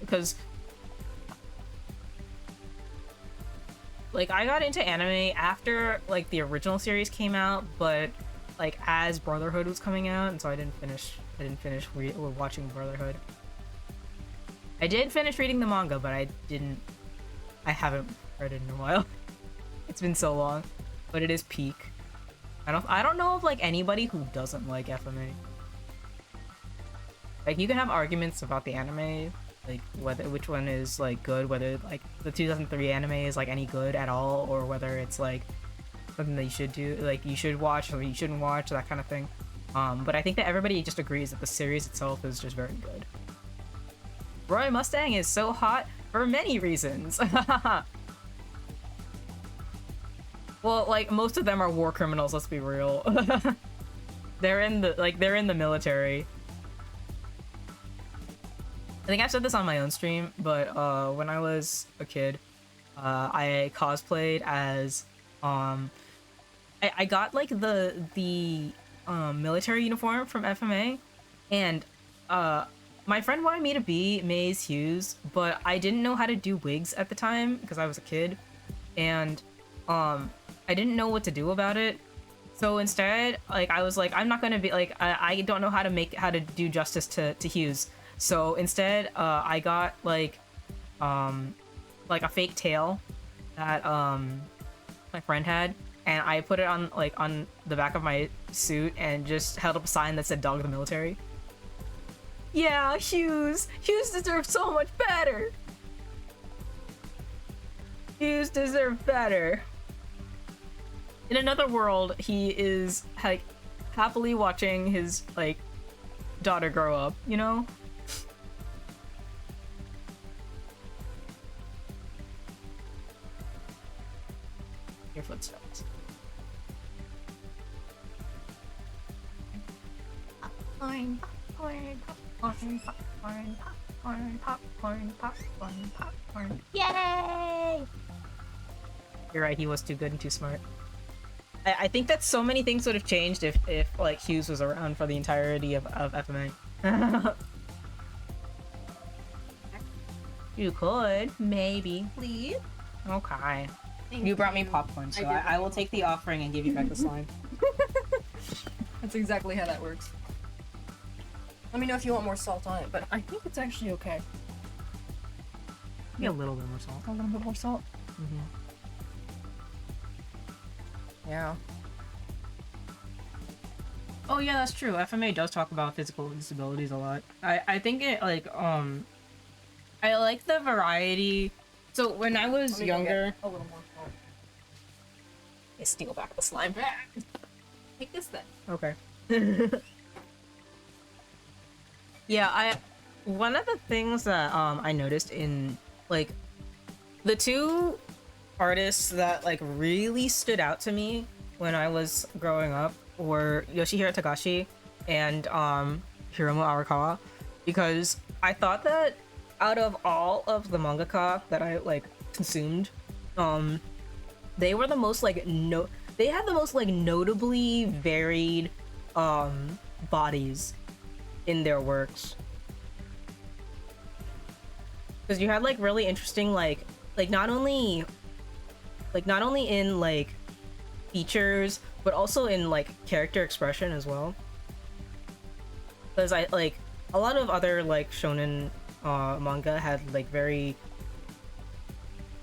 because like I got into anime after like the original series came out, but like as Brotherhood was coming out, and so I didn't finish watching Brotherhood. I did finish reading the manga, but I haven't read it in a while. It's been so long, but it is peak. I don't know of like anybody who doesn't like FMA. Like you can have arguments about the anime, like which one is like good, whether like the 2003 anime is like any good at all, or whether it's like something that you should do, like you should watch or you shouldn't watch, that kind of thing. But I think that everybody just agrees that the series itself is just very good. Roy Mustang is so hot for many reasons. Well, like most of them are war criminals, let's be real. they're in the military. I think I've said this on my own stream, but when I was a kid, I cosplayed as I got like the military uniform from FMA, and my friend wanted me to be Maze Hughes, but I didn't know how to do wigs at the time because I was a kid, and I didn't know what to do about it. So instead, like I was like, I'm not gonna be like I don't know how to do justice to Hughes. So instead, I got like a fake tail that my friend had, and I put it on the back of my suit and just held up a sign that said "Dog of the Military." Yeah, Hughes deserves so much better. Hughes deserves better. In another world, he is like happily watching his like daughter grow up, you know? Your footsteps. Popcorn, popcorn, popcorn, popcorn, popcorn, popcorn, popcorn, popcorn. Yay! You're right, he was too good and too smart. I think that so many things would have changed if like Hughes was around for the entirety of FMA. You could, maybe. Please? Okay. You brought me popcorn, so I will take the offering and give you back the slime. That's exactly how that works. Let me know if you want more salt on it, but I think it's actually okay. Maybe a little bit more salt. A little bit more salt? Mm-hmm. Yeah. Oh yeah, that's true. FMA does talk about physical disabilities a lot. I think it like I like the variety. So when I was younger, a little more salt. I steal back the slime. Take this then. okay. Yeah, one of the things that I noticed in like the two artists that like really stood out to me when I was growing up were Yoshihiro Tagashi and Hiromu Arakawa, because I thought that out of all of the mangaka that I like consumed, they were the most like they had the most like notably varied bodies in their works. Because you had like really interesting like not only in like features but also in like character expression as well. Because I like a lot of other like shonen manga had like very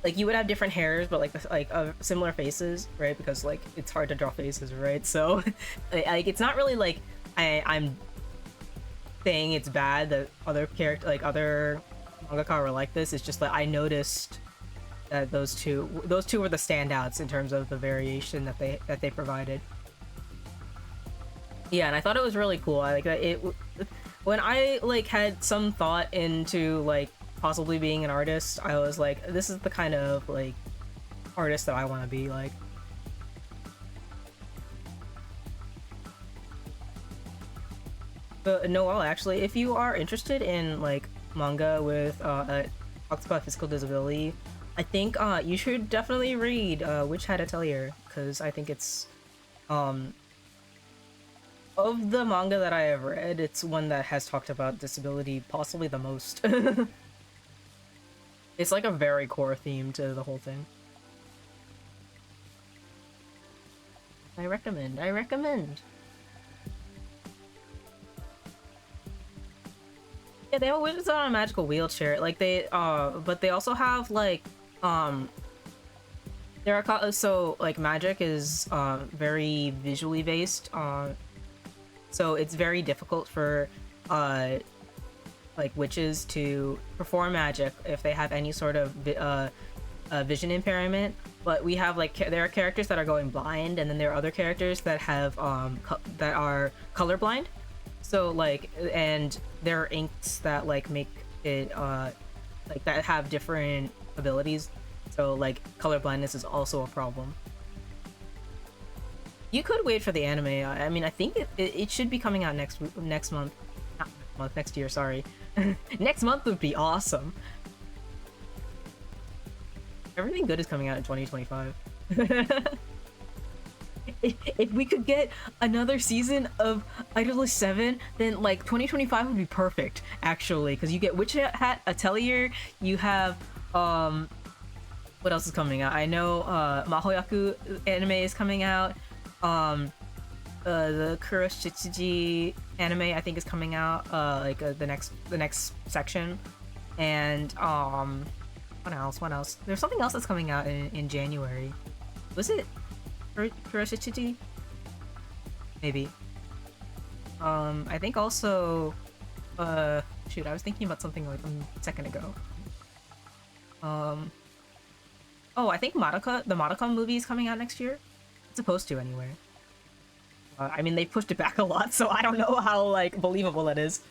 like you would have different hairs but like similar faces, right? Because like it's hard to draw faces, right? So like it's not really like I'm saying it's bad that other mangaka were like this. It's just that I noticed that those two were the standouts in terms of the variation that they provided. Yeah, and I thought it was really cool. I like it when I like had some thought into like possibly being an artist. I was like, this is the kind of like artist that I want to be like. But Noel, actually, if you are interested in like manga with talks about physical disability, I think you should definitely read Witch Hat Atelier, because I think it's of the manga that I have read, it's one that has talked about disability possibly the most. It's like a very core theme to the whole thing. I recommend. Yeah, they have a wizard on a magical wheelchair. Like they, but they also have like, there are so like magic is very visually based. So it's very difficult for like witches to perform magic if they have any sort of vision impairment. But we have like there are characters that are going blind, and then there are other characters that have that are colorblind. So like, and there are inks that like make it like that have different abilities. So like color blindness is also a problem. You could wait for the anime. I mean, I think it should be coming out next month. Not next month, next year, sorry. Next month would be awesome. Everything good is coming out in 2025. If we could get another season of Idolish 7, then like 2025 would be perfect, actually, because you get Witch Hat Atelier, you have what else is coming out? I know Mahoyaku anime is coming out. The Kuroshitsuji anime I think is coming out the next section. And what else? There's something else that's coming out in January. Was it Kuroshitsuji? Maybe. I think also shoot, I was thinking about something like a second ago. Oh, I think Madoka, the Madoka movie is coming out next year. It's supposed to anyway. I mean, they pushed it back a lot, so I don't know how like believable it is.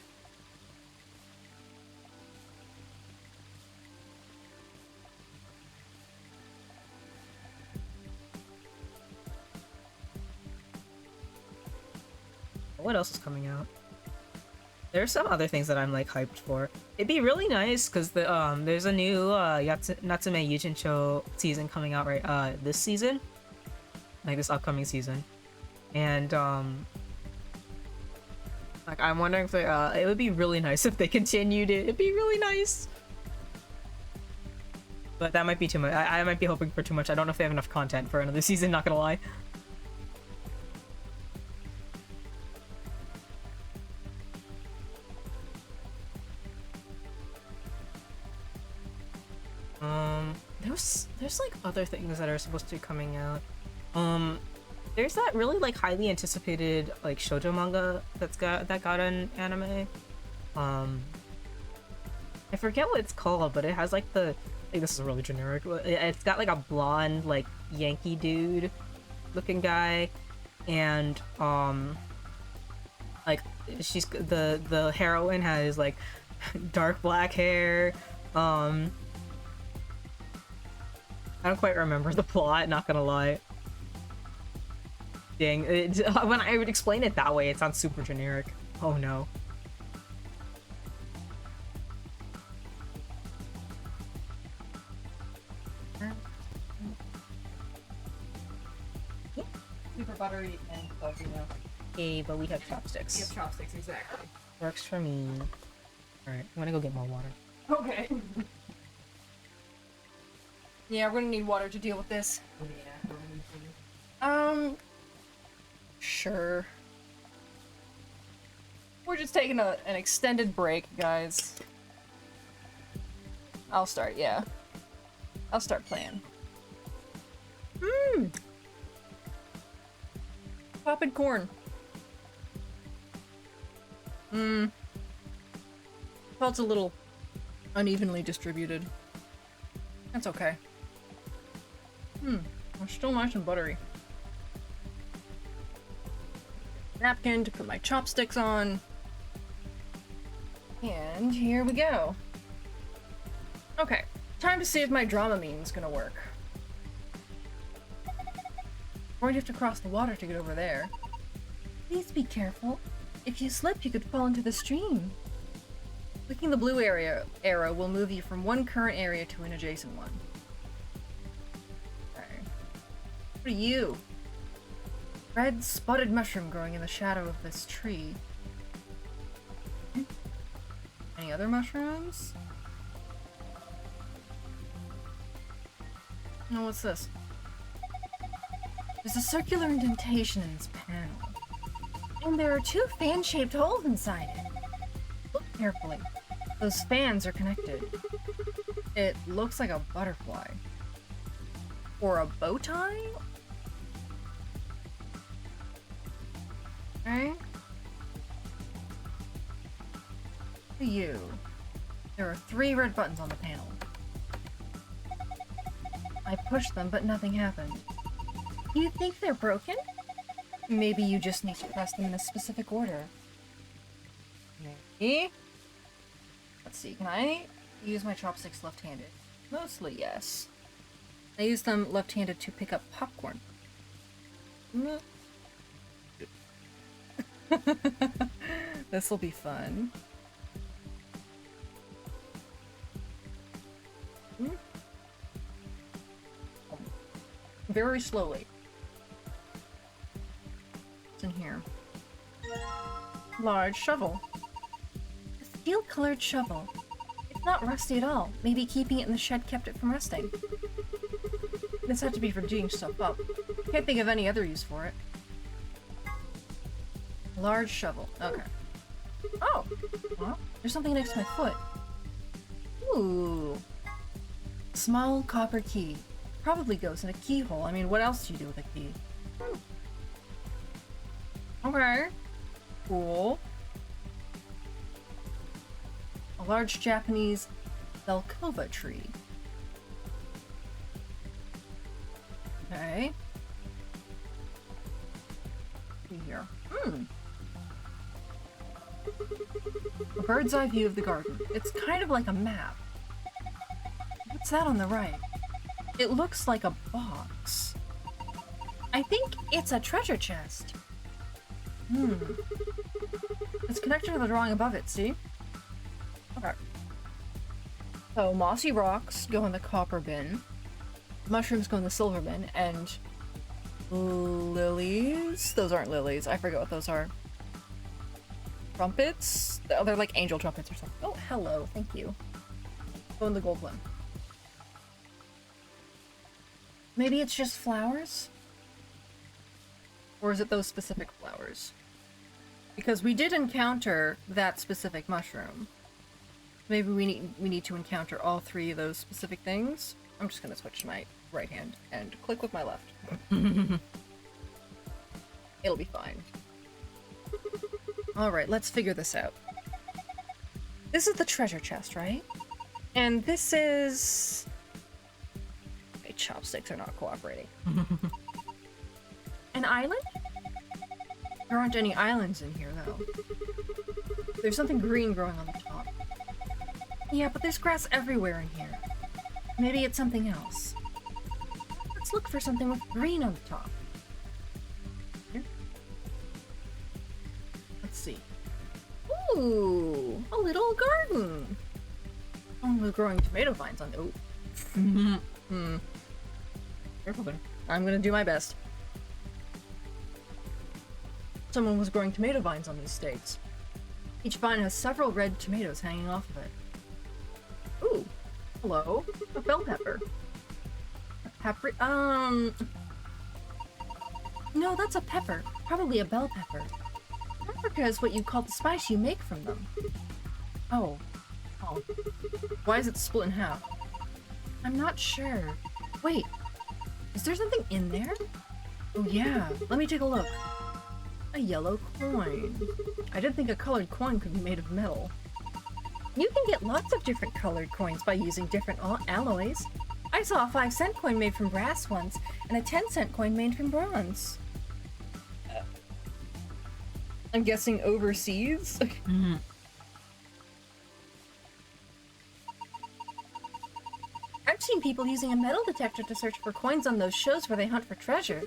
What else is coming out? There's some other things that I'm like hyped for. It'd be really nice because there's a new Natsume Yujincho season coming out this season, like this upcoming season, and like I'm wondering if it would be really nice if they continued it. It'd be really nice. But that might be too much. I might be hoping for too much. I don't know if they have enough content for another season, not gonna lie. There's like other things that are supposed to be coming out. There's that really like highly anticipated like shoujo manga that got an anime. I forget what it's called, but it has like this is really generic. It's got like a blonde like Yankee dude looking guy, and like she's the heroine has like dark black hair. I don't quite remember the plot, not gonna lie. Dang, when I would explain it that way, it sounds super generic. Oh no. Super buttery and fuzzy now. Okay, but we have chopsticks. We have chopsticks, exactly. Works for me. Alright, I'm gonna go get more water. Okay. Yeah, we're gonna need water to deal with this. Sure. We're just taking an extended break, guys. I'll start, yeah. I'll start playing. Poppin' corn. Felt a little unevenly distributed. That's okay. They're still nice and buttery. Napkin to put my chopsticks on. And here we go. Okay, time to see if my Dramamine's gonna work. Or you have to cross the water to get over there. Please be careful. If you slip, you could fall into the stream. Clicking the blue arrow will move you from one current area to an adjacent one. Okay. What are you? Red spotted mushroom growing in the shadow of this tree. Any other mushrooms? No, what's this? There's a circular indentation in this panel. And there are 2 fan-shaped holes inside it. Look carefully. Those fans are connected. It looks like a butterfly. Or a bow tie? Okay. To you. There are 3 red buttons on the panel. I pushed them, but nothing happened. You think they're broken? Maybe you just need to press them in a specific order. Maybe? Let's see, can I use my chopsticks left-handed? Mostly, yes. I use them left-handed to pick up popcorn. This'll be fun. Very slowly. What's in here? Large shovel. A steel-colored shovel. It's not rusty at all. Maybe keeping it in the shed kept it from rusting. This had to be for digging stuff up. Can't think of any other use for it. Large shovel. Okay. Oh! Well, there's something next to my foot. Ooh. Small copper key. Probably goes in a keyhole. I mean, what else do you do with a key? Okay. Cool. A large Japanese Velkova tree. Okay. Here. A bird's eye view of the garden. It's kind of like a map. What's that on the right? It looks like a box. I think it's a treasure chest. It's connected to the drawing above it, see? Okay. So, mossy rocks go in the copper bin. Mushrooms go in the silver bin, and lilies? Those aren't lilies. I forget what those are. Trumpets? Oh, they're like angel trumpets or something. Oh, hello. Thank you. Go in the gold bin. Maybe it's just flowers? Or is it those specific flowers? Because we did encounter that specific mushroom. Maybe we need to encounter all three of those specific things. I'm just gonna switch to my right hand and click with my left. It'll be fine. Alright, let's figure this out. This is the treasure chest, right? And this is... My chopsticks are not cooperating. An island? There aren't any islands in here, though. There's something green growing on the top. Yeah, but there's grass everywhere in here. Maybe it's something else. Let's look for something with green on the top. Here. Let's see. Ooh, a little garden. Someone was growing tomato vines on. Oh. Careful there. I'm gonna do my best. Someone was growing tomato vines on these stakes. Each vine has several red tomatoes hanging off of it. Ooh, hello, a bell pepper. No, that's a pepper. Probably a bell pepper. Paprika is what you call the spice you make from them. Oh. Why is it split in half? I'm not sure. Wait, is there something in there? Oh yeah, let me take a look. A yellow coin. I didn't think a colored coin could be made of metal. You can get lots of different colored coins by using different alloys. I saw a 5-cent coin made from brass once, and a 10-cent coin made from bronze. I'm guessing overseas? I've seen people using a metal detector to search for coins on those shows where they hunt for treasure.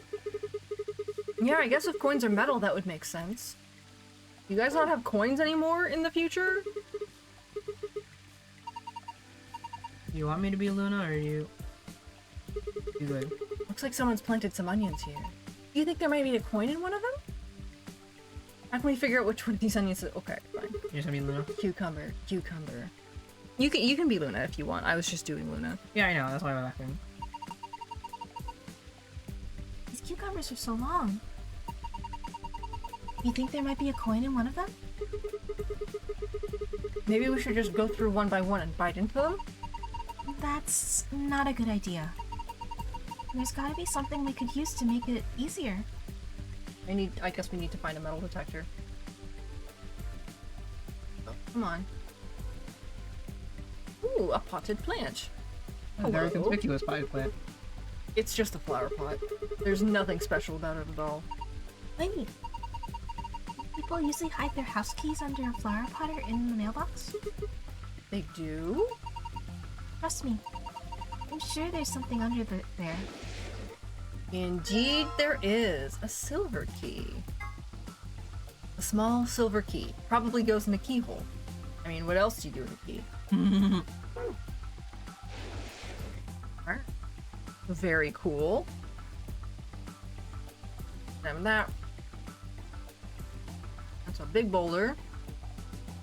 Yeah, I guess if coins are metal, that would make sense. You guys not have coins anymore in the future? You want me to be Luna, or you good? Looks like someone's planted some onions here. Do you think there might be a coin in one of them? How can we figure out which one of these onions is? Okay, fine. You're just gonna be Luna? Cucumber. You can be Luna if you want. I was just doing Luna. Yeah, I know. That's why I'm laughing. These cucumbers are so long. You think there might be a coin in one of them? Maybe we should just go through one by one and bite into them? That's not a good idea. There's gotta be something we could use to make it easier. I guess we need to find a metal detector. Oh, come on. Ooh, a potted plant. A very conspicuous potted plant. It's just a flower pot. There's nothing special about it at all. Wait. People usually hide their house keys under a flower pot or in the mailbox? They do? Trust me. I'm sure there's something under there. Indeed there is. A silver key. A small silver key. Probably goes in a keyhole. I mean, what else do you do with a key? Alright. Very cool. And that. That's a big boulder.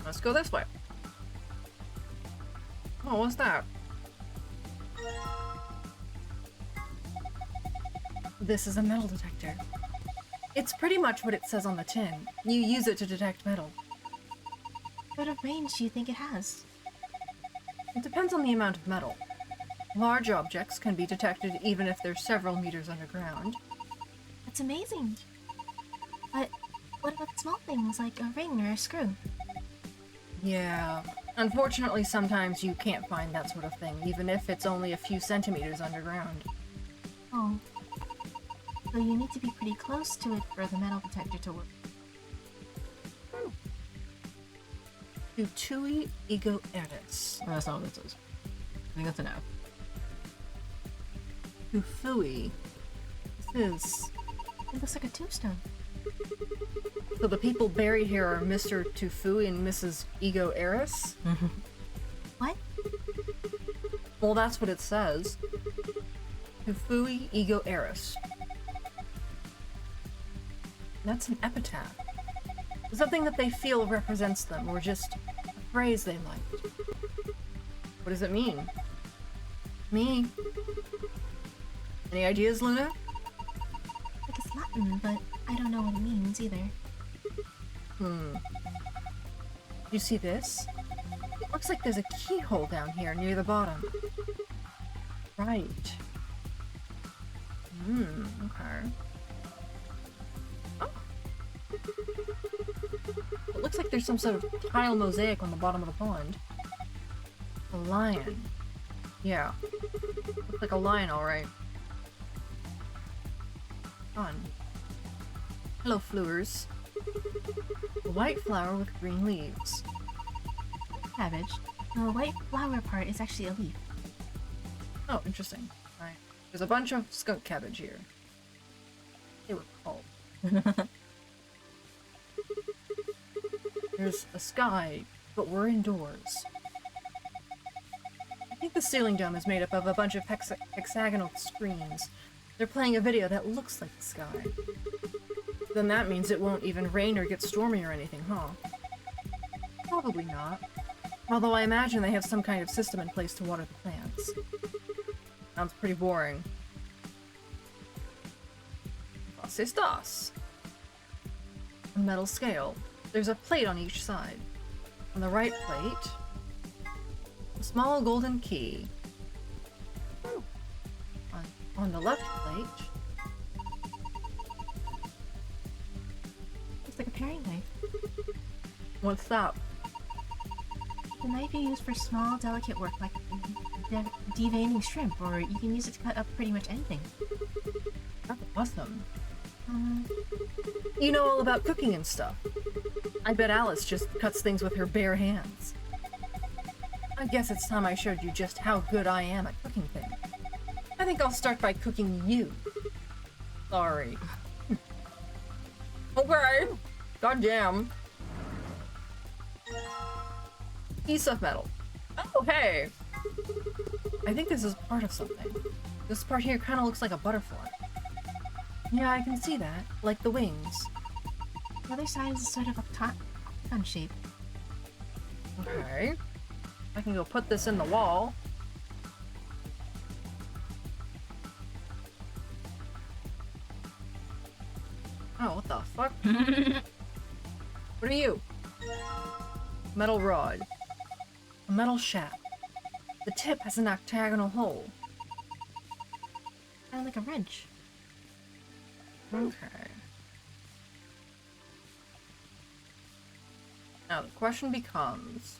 Let's go this way. Oh, what's that? This is a metal detector. It's pretty much what it says on the tin. You use it to detect metal. What sort of range do you think it has? It depends on the amount of metal. Large objects can be detected even if they're several meters underground. That's amazing. But what about small things like a ring or a screw? Yeah. Unfortunately, sometimes you can't find that sort of thing, even if it's only a few centimeters underground. Oh. So you need to be pretty close to it for the metal detector to work. Tutui ego eris. Oh, that's not what this is. I think that's an F. Tufui. This It looks like a tombstone. So the people buried here are Mr. Tufui and Mrs. Ego Eris? What? Well, that's what it says. Tufui Ego Eris. That's an epitaph. Something that they feel represents them, or just a phrase they liked. What does it mean? Me? Any ideas, Luna? Like it's Latin, but I don't know what it means either. You see this? Looks like there's a keyhole down here near the bottom. Right. Okay. Oh. It looks like there's some sort of tile mosaic on the bottom of the pond. A lion. Yeah. Looks like a lion, alright. Fun. Hello, flowers. A white flower with green leaves. Cabbage. No, the white flower part is actually a leaf. Oh, interesting. Right. There's a bunch of skunk cabbage here. They were called. There's a sky, but we're indoors. I think the ceiling dome is made up of a bunch of hexagonal screens. They're playing a video that looks like the sky. Then that means it won't even rain or get stormy or anything, huh? Probably not. Although I imagine they have some kind of system in place to water the plants. Sounds pretty boring. Was ist das? A metal scale. There's a plate on each side. On the right plate, a small golden key. On the left plate, It's like a paring knife. what's that? The knife you use for small, delicate work like deveining shrimp, or you can use it to cut up pretty much anything. That's awesome. You know all about cooking and stuff. I bet Alice just cuts things with her bare hands. I guess it's time I showed you just how good I am at cooking things. I think I'll start by cooking you. Sorry. Okay. Goddamn. Piece of metal. Oh, hey! I think this is part of something. This part here kind of looks like a butterfly. Yeah, I can see that. Like the wings. The other side is sort of octagon shape. Okay. I can go put this in the wall. Oh, what the fuck? What are you? Metal rod. A metal shaft. The tip has an octagonal hole. Kind of like a wrench. Okay. Now the question becomes...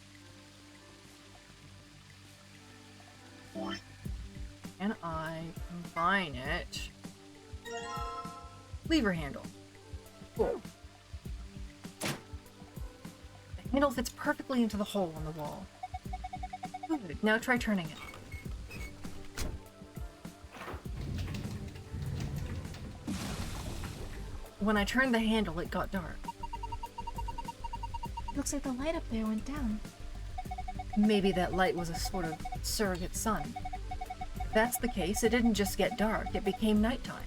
can I combine it? Lever handle. Cool. The handle fits perfectly into the hole on the wall. Good. Now try turning it. When I turned the handle, it got dark. Looks like the light up there went down. Maybe that light was a sort of surrogate sun. If that's the case, it didn't just get dark, it became nighttime.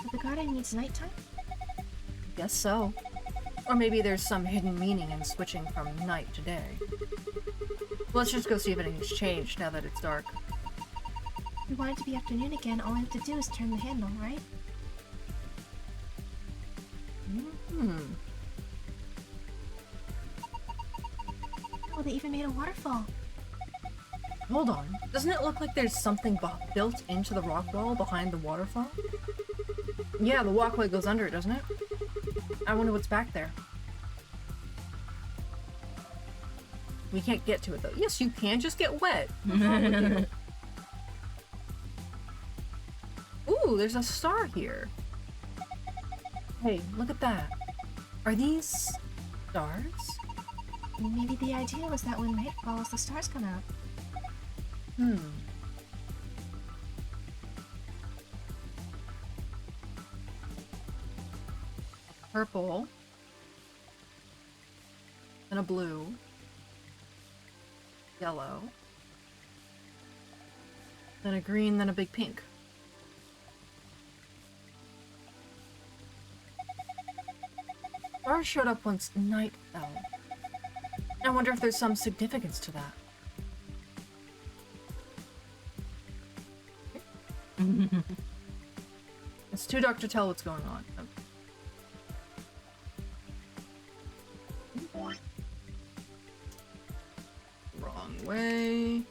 But the garden needs nighttime? Guess so. Or maybe there's some hidden meaning in switching from night to day. Let's just go see if anything's changed now that it's dark. If we want it to be afternoon again, all we have to do is turn the handle, right? Oh, they even made a waterfall. Hold on. Doesn't it look like there's something built into the rock wall behind the waterfall? Yeah, the walkway goes under it, doesn't it? I wonder what's back there. We can't get to it, though. Yes, you can. Just get wet. What's wrong with you? Ooh, there's a star here. Hey, look at that. Are these stars? Maybe the idea was that when night falls, the stars come out. Purple. And a blue. Yellow. Then a green, then a big pink. Stars showed up once night fell. I wonder if there's some significance to that. It's too dark to tell what's going on. wrong way.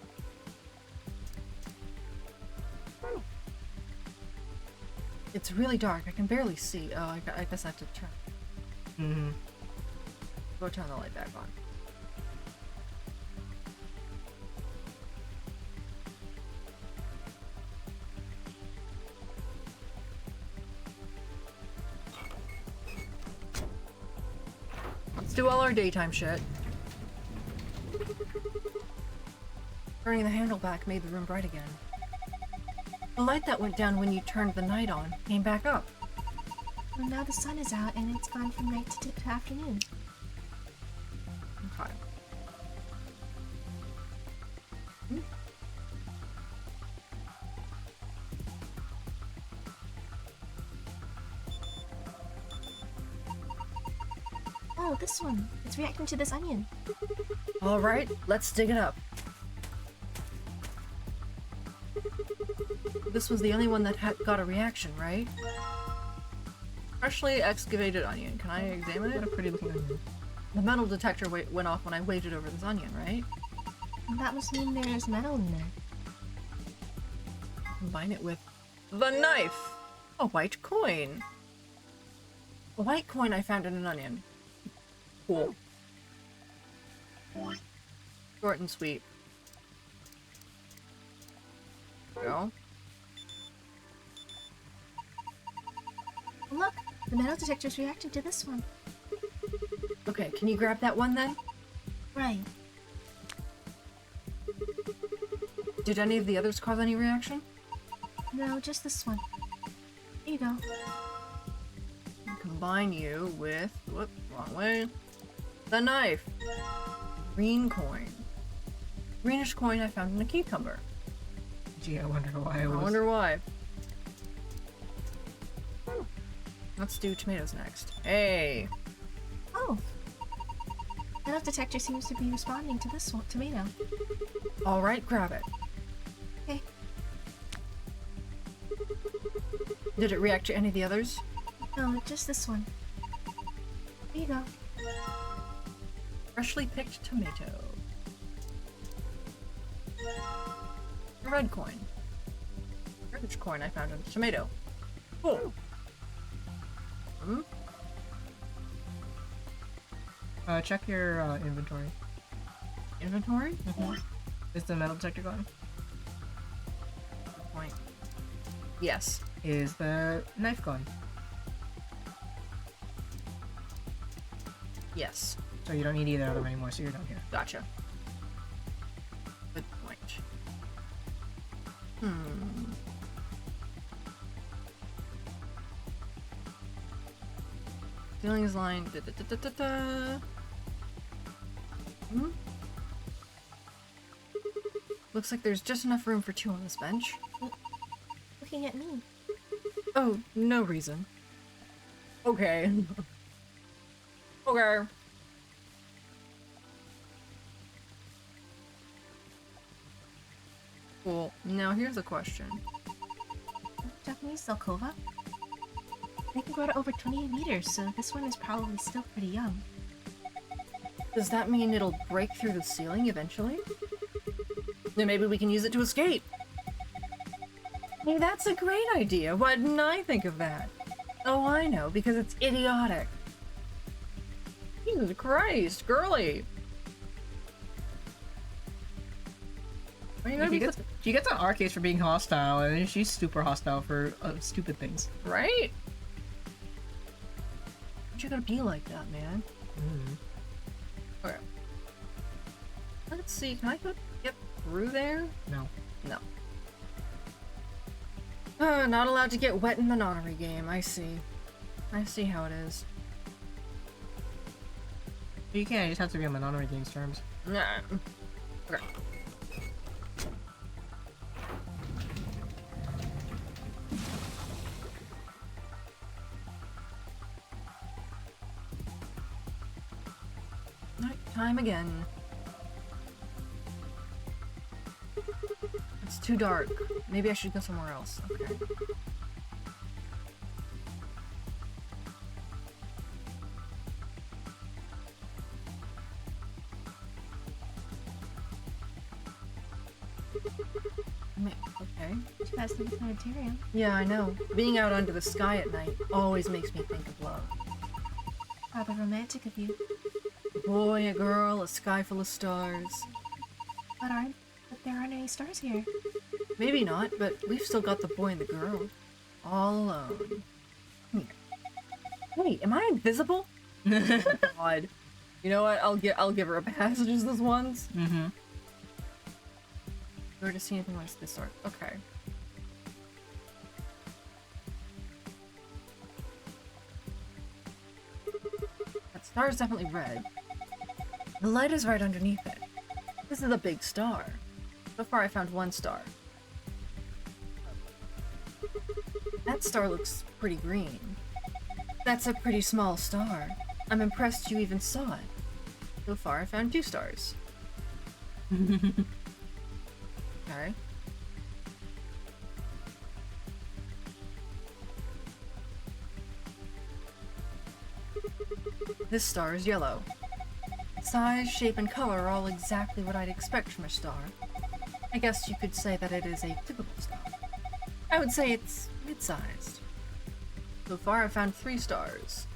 It's really dark. I can barely see. Oh, I guess I have to turn. Mm-hmm. Go turn the light back on. Let's do all our daytime shit. Turning the handle back made the room bright again. The light that went down when you turned the night on came back up. Well, now the sun is out and it's gone from night to afternoon. Okay. Oh, this one. It's reacting to this onion. Alright, let's dig it up. This was the only one that got a reaction, right? Freshly excavated onion. Can I examine it? A pretty looking onion. The metal detector went off when I waved it over this onion, right? Well, that must mean there's metal in there. Combine it with the knife! A white coin! A white coin I found in an onion. Cool. Short and sweet. There we go. Look, the metal detector's reacting to this one. Okay, can you grab that one then? Right. Did any of the others cause any reaction? No, just this one. Here you go. Combine you with, whoop, wrong way, the knife. Green coin. Greenish coin I found in a cucumber. Gee, I wonder why I wonder why. Let's do tomatoes next. Hey! Oh! Metal detector seems to be responding to this one, tomato. Alright, grab it. Okay. Did it react to any of the others? No, just this one. Here you go. Freshly picked tomato. A red coin. Reddish coin I found in a tomato. Cool. Check your inventory. Inventory? Mm-hmm. Is the metal detector gone? Point. Yes. Is the knife gone? Yes. So you don't need either of them anymore, so you're done here. Gotcha. Good point. Ceiling's line. Looks like there's just enough room for two on this bench. Looking at me. Oh, no reason. Okay. Okay. Cool. Now here's a question. Japanese Zelkova? They can grow to over 28 meters, so this one is probably still pretty young. Does that mean it'll break through the ceiling eventually? Then maybe we can use it to escape. Hey, that's a great idea. Why didn't I think of that? Oh, I know, because it's idiotic. Jesus Christ, girly. Are you gonna be She gets an R case for being hostile, and she's super hostile for stupid things. right? You gotta be like that, man. Okay. Let's see, can I get through there? No. No. Not allowed to get wet in the nonary game. I see. I see how it is. You can't, you just have to be on the non games terms. Nah. Okay. Night time again. It's too dark. Maybe I should go somewhere else. Okay. Okay. Too bad it's not a planetarium. Yeah, I know. Being out under the sky at night always makes me think of love. Rather romantic of you. A boy, a girl, a sky full of stars. But there aren't any stars here. Maybe not, but we've still got the boy and the girl. All alone. Here. Wait, am I invisible? God. You know what? I'll give her a pass just this once. Mm-hmm. Where to see anything like this sort? Okay. That star is definitely red. The light is right underneath it. This is a big star. So far I found one star. That star looks pretty green. That's a pretty small star. I'm impressed you even saw it. So far I found 2 stars. Okay. This star is yellow. Size, shape, and color are all exactly what I'd expect from a star. I guess you could say that it is a typical star. I would say it's mid-sized. So far I've found 3 stars.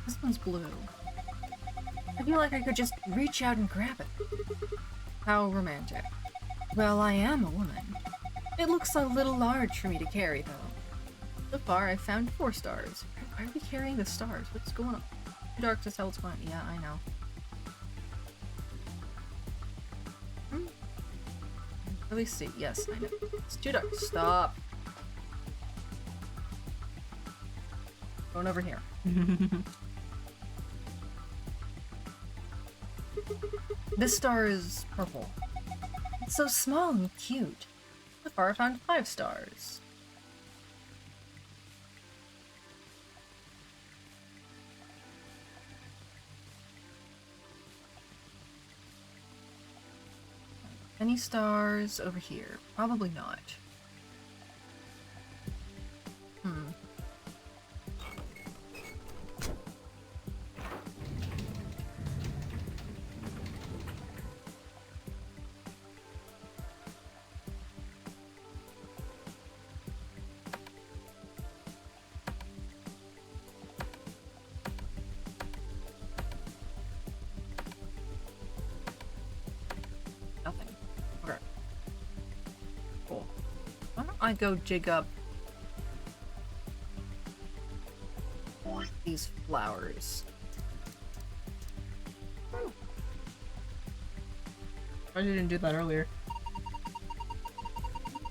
This one's blue. I feel like I could just reach out and grab it. How romantic. Well, I am a woman. It looks a little large for me to carry, though. So far, I've found 4 stars. Why are we carrying the stars? What's going on? Too dark to tell what's going on. Yeah, I know. Let me see. Yes, I know. It's too dark. Stop. Going over here. This star is purple. It's so small and cute. So far I found 5 stars. Any stars over here? Probably not. Nothing. Okay. Cool. Why don't I go jig up these flowers? I didn't do that earlier.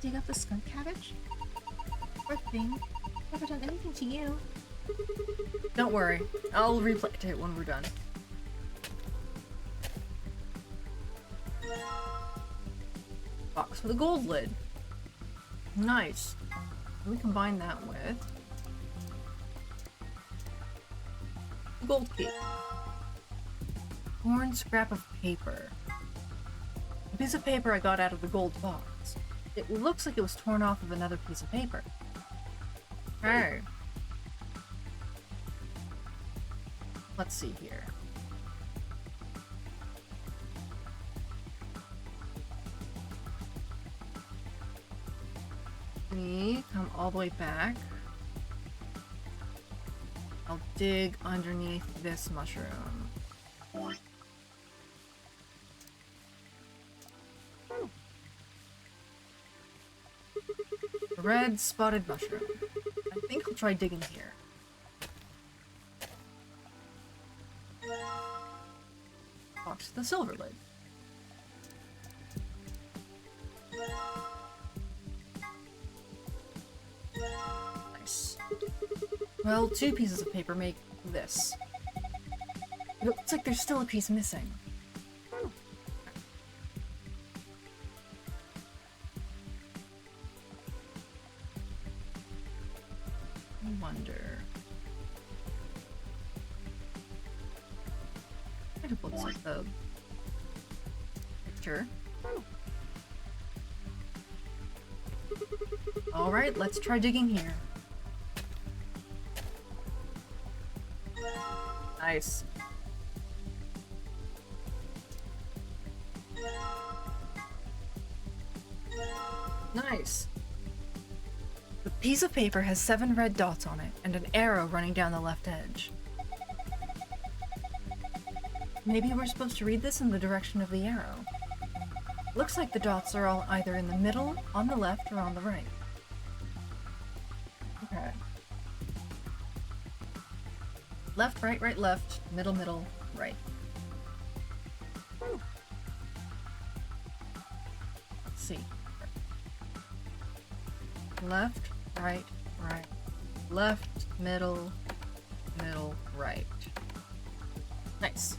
Dig up the skunk cabbage? Poor thing. Never done anything to you. Don't worry. I'll replay it when we're done. Box with a gold lid. Nice. Let me combine that with a gold key. Torn scrap of paper. A piece of paper I got out of the gold box. It looks like it was torn off of another piece of paper. Okay. Let's see here. Me come all the way back. I'll dig underneath this mushroom. A red spotted mushroom. I think I'll try digging here. Box the silver lid. Nice. Well, 2 pieces of paper make this. It looks like there's still a piece missing. I wonder. I hope it looks like the picture. Alright, let's try digging here. Nice. Nice. The piece of paper has 7 red dots on it, and an arrow running down the left edge. Maybe we're supposed to read this in the direction of the arrow. Looks like the dots are all either in the middle, on the left, or on the right. Okay. Left, right, left, middle, middle, right. Let's see. Left, right, right. Left, middle, middle, right. Nice.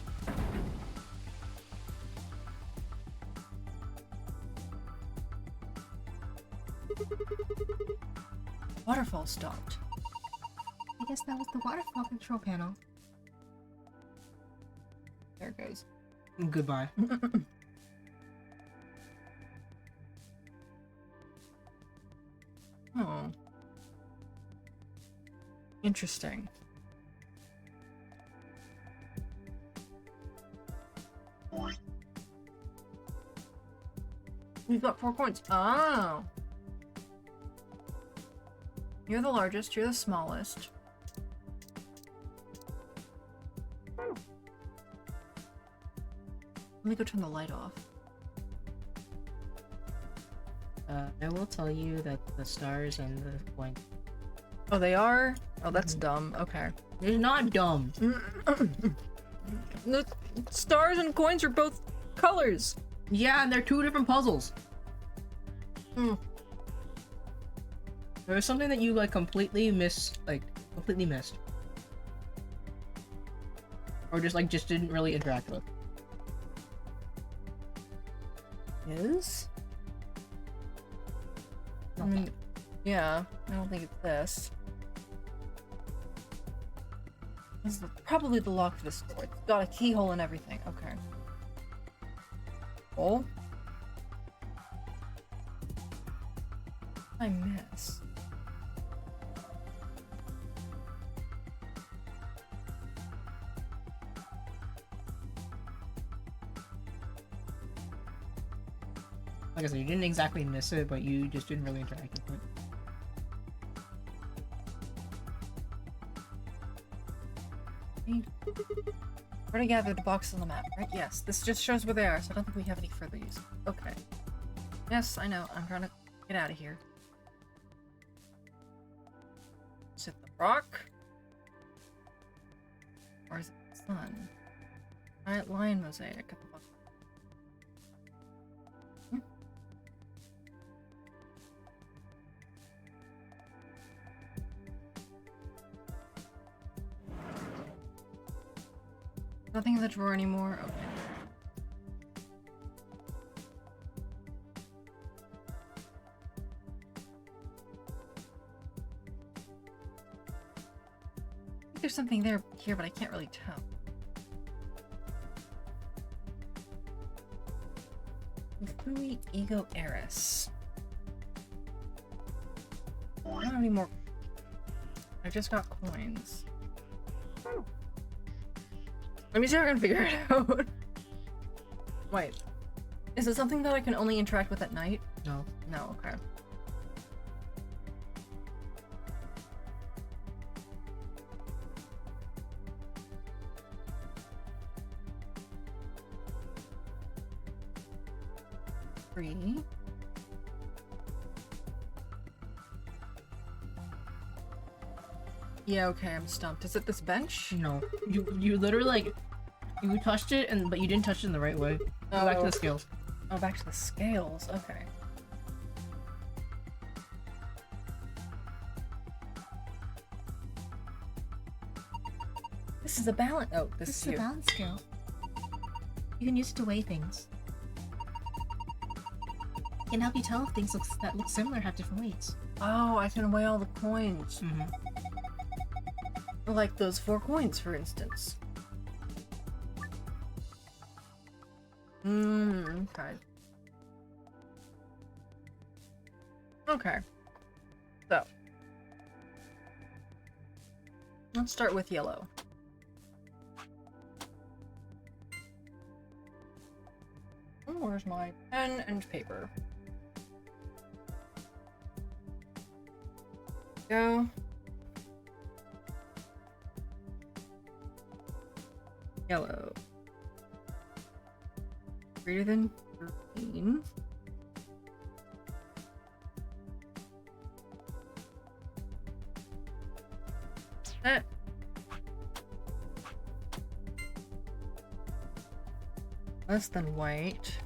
Waterfall stopped. I guess that was the waterfall control panel. There it goes. Goodbye. Oh. Interesting. We've got 4 coins. Oh. You're the largest, you're the smallest. Let me go turn the light off. I will tell you that the stars and the coins. Oh, they are? Oh, that's dumb. Okay. It's not dumb. The stars and coins are both colors. Yeah, and they're 2 different puzzles. There's something that you completely missed. Or just didn't really interact with. Is? I mean, yeah, I don't think it's this. This is probably the lock to this door. It's got a keyhole and everything. Okay. Oh? I miss. Like I said, you didn't exactly miss it, but you just didn't really interact with it. Where to gather the boxes on the map, right? Yes, this just shows where they are, so I don't think we have any further use. Okay. Yes, I know. I'm trying to get out of here. Is it the rock? Or is it the sun? Giant lion mosaic at the bottom. Nothing in the drawer anymore? Okay. I think there's something there here, but I can't really tell. Fui Ego Heiress. I don't have any more. I just got coins. Let me see if I can figure it out. Wait. Is it something that I can only interact with at night? No. No, okay. Three. Yeah, okay, I'm stumped. Is it this bench? No. You literally you touched it but you didn't touch it in the right way. Go back to the scales. Oh, back to the scales. Okay. This is a balance. Oh, this This is is a balance scale. You can use it to weigh things. It can help you tell if things that look similar have different weights. Oh, I can weigh all the coins. Mm-hmm. Like those 4 coins, for instance. Okay. Okay. So. Let's start with yellow. Where's my pen and paper? Go. Yellow. Greater than green. That. Less than white.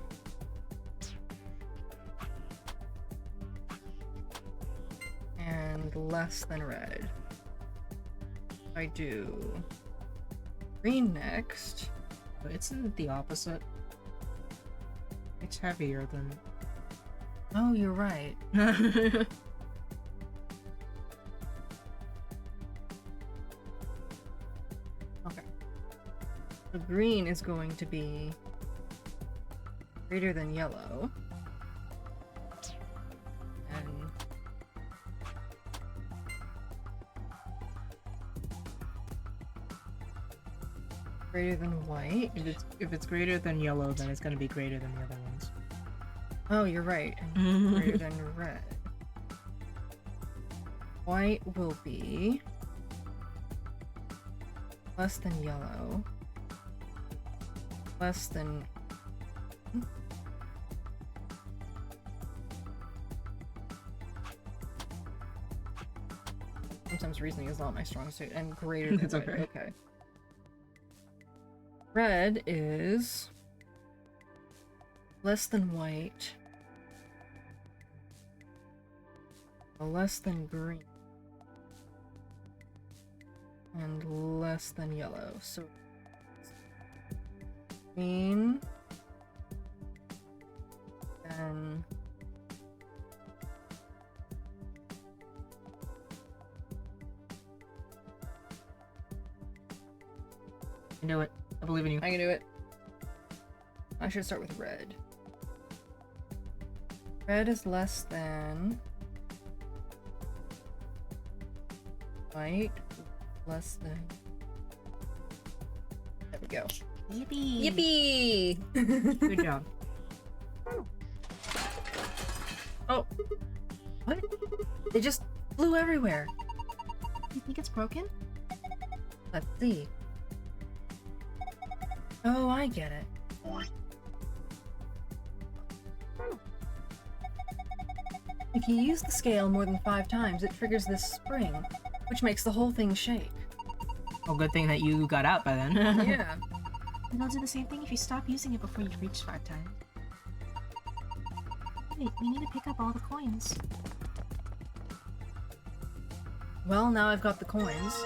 And less than red. I do green next. Isn't the opposite? It's heavier than. Oh, you're right. Okay. So green is going to be greater than yellow. And greater than white. If it's greater than yellow, then it's gonna be greater than the other ones. Oh, you're right. And greater than red. White will be less than yellow. Less than... Sometimes reasoning is not my strong suit. And greater than It's red. okay. Okay. Red is less than white. Less than green. And less than yellow. So green. Then I know it. I believe in you. I can do it. I should start with red. Red is less than white. Less than. There we go. Yippee! Yippee! Good job. Oh. What? They just flew everywhere. You think it's broken? Let's see. Oh, I get it. If you use the scale more than 5 times, it triggers this spring, which makes the whole thing shake. Oh, good thing that you got out by then. Yeah. And they'll do the same thing if you stop using it before you reach 5 times. Wait, we need to pick up all the coins. Well, now I've got the coins.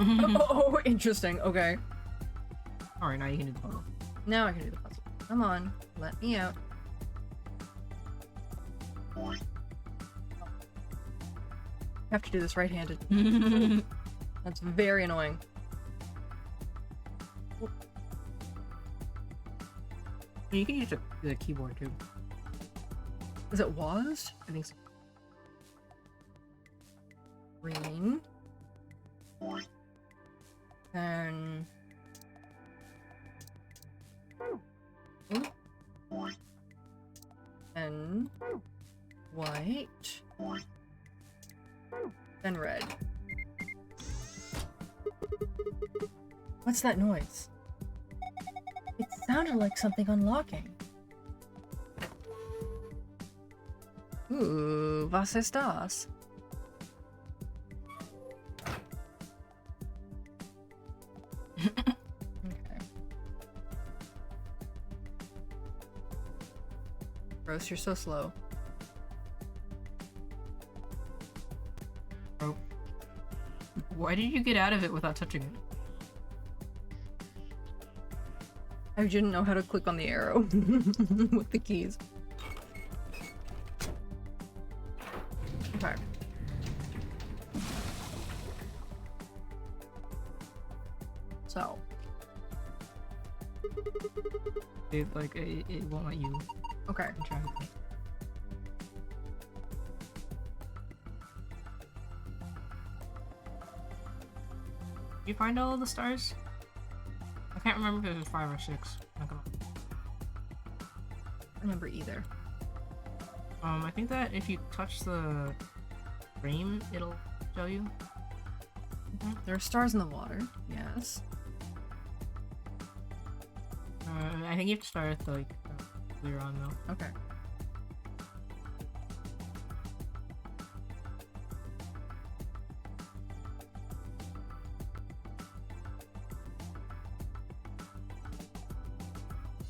Oh, interesting. Okay. Alright, now you can do the puzzle. Now I can do the puzzle. Come on, let me out. I have to do this right-handed. That's very annoying. You can use the keyboard too. Is it was? I think so. Green. Then... Then... White. Then red. What's that noise? It sounded like something unlocking. Ooh, was ist das? Okay. Rose, you're so slow. Oh. Why did you get out of it without touching it? I didn't know how to click on the arrow with the keys. Okay. So. It won't let you. Okay. Try to... Did you find all of the stars? I can't remember if it was 5 or 6. I'm not gonna... remember either. I think that if you touch the frame, it'll show you. There are stars in the water. Yes. I think you have to start at the, like, clear on though. Okay.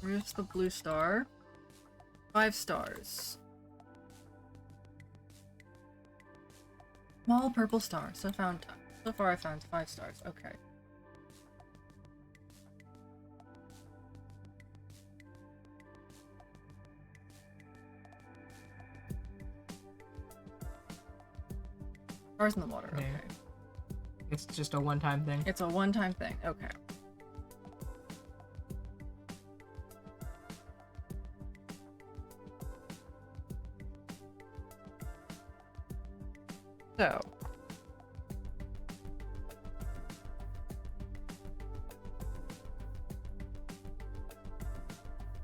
Where's the blue star? 5 stars. Small purple star. So far I found 5 stars. Okay. Stars in the water. Okay. It's just a one-time thing. It's a one-time thing. Okay. So.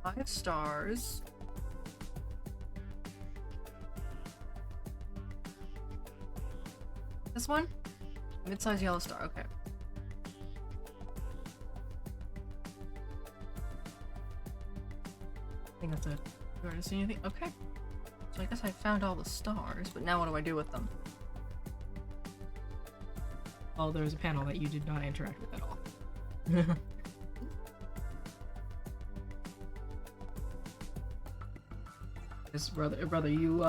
Five stars. This one? Mid-sized yellow star, okay. I think that's it. You already see anything? Okay. So I guess I found all the stars, but now what do I do with them? Oh, there's a panel that you did not interact with at all. This brother, you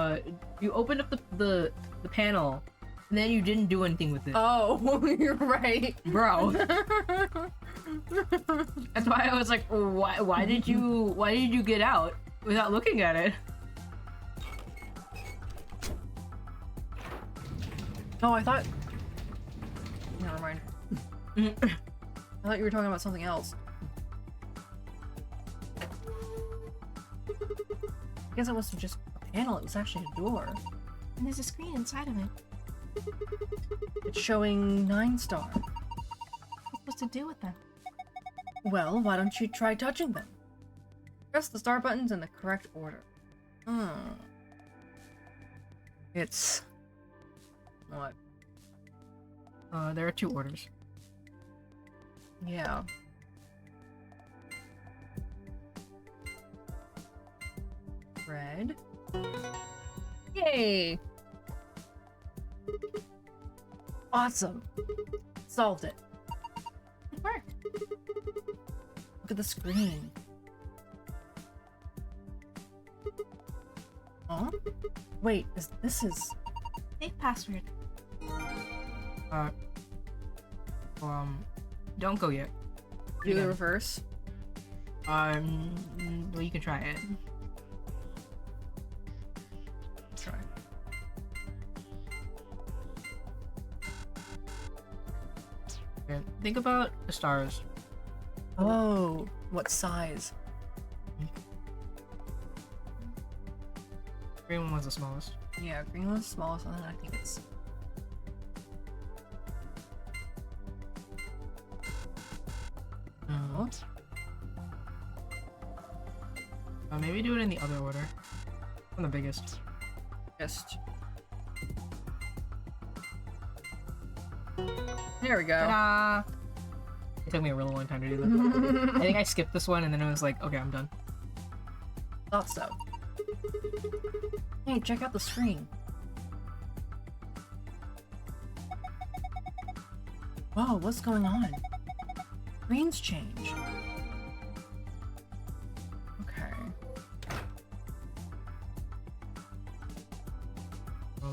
opened up the panel, and then you didn't do anything with it. Oh, you're right, bro. That's why I was like, why did you get out without looking at it? No, I thought. Never mind. I thought you were talking about something else. I guess it wasn't just a panel, it was actually a door. And there's a screen inside of it. It's showing 9 stars. What are you supposed to do with them? Well, why don't you try touching them? Press the star buttons in the correct order. It's... what? There are 2 orders. Yeah. Red. Yay! Awesome! Solved it. Good work. Look at the screen. Huh? Wait, this is... Safe password. Don't go yet. Do the reverse? Well, you can try it. Try. Okay, think about the stars. Oh, what size? Green one was the smallest. Yeah, green one's the smallest, and then I think it's... Oh. Maybe do it in the other order. On the biggest. Just. There we go. Ta-da! It took me a really long time to do this. I think I skipped this one and then I was like, okay, I'm done. Thought so. Hey, check out the screen. Whoa, what's going on? Screens change. Okay.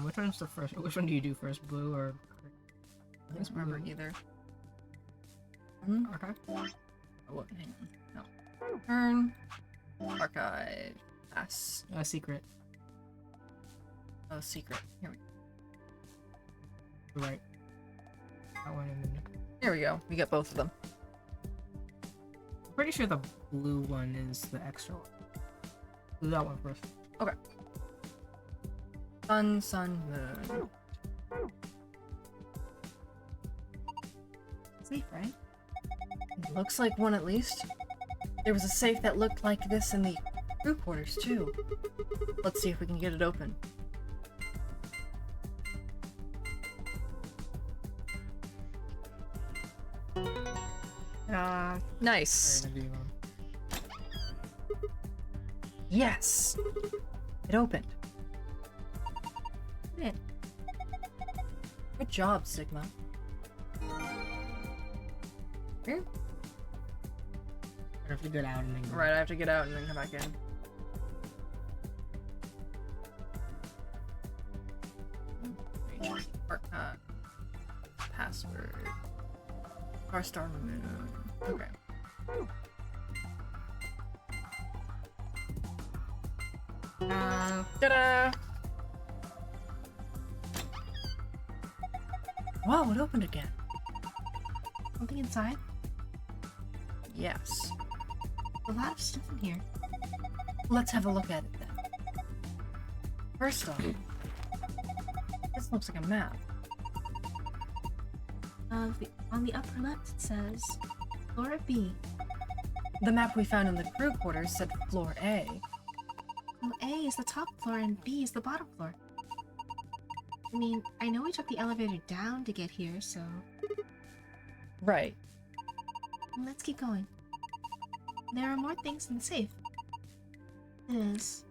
Which one's the first? Which one do you do first? Blue or? I don't remember either. Okay. Oh, what? Hang on. No. Turn. Archive. Pass. Secret. Oh, secret. Here we go. Right. That one and then... There we go. We get both of them. I'm pretty sure the blue one is the extra one. Do that one first. Okay. Sun, sun, moon. Safe, right? Looks like one at least. There was a safe that looked like this in the crew quarters too. Let's see if we can get it open. Nice. Yes! It opened. Good. Good job, Sigma. Here? I have to get out and then go. Right, I have to get out and then come back in. Password. Star Moon. Okay. Ta-da! Wow, it opened again. Something inside? Yes. A lot of stuff in here. Let's have a look at it then. First off, this looks like a map. On the upper left it says Floor B. The map we found in the crew quarters said Floor A. Well, A is the top floor and B is the bottom floor. I mean, I know we took the elevator down to get here, so... Right. Let's keep going. There are more things in the safe. Yes.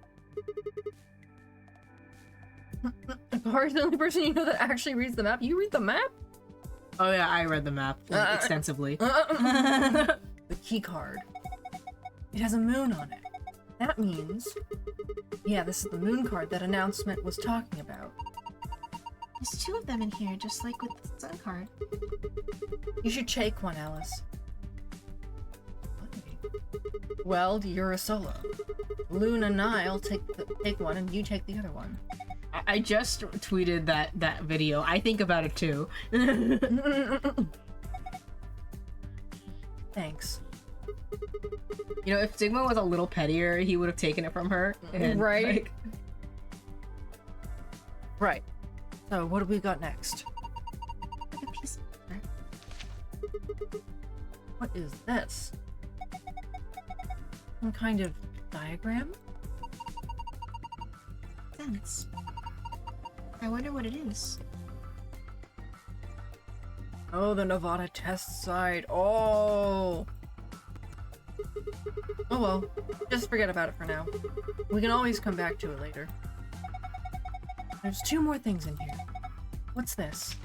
Bahari's the only person you know that actually reads the map. You read the map? Oh yeah, I read the map extensively. The key card. It has a moon on it. That means... Yeah, this is the moon card that announcement was talking about. There's two of them in here, just like with the sun card. You should take one, Alice. Well, you're a solo. Loon and I'll take one, and you take the other one. I just tweeted that video. I think about it too. Thanks. You know, if Sigma was a little pettier, he would have taken it from her. And, right. like... Right. So, what do we got next? Like a piece of paper. What is this? Some kind of diagram? Sense. I wonder what it is. Oh, the Nevada test site. Oh! Oh well, just forget about it for now. We can always come back to it later. There's two more things in here. What's this?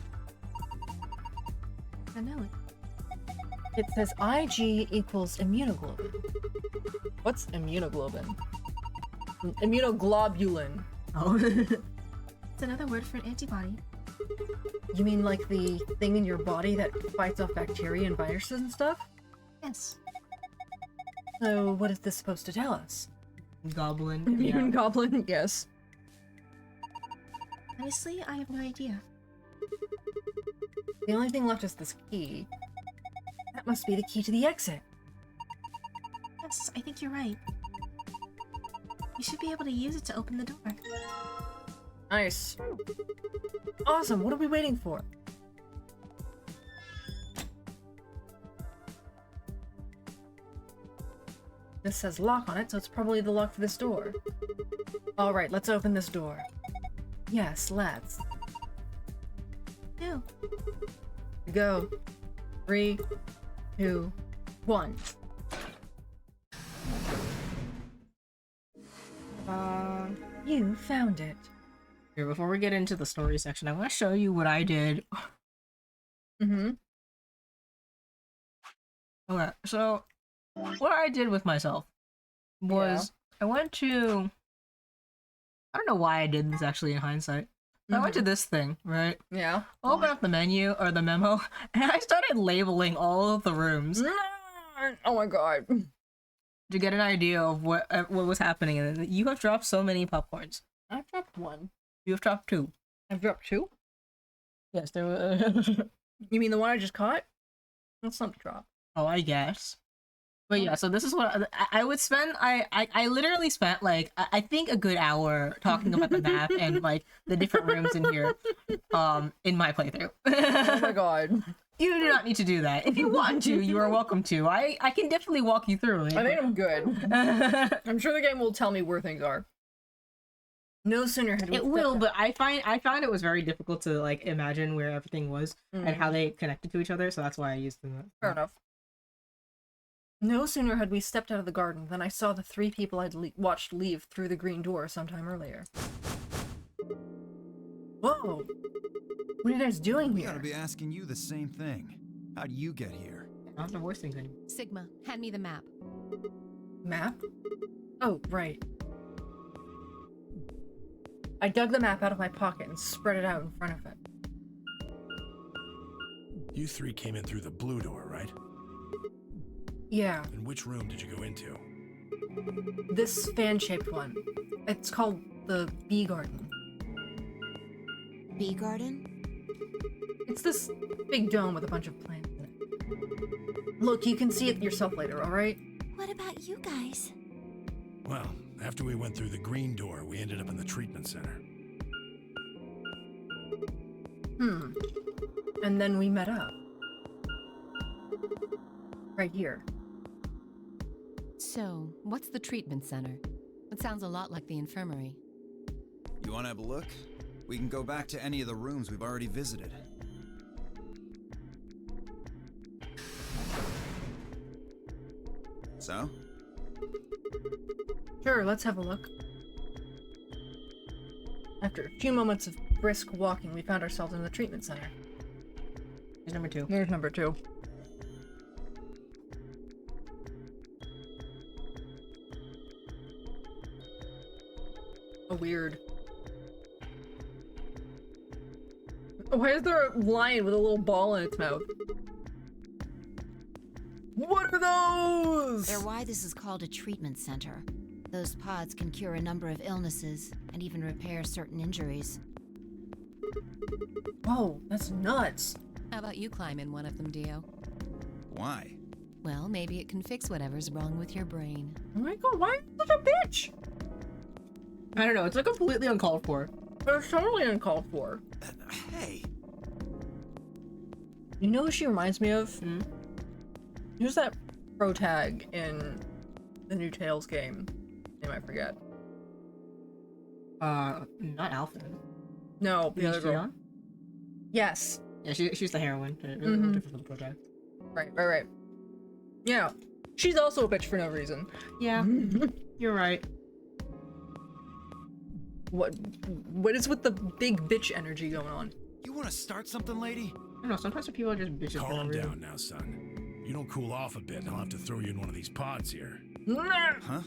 I know it. It says IG equals immunoglobulin. What's immunoglobulin? Immunoglobulin. Oh. It's another word for an antibody. You mean like the thing in your body that fights off bacteria and viruses and stuff? Yes. So what is this supposed to tell us? Goblin. Immune goblin, yes. Honestly, I have no idea. The only thing left is this key. That must be the key to the exit. Yes, I think you're right. You should be able to use it to open the door. Nice. Awesome, what are we waiting for? This says lock on it, so it's probably the lock for this door. Alright, let's open this door. Yes, let's. No. Go. 3, 2, 1. You found it. Here, before we get into the story section, I want to show you what I did. Mm-hmm. Okay, so what I did with myself was I went to... I don't know why I did this actually in hindsight. I went to this thing, right? Yeah. Open up the menu or the memo, and I started labeling all of the rooms. Oh my god. To get an idea of what was happening. And you have dropped so many popcorns. I've dropped one. You have dropped 2. I've dropped 2? Yes, there were... You mean the one I just caught? That's not a drop. Oh, I guess. But yeah, so this is what I would spend. I literally spent like I think a good hour talking about the map and like the different rooms in here, in my playthrough. Oh my god. You do not need to do that. If you want to, you are welcome to. I can definitely walk you through it. I think I'm good. I'm sure the game will tell me where things are. No sooner had we It will, but I found it was very difficult to like imagine where everything was and how they connected to each other, so that's why I used them. Fair enough. No sooner had we stepped out of the garden than I saw the three people I'd watched leave through the green door sometime earlier. Whoa! What are you guys doing We here? gotta be asking you the same thing. How'd you get here? I don't have to voice things anymore. Sigma, hand me the map. Map? Oh, right. I dug the map out of my pocket and spread it out in front of it. You three came in through the blue door, right? Yeah, And which room did you go into? this fan-shaped one. It's called the Bee Garden. Bee garden? It's this big dome with a bunch of plants in it. Look, you can see it yourself later, alright? What about you guys? Well, after we went through the green door, we ended up in the treatment center. And then we met up. Right here. So, what's the treatment center? It sounds a lot like the infirmary. You wanna have a look? We can go back to any of the rooms we've already visited. So? Sure, let's have a look. After a few moments of brisk walking, we found ourselves in the treatment center. Here's number 2. Here's number 2. Oh, weird. Why is there a lion with a little ball in its mouth? What are those? They're why this is called a treatment center. Those pods can cure a number of illnesses and even repair certain injuries. Whoa, that's nuts. How about you climb in one of them, Dio? Why? Well, maybe it can fix whatever's wrong with your brain. Oh my god, why are you such a bitch? I don't know, it's like completely uncalled for. It's totally uncalled for. Hey! You know who she reminds me of? Who's that pro tag in the new Tales game? Name I forget. Not Alpha. No, the other girl. Gion? Yes. Yeah, she's the heroine. Different from the project. Right. Yeah. She's also a bitch for no reason. Yeah, you're right. What is with the big bitch energy going on? You wanna start something, lady? I don't know, sometimes people are just bitches. Calm down now, son. You don't cool off a bit, and I'll have to throw you in one of these pods here. Huh?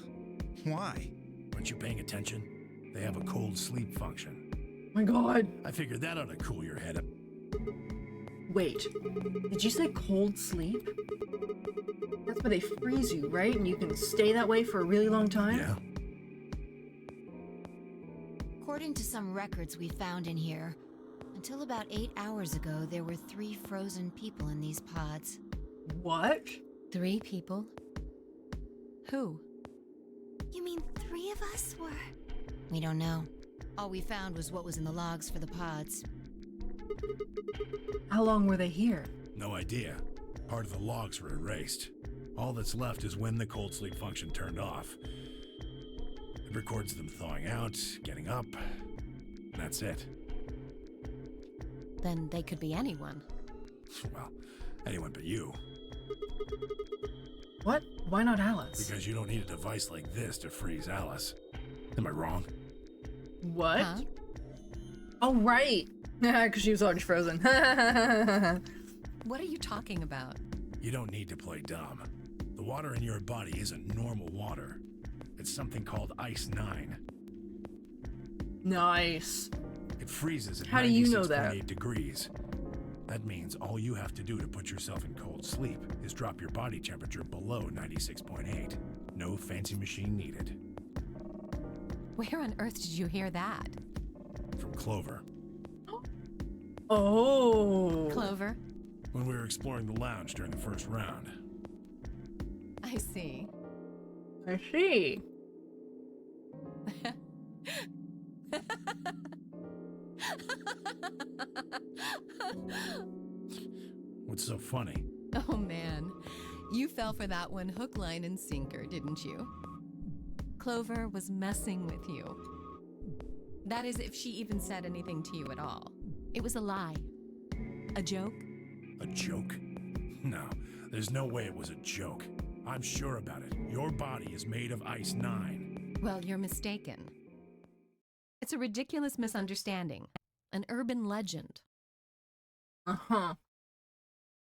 Why? Aren't you paying attention? They have a cold sleep function. My god. I figured that ought to cool your head up. Wait, did you say cold sleep? That's where they freeze you, right? And you can stay that way for a really long time? Yeah. According to some records we found in here, until about 8 hours ago, there were 3 frozen people in these pods. What? 3 people? Who? You mean 3 of us were? We don't know. All we found was what was in the logs for the pods. How long were they here? No idea. Part of the logs were erased. All that's left is when the cold sleep function turned off. It records them thawing out, getting up, and that's it. Then they could be anyone. Well, anyone but you. What? Why not Alice? Because you don't need a device like this to freeze Alice. Am I wrong? What? Huh? Oh, right. Because she was already frozen. What are you talking about? You don't need to play dumb. The water in your body isn't normal water. It's something called Ice 9. Nice. It freezes at How do you know 96.8 that? degrees. That means all you have to do to put yourself in cold sleep is drop your body temperature below 96.8. No fancy machine needed. Where on earth did you hear that? From Clover. Oh. Clover? When we were exploring the lounge during the first round. I see. I see. What's so funny? Oh man, you fell for that one hook, line, and sinker, didn't you? Clover was messing with you. That is, if she even said anything to you at all. It was a lie. A joke? A joke? No, there's no way it was a joke. I'm sure about it. Your body is made of Ice 9. Well, you're mistaken. It's a ridiculous misunderstanding. An urban legend. Uh-huh.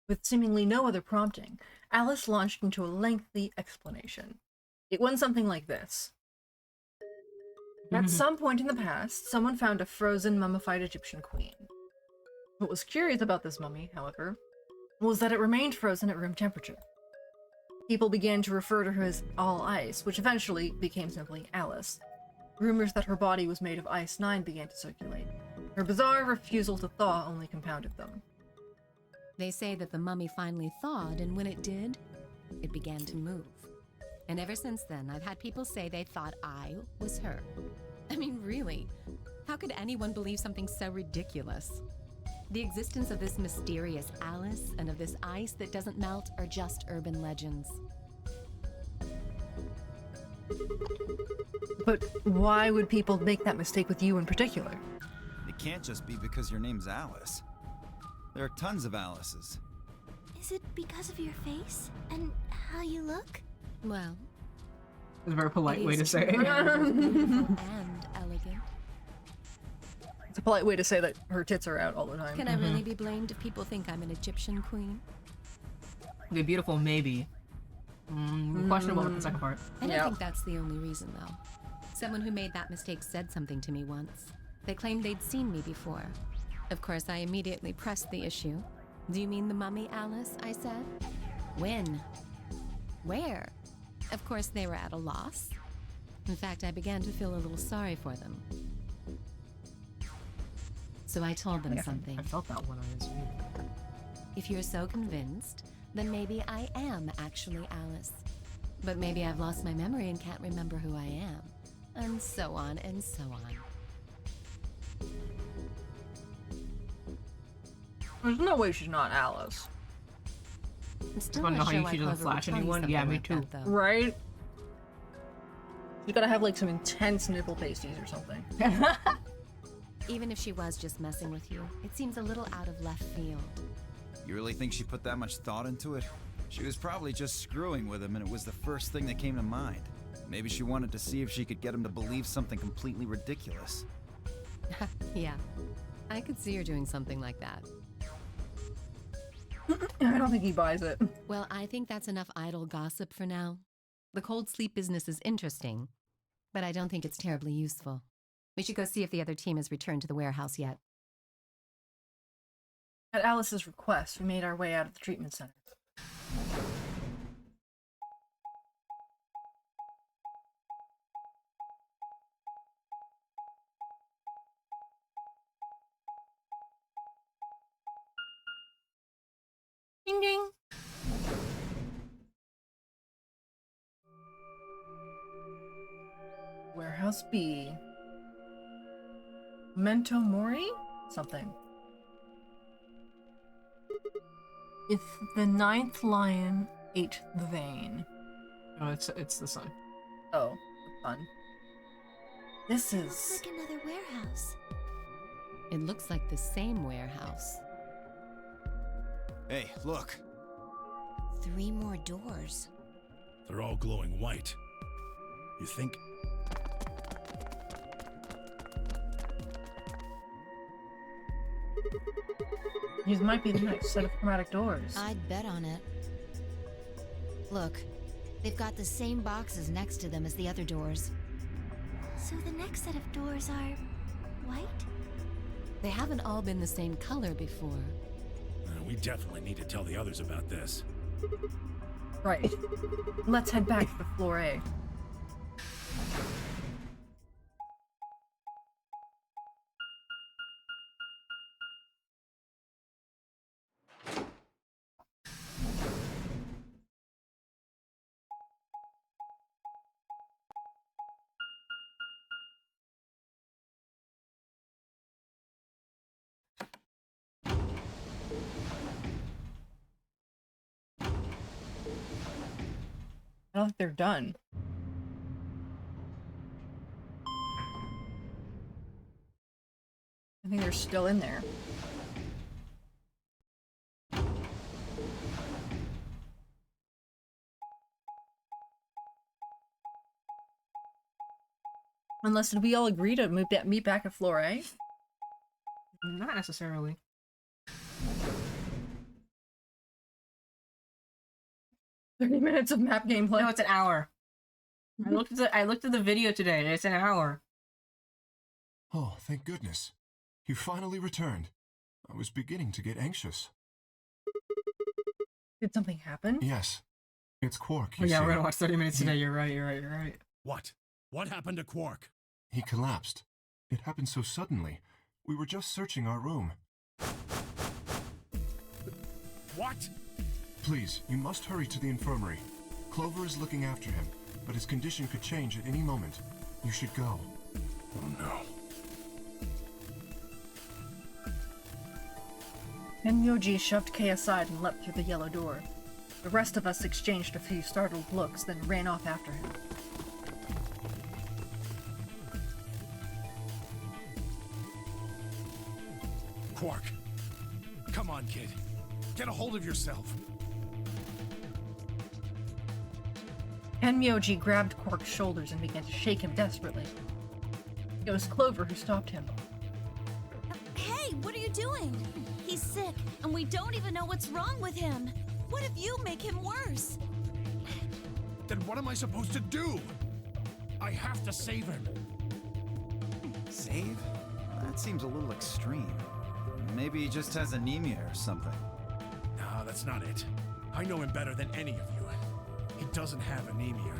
With seemingly no other prompting, Alice launched into a lengthy explanation. It went something like this. At some point in the past, someone found a frozen, mummified Egyptian queen. What was curious about this mummy, however, was that it remained frozen at room temperature. People began to refer to her as All Ice, which eventually became simply Alice. Rumors that her body was made of Ice 9 began to circulate. Her bizarre refusal to thaw only compounded them. They say that the mummy finally thawed, and when it did, it began to move. And ever since then, I've had people say they thought I was her. I mean, really, how could anyone believe something so ridiculous? The existence of this mysterious Alice and of this ice that doesn't melt are just urban legends. But why would people make that mistake with you in particular? It can't just be because your name's Alice. There are tons of Alices. Is it because of your face and how you look? Well, It's a very polite way to say it. and elegant. It's a polite way to say that her tits are out all the time. Can I really be blamed if people think I'm an Egyptian queen? Okay, beautiful, maybe. Questionable with the second part. I don't think that's the only reason, though. Someone who made that mistake said something to me once. They claimed they'd seen me before. Of course, I immediately pressed the issue. Do you mean the mummy, Alice? I said. When? Where? Of course, they were at a loss. In fact, I began to feel a little sorry for them. So I told them something. I felt that one on his feet. If you're so convinced, then maybe I am actually Alice. But maybe I've lost my memory and can't remember who I am. And so on and so on. There's no way she's not Alice. I'm still Wanna know not how sure she why doesn't Clover would flash tell you anyone? something Yeah, me like too. that, though. Right? She's gotta have like some intense nipple pasties or something. Even if she was just messing with you, it seems a little out of left field. You really think she put that much thought into it? She was probably just screwing with him, and it was the first thing that came to mind. Maybe she wanted to see if she could get him to believe something completely ridiculous. Yeah, I could see her doing something like that. I don't think he buys it. Well, I think that's enough idle gossip for now. The cold sleep business is interesting, but I don't think it's terribly useful. We should go see if the other team has returned to the warehouse yet. At Alice's request, we made our way out of the treatment center. Ding ding! Warehouse B. Memento Mori? Something. If the ninth lion ate the vein. No, it's the sun. Oh, fun. This is... Looks like another warehouse. It looks like the same warehouse. Hey, look. 3 more doors. They're all glowing white. You think? These might be the next set of chromatic doors. I'd bet on it. Look, they've got the same boxes next to them as the other doors. So the next set of doors are white? They haven't all been the same color before. We definitely need to tell the others about this. Right. Let's head back to floor A. I don't think they're done. I think they're still in there. Unless did we all agree to meet back at floor A? Not necessarily. $30 of map gameplay. No, it's an hour. I looked at the video today, and it's an hour. Oh, thank goodness. You finally returned. I was beginning to get anxious. Did something happen? Yes. It's Quark, Oh, you yeah, see. we're gonna watch 30 minutes today. You're right. What? What happened to Quark? He collapsed. It happened so suddenly. We were just searching our room. What? Please, you must hurry to the infirmary. Clover is looking after him, but his condition could change at any moment. You should go. Oh no. Tenmyoji shoved Kay aside and leapt through the yellow door. The rest of us exchanged a few startled looks, then ran off after him. Quark. Come on, kid. Get a hold of yourself. Tenmyoji grabbed Quark's shoulders and began to shake him desperately. It was Clover who stopped him. Hey, what are you doing? He's sick, and we don't even know what's wrong with him. What if you make him worse? Then what am I supposed to do? I have to save him. Save? That seems a little extreme. Maybe he just has anemia or something. No, that's not it. I know him better than any of you. He doesn't have anemia.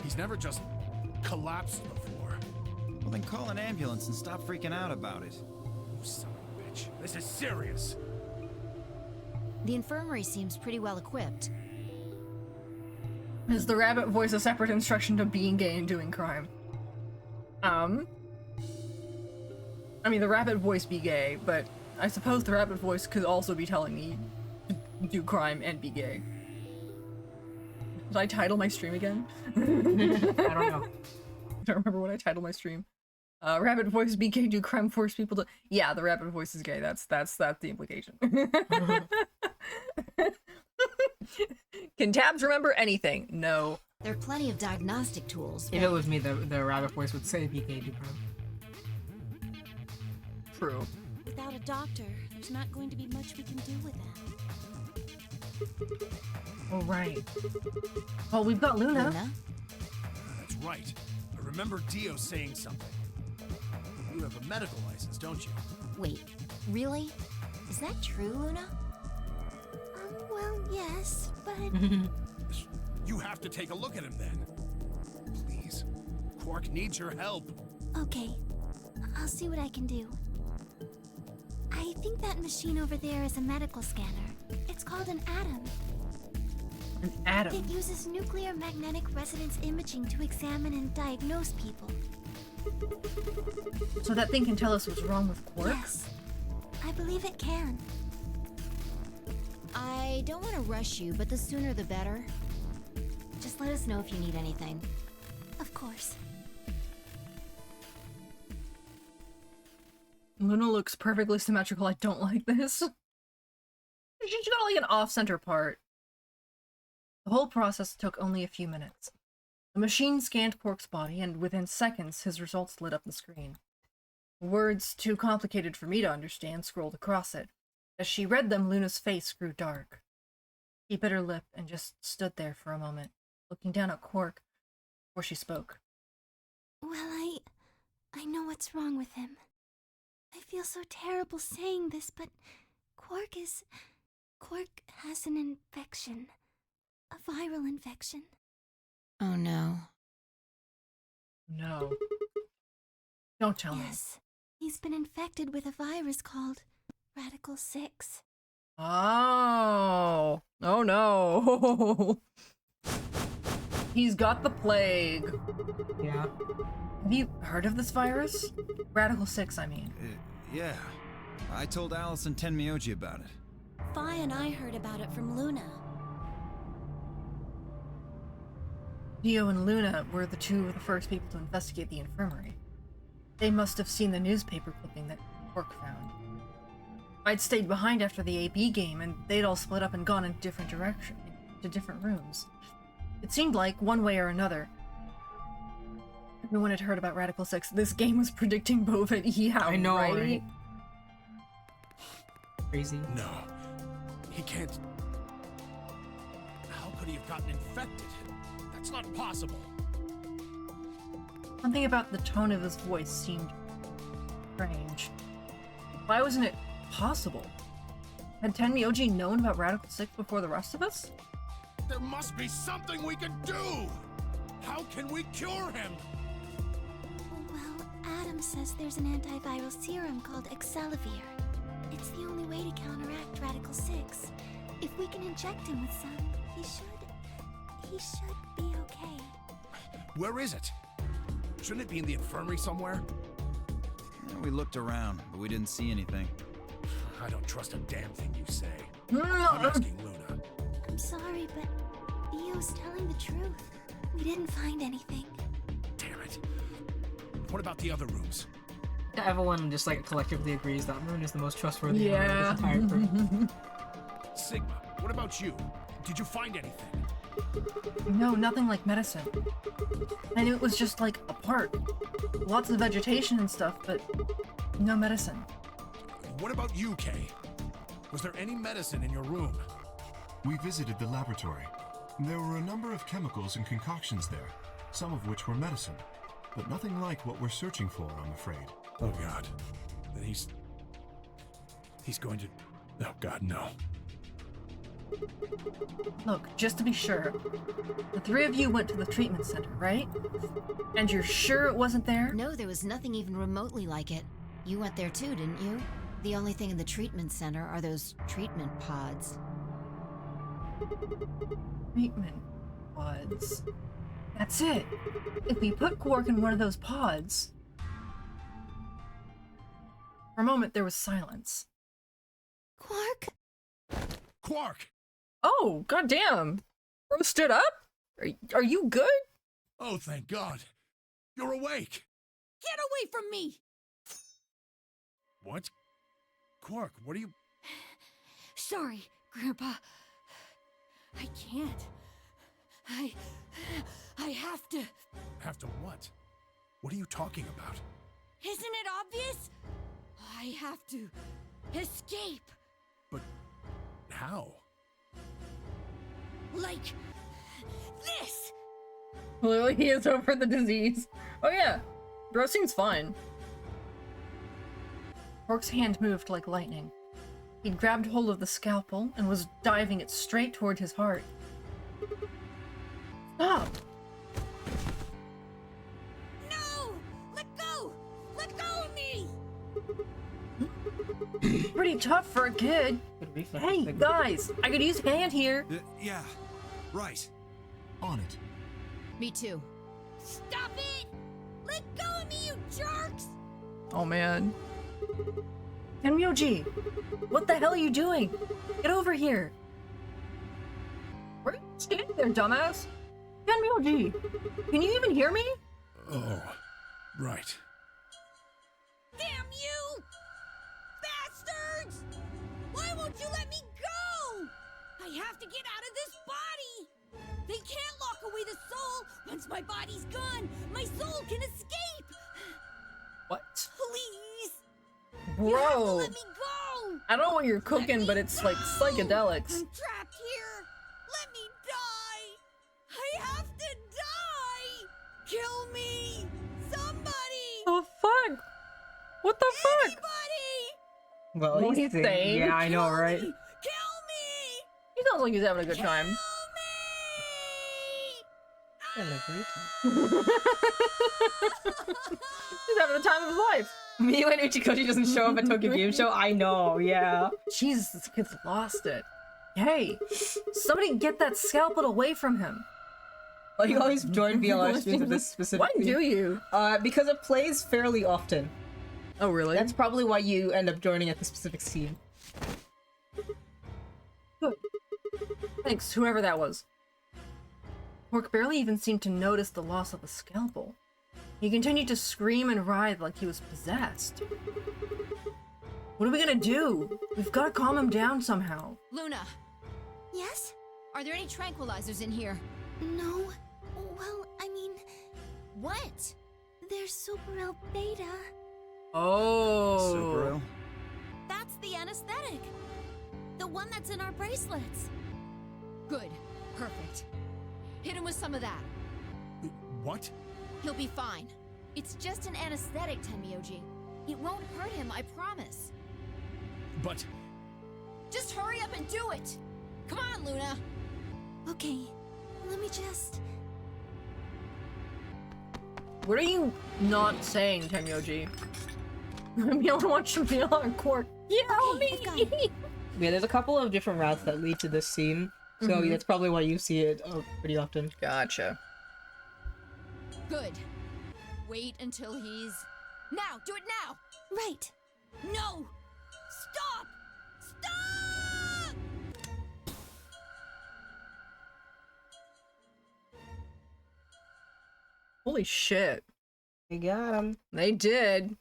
He's never just collapsed before. Well, then call an ambulance and stop freaking out about it. You son of a bitch. This is serious. The infirmary seems pretty well equipped. Is the rabbit voice a separate instruction to being gay and doing crime? I mean, the rabbit voice be gay, but I suppose the rabbit voice could also be telling me to do crime and be gay. Did I title my stream again? I don't know. I don't remember what I titled my stream. Rabbit voice be gay, do crime, force people to... Yeah, the rabbit voice is gay. That's the implication. Can tabs remember anything? No. There are plenty of diagnostic tools. If it was me, the rabbit voice would say BK Duper. True. Without a doctor, there's not going to be much we can do with him. Oh, right. Well, we've got Luna. That's right. I remember Dio saying something. You have a medical license, don't you? Wait, really? Is that true, Luna? Well, yes, but... You have to take a look at him then. Please. Quark needs your help. Okay, I'll see what I can do. I think that machine over there is a medical scanner. It's called an ATOM. An ATOM? It uses nuclear magnetic resonance imaging to examine and diagnose people. So that thing can tell us what's wrong with Quark? Yes, I believe it can. I don't want to rush you, but the sooner the better. Just let us know if you need anything. Of course. Luna looks perfectly symmetrical. I don't like this. She's got like an off-center part. The whole process took only a few minutes. The machine scanned Quark's body, and within seconds, his results lit up the screen. Words too complicated for me to understand scrolled across it. As she read them, Luna's face grew dark. She bit her lip and just stood there for a moment, looking down at Quark before she spoke. Well, I know what's wrong with him. I feel so terrible saying this, but Quark has an infection. A viral infection. Oh no. No. Don't tell me. Yes. He's been infected with a virus called Radical 6. Oh. Oh no. He's got the plague. Yeah. Have you heard of this virus? Radical 6, I mean. Yeah. I told Alice and Tenmyoji about it. Fi and I heard about it from Luna. Dio and Luna were the two of the first people to investigate the infirmary. They must have seen the newspaper clipping that Quark found. I'd stayed behind after the AB game, and they'd all split up and gone in different directions, to different rooms. It seemed like, one way or another, everyone had heard about Radical 6. This game was predicting Bova. Yeah, I know, right? right? Crazy. No. He can't. How could he have gotten infected? That's not possible. Something about the tone of his voice seemed strange. Why wasn't it possible? Had Tenmyoji known about Radical 6 before the rest of us? There must be something we can do! How can we cure him? Well, Adam says there's an antiviral serum called Excelivir. It's the only way to counteract Radical 6. If we can inject him with some, he should be okay. Where is it? Shouldn't it be in the infirmary somewhere? Yeah, we looked around, but we didn't see anything. I don't trust a damn thing you say. No. I'm asking Luna. I'm sorry, but Theo's telling the truth. We didn't find anything. Damn it. What about the other rooms? Everyone just like collectively agrees that Moon is the most trustworthy member Yeah. of this entire group. Sigma, what about you? Did you find anything? No, nothing like medicine. I knew it was just like a park. Lots of vegetation and stuff, but no medicine. What about you, Kay? Was there any medicine in your room? We visited the laboratory. There were a number of chemicals and concoctions there, some of which were medicine, but nothing like what we're searching for, I'm afraid. Oh god. Then he's going to... Oh god, no. Look, just to be sure, the three of you went to the treatment center, right? And you're sure it wasn't there? No, there was nothing even remotely like it. You went there too, didn't you? The only thing in the treatment center are those treatment pods. Treatment pods. That's it. If we put Quark in one of those pods... For a moment, there was silence. Quark? Quark! Oh, goddamn! Bro stood up? Are you good? Oh, thank God. You're awake. Get away from me! What? Quark, what are you... Sorry, Grandpa. I can't. I have to. Have to what? What are you talking about? Isn't it obvious? I have to escape. But how? Like this. Clearly he is over the disease. Oh yeah, bro seems fine. Quark's hand moved like lightning. He'd grabbed hold of the scalpel and was diving it straight toward his heart. Stop! No! Let go! Let go of me! Pretty tough for a kid. Hey, guys, I could use a hand here. Yeah, right. On it. Me too. Stop it! Let go of me, you jerks! Oh man. Tenmyoji, what the hell are you doing? Get over here. Where are you standing there, dumbass? Tenmyoji, can you even hear me? Oh, right. Damn you! Bastards! Why won't you let me go? I have to get out of this body! They can't lock away the soul! Once my body's gone, my soul can escape! What? Please! You have to Bro! let me go! I don't know what you're cooking, but it's like psychedelics. I'm trapped here! Let me die! I have to die! Kill me! Somebody! Oh fuck! What the fuck? Anybody! Well, What he's he's saying? Yeah, I know, right? Kill me! He sounds like he's having a good time. Having a great time. He's having the time of his life. Me when Uchikoshi doesn't show up at Tokyo Game Show, I know, yeah. Jesus, this kid's lost it. Hey, somebody get that scalpel away from him. Like, you always join BLR streams of this specific Why do you? Because it plays fairly often. Oh, really? That's probably why you end up joining at the specific scene. Good. Thanks, whoever that was. Quark barely even seemed to notice the loss of the scalpel. He continued to scream and writhe like he was possessed. What are we gonna do? We've gotta calm him down somehow. Luna, Yes? are there any tranquilizers in here? No. Well, I mean, What? there's Super Beta. Oh. Superil? That's the anesthetic. The one that's in our bracelets. Good. Perfect. Hit him with some of that. What? He'll be fine. It's just an anesthetic, Tenmyoji. It won't hurt him, I promise. But Just hurry up and do it! Come on, Luna! Okay, let me just... What are you not saying, Tenmyoji? I'm yelling, watch him yell at Quark. Yell Okay, I've got it. me! Yeah, there's a couple of different routes that lead to this scene, so that's probably why you see it pretty often. Gotcha. Good. Wait until he's... Now! Do it now! Right. No! Stop! Stop! Holy shit. We got him. They did.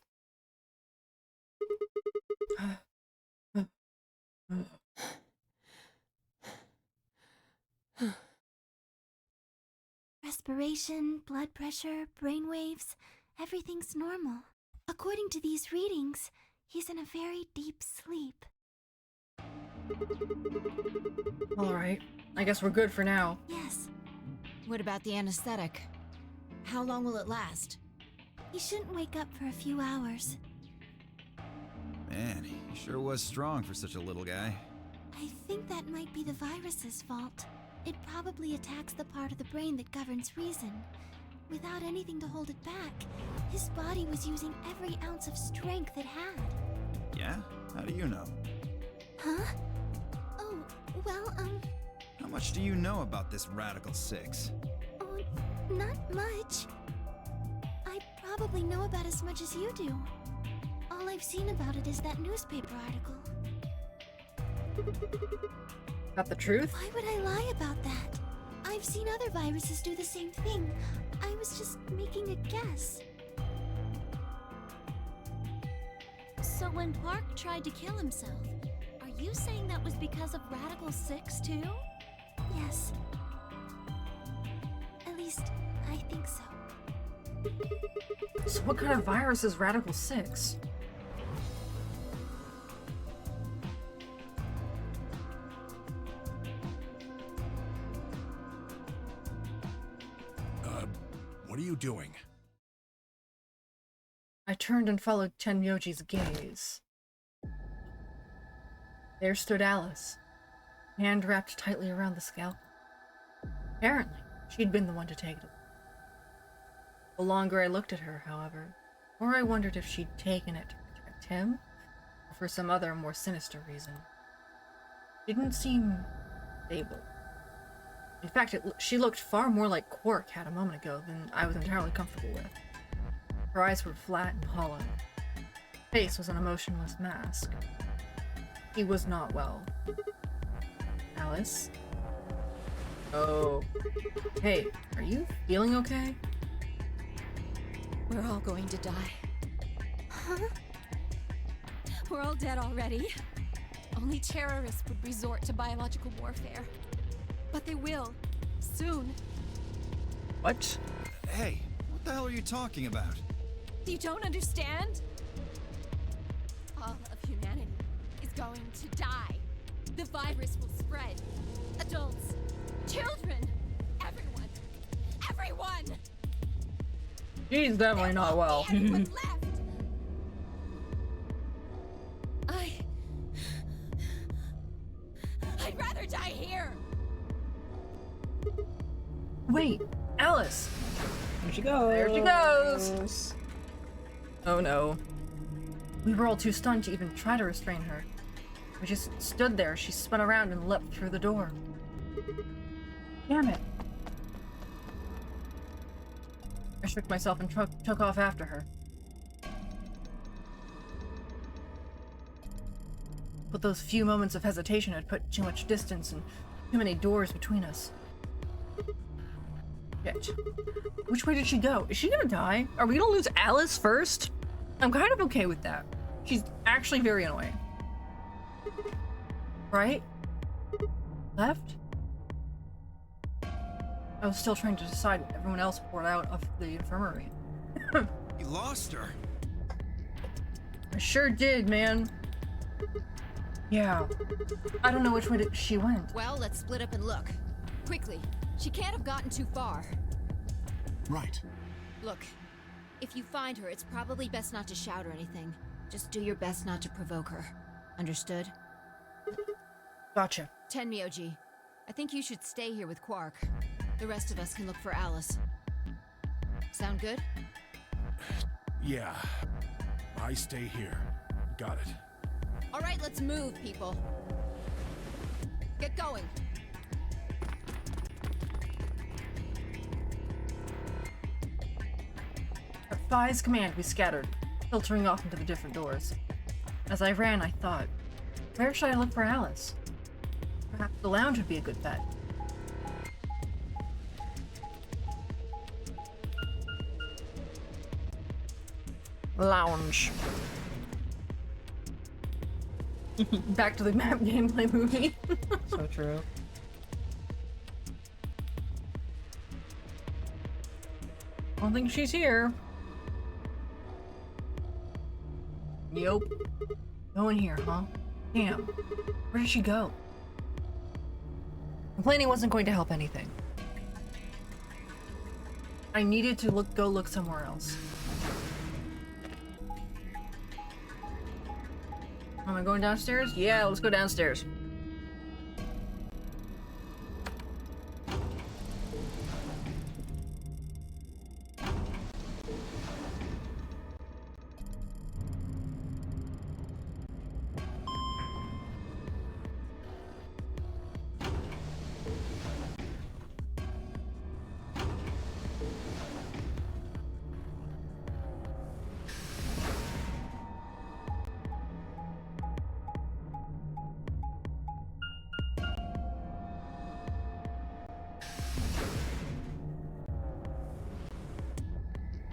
Respiration, blood pressure, brain waves, everything's normal. According to these readings, he's in a very deep sleep. Alright. I guess we're good for now. Yes, What about the anesthetic? How long will it last? he shouldn't wake up for a few hours. Man, he sure was strong for such a little guy. I think that might be the virus's fault. It probably attacks the part of the brain that governs reason. Without anything to hold it back, his body was using every ounce of strength it had. Yeah? How do you know? Huh? Oh, well, How much do you know about this Radical Six? oh, not much. I probably know about as much as you do. All I've seen about it is that newspaper article. That the truth? Why would I lie about that? I've seen other viruses do the same thing. I was just making a guess. So when Quark tried to kill himself, are you saying that was because of Radical 6 too? Yes. At least, I think so. So what kind of virus is Radical 6? What are you doing? I turned and followed Tenmyoji's gaze. There stood Alice, hand wrapped tightly around the scalpel. Apparently, she'd been the one to take it. The longer I looked at her, however, the more I wondered if she'd taken it to protect him, or for some other more sinister reason. She didn't seem stable. In fact, she looked far more like Quark had a moment ago than I was entirely comfortable with. Her eyes were flat and hollow. Her face was an emotionless mask. He was not well. Alice? Oh. Hey, are you feeling okay? We're all going to die. Huh? We're all dead already. Only terrorists would resort to biological warfare. But they will. Soon. What? Hey, what the hell are you talking about? You don't understand? All of humanity is going to die. The virus will spread. Adults, children, everyone. Everyone! She's definitely not well. Anyone left. I'd rather die here. Wait, Alice! There she goes. There she goes! Oh no. We were all too stunned to even try to restrain her. We just stood there. She spun around and leapt through the door. Damn it. I shook myself and took off after her. But those few moments of hesitation had put too much distance and too many doors between us. Shit. Which way did she go? Is she gonna die? Are we gonna lose Alice first? I'm kind of okay with that. She's actually very annoying. Right? Left? I was still trying to decide what everyone else poured out of the infirmary. You lost her. I sure did, man. Yeah. I don't know which way she went. Well, let's split up and look. Quickly. She can't have gotten too far. Right. Look, if you find her, it's probably best not to shout or anything. Just do your best not to provoke her. Understood? Gotcha. Tenmyoji, I think you should stay here with Quark. The rest of us can look for Alice. Sound good? Yeah. I stay here. Got it. All right, let's move, people. Get going. At Phi's command, we scattered, filtering off into the different doors. As I ran, I thought, where should I look for Alice? Perhaps the lounge would be a good bet. Lounge. Back to the map gameplay movie. So true. I don't think she's here. Yup. No one here, huh? Damn. Where did she go? Complaining wasn't going to help anything. I needed to go look somewhere else. Am I going downstairs? Yeah, let's go downstairs.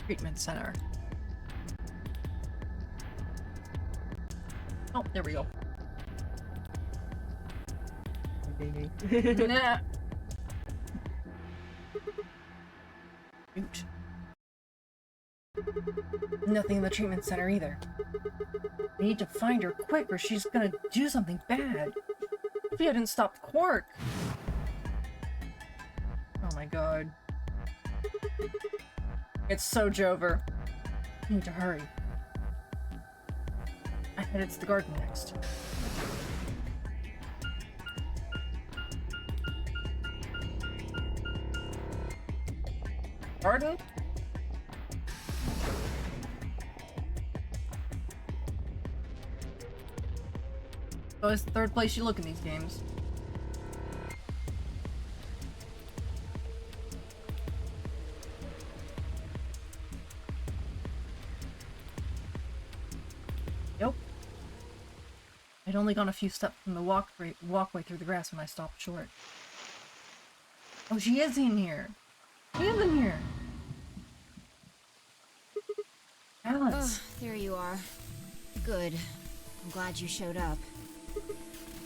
Treatment center. Oh, there we go. Nah. Shoot. Nothing in the treatment center either. We need to find her quick or she's gonna do something bad. If he hadn't stopped Quark. Oh my god. It's so Jover. I need to hurry. I headed to the garden next. Garden? So it's the third place you look in these games. Yep. I'd only gone a few steps from the walkway through the grass when I stopped short. Oh, she is in here. She is in here. Alice. Oh, there you are. Good. I'm glad you showed up.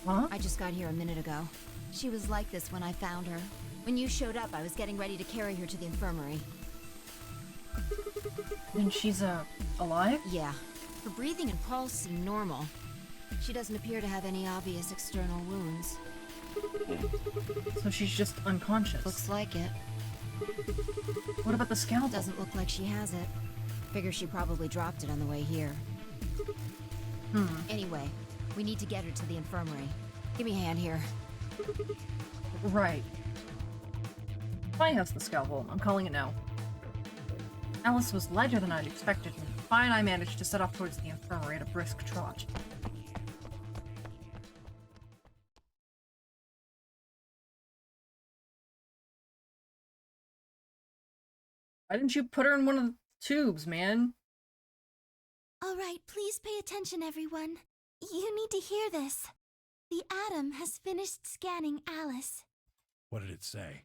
Huh? I just got here a minute ago. She was like this when I found her. When you showed up, I was getting ready to carry her to the infirmary. And she's, alive? Yeah. Her breathing and pulse seem normal. She doesn't appear to have any obvious external wounds. So she's just unconscious. Looks like it. What about the scalpel? Doesn't look like she has it. Figure she probably dropped it on the way here. Anyway, we need to get her to the infirmary. Give me a hand here. Right. Phi has the scalpel. I'm calling it now. Alice was lighter than I'd expected, and Phi and I managed to set off towards the infirmary at a brisk trot. Why didn't you put her in one of the tubes, man? All right, please pay attention, everyone. You need to hear this. The Atom has finished scanning Alice. What did it say?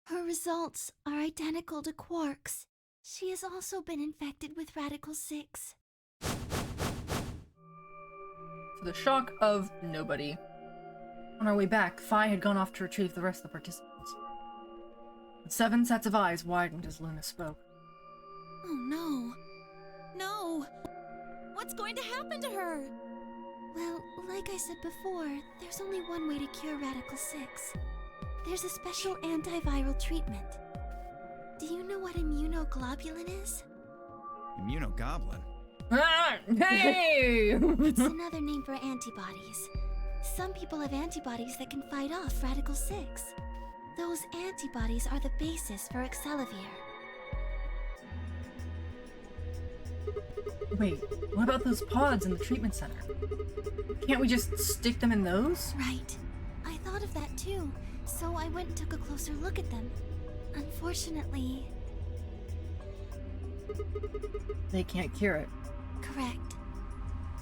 Her results are identical to Quark's. She has also been infected with Radical 6. To the shock of nobody. On our way back, Phi had gone off to retrieve the rest of the participants. The 7 sets of eyes widened as Luna spoke. Oh no. No! What's going to happen to her? Well, like I said before, there's only one way to cure Radical 6. There's a special antiviral treatment. Do you know what immunoglobulin is? Immunogoblin? Ah, hey! It's another name for antibodies. Some people have antibodies that can fight off Radical 6. Those antibodies are the basis for Excelavir. Wait, what about those pods in the treatment center? Can't we just stick them in those? Right. I thought of that too, so I went and took a closer look at them. Unfortunately... They can't cure it. Correct.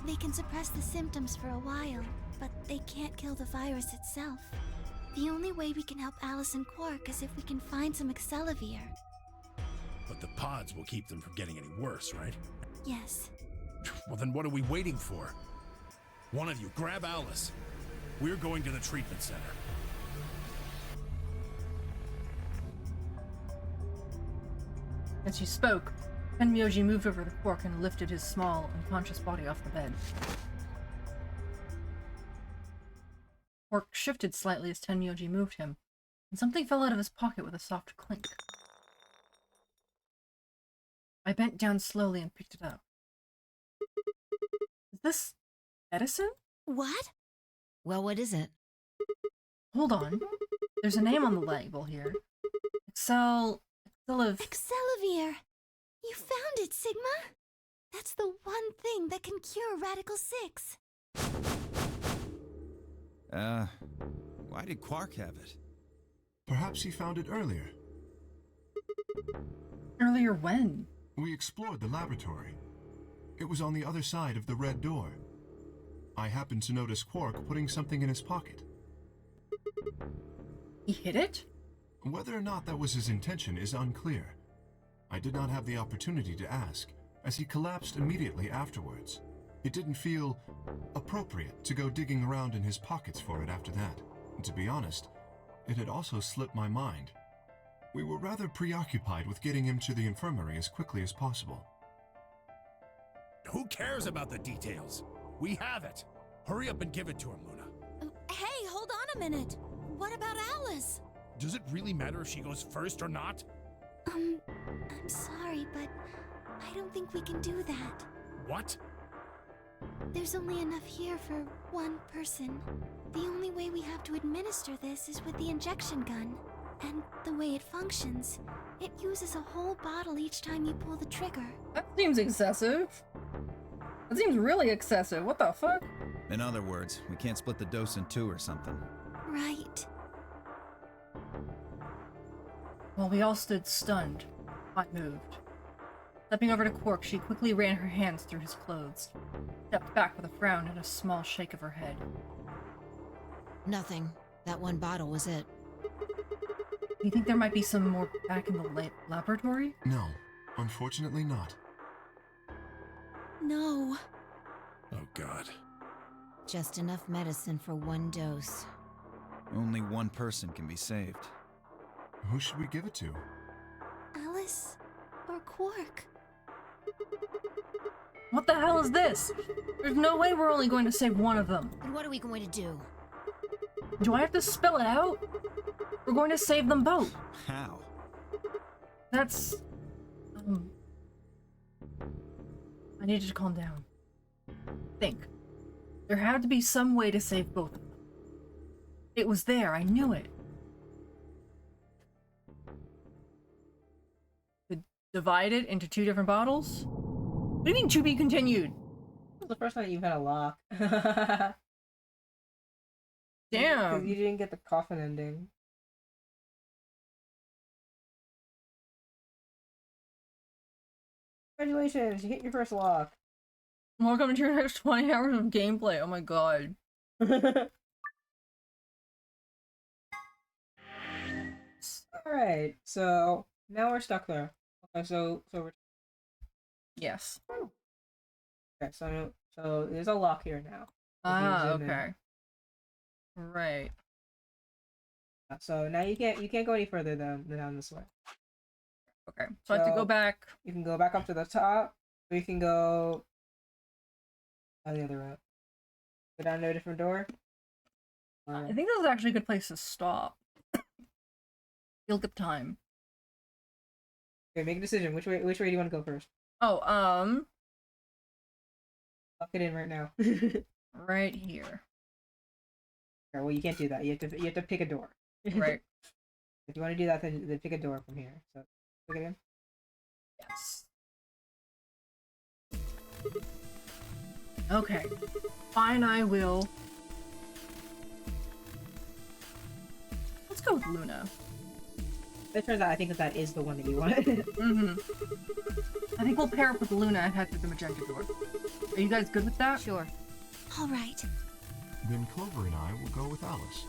They can suppress the symptoms for a while, but they can't kill the virus itself. The only way we can help Alice and Quark is if we can find some Excelavir. But the pods will keep them from getting any worse, right? Yes. Well, then what are we waiting for? One of you, grab Alice. We're going to the treatment center. As she spoke, Tenmyoji moved over to Quark and lifted his small, unconscious body off the bed. Quark shifted slightly as Tenmyoji moved him, and something fell out of his pocket with a soft clink. I bent down slowly and picked it up. Is this medicine? What? Well, what is it? Hold on. There's a name on the label here. Excelavir. You found it, Sigma! That's the one thing that can cure Radical 6. Why did Quark have it? Perhaps he found it earlier. Earlier when? We explored the laboratory. It was on the other side of the red door. I happened to notice Quark putting something in his pocket. He hid it? Whether or not that was his intention is unclear. I did not have the opportunity to ask, as he collapsed immediately afterwards. It didn't feel appropriate to go digging around in his pockets for it after that. And to be honest, it had also slipped my mind. We were rather preoccupied with getting him to the infirmary as quickly as possible. Who cares about the details? We have it. Hurry up and give it to him, Luna. Hey, hold on a minute. What about Alice? Does it really matter if she goes first or not? I'm sorry, but I don't think we can do that. What? There's only enough here for one person. The only way we have to administer this is with the injection gun. And the way it functions, it uses a whole bottle each time you pull the trigger. That seems excessive. That seems really excessive. What the fuck? In other words, we can't split the dose in 2 or something. Right. While we all stood stunned, I moved. Stepping over to Quark, she quickly ran her hands through his clothes, stepped back with a frown and a small shake of her head. Nothing. That one bottle was it. Do you think there might be some more back in the laboratory? No, unfortunately not. No. Oh, God. Just enough medicine for one dose. Only one person can be saved. Who should we give it to? Alice or Quark? What the hell is this? There's no way we're only going to save one of them. And what are we going to do? Do I have to spell it out? We're going to save them both. How? That's... I need you to calm down. Think. There had to be some way to save both of them. It was there, I knew it. To divide it into 2 different bottles? What do you mean to be continued? This is the first time you've had a lock. Damn. Because you didn't get the coffin ending. Congratulations, you hit your first lock. Welcome to your next 20 hours of gameplay. Oh my god. Alright, so now we're stuck there. Okay, so we're Yes. okay, so there's a lock here now. Ah, zoom in. okay. Right. So now you can't go any further down this way. Okay. So I have to go back. You can go back up to the top, or you can go the other route. Go down to a different door. I think this is actually a good place to stop. You'll get time. Okay, make a decision. Which way do you want to go first? Oh, Lock it in right now. right here. Okay, well, you can't do that. You have to pick a door. Right. If you want to do that, then pick a door from here. So pick it in. Yes. Okay. Fine, I will. Let's go with Luna. It turns out I think that is the one that you want. I think we'll pair up with Luna and head through the magenta door. Are you guys good with that? Sure. All right. Then Clover and I will go with Alice.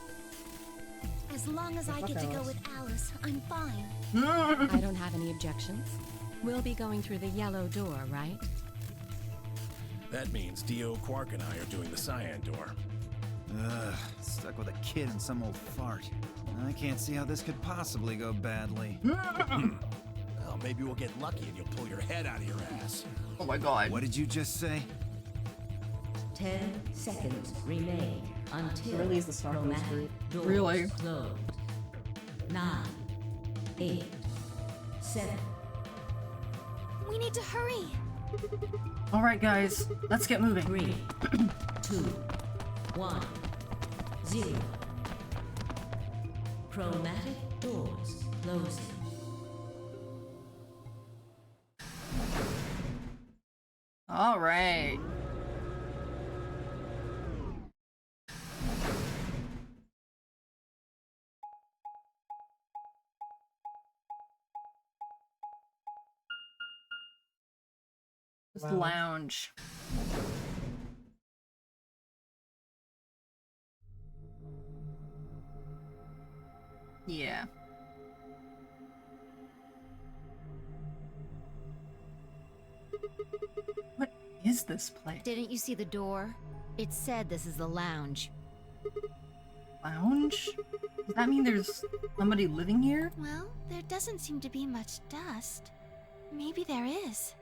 As long as I get to go with Alice, I'm fine. I don't have any objections. We'll be going through the yellow door, right? That means Dio, Quark, and I are doing the cyan door. Ugh, stuck with a kid and some old fart. I can't see how this could possibly go badly. Well, maybe we'll get lucky and you'll pull your head out of your ass. Oh my god. What did you just say? 10 seconds remain until Really is the start of this chromatic doors Really? close. 9, 8, 7. We need to hurry. Alright, guys. Let's get moving. 3, 2, 1, 0. Chromatic doors closing. Alright. This lounge. Yeah. What is this place? Didn't you see the door? It said this is the lounge. Lounge? Does that mean there's somebody living here? Well, there doesn't seem to be much dust. Maybe there is.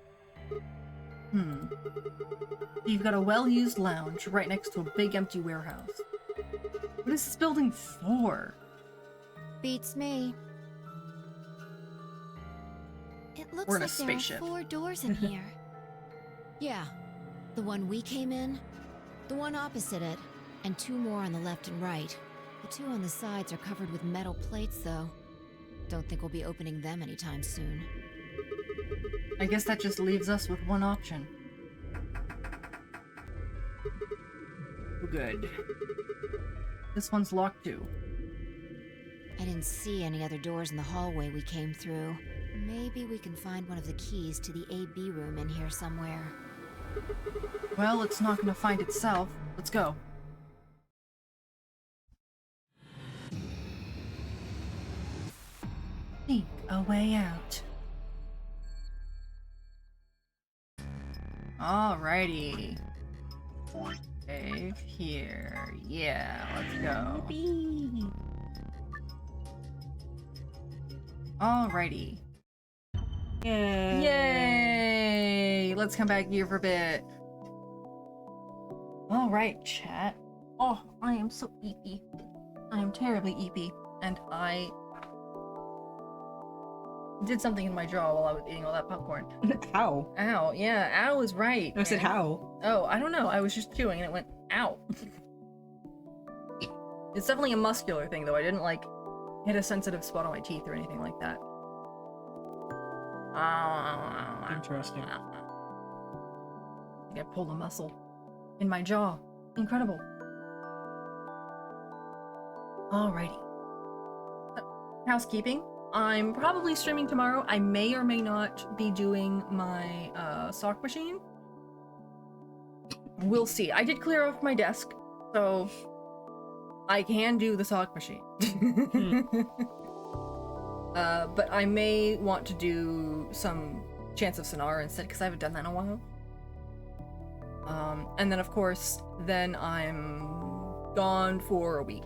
You've got a well-used lounge right next to a big empty warehouse. What is this building for? Beats me. It looks We're in a like there spaceship. are 4 doors in here. Yeah. The one we came in, the one opposite it, and 2 more on the left and right. The 2 on the sides are covered with metal plates, though. Don't think we'll be opening them anytime soon. I guess that just leaves us with one option. Good. This one's locked too. I didn't see any other doors in the hallway we came through. Maybe we can find one of the keys to the AB room in here somewhere. Well, it's not gonna find itself. Let's go. Seek a way out. Alrighty. Save here. Yeah, let's go. Alrighty. Yay! Yay! Let's come back here for a bit. Alright, chat. Oh, I am so eepy. I am terribly eepy. And I did something in my jaw while I was eating all that popcorn. How? Ow. Yeah, ow is right. I said man. how? Oh, I don't know. I was just chewing and it went, ow. It's definitely a muscular thing, though. I didn't, like, hit a sensitive spot on my teeth or anything like that. Interesting. I think I pulled a muscle in my jaw. Incredible. Alrighty. Housekeeping. I'm probably streaming tomorrow. I may or may not be doing my sock machine. We'll see. I did clear off my desk, so I can do the sock machine. But I may want to do some Chants of Sonara instead, because I haven't done that in a while. And then of course, then I'm gone for a week.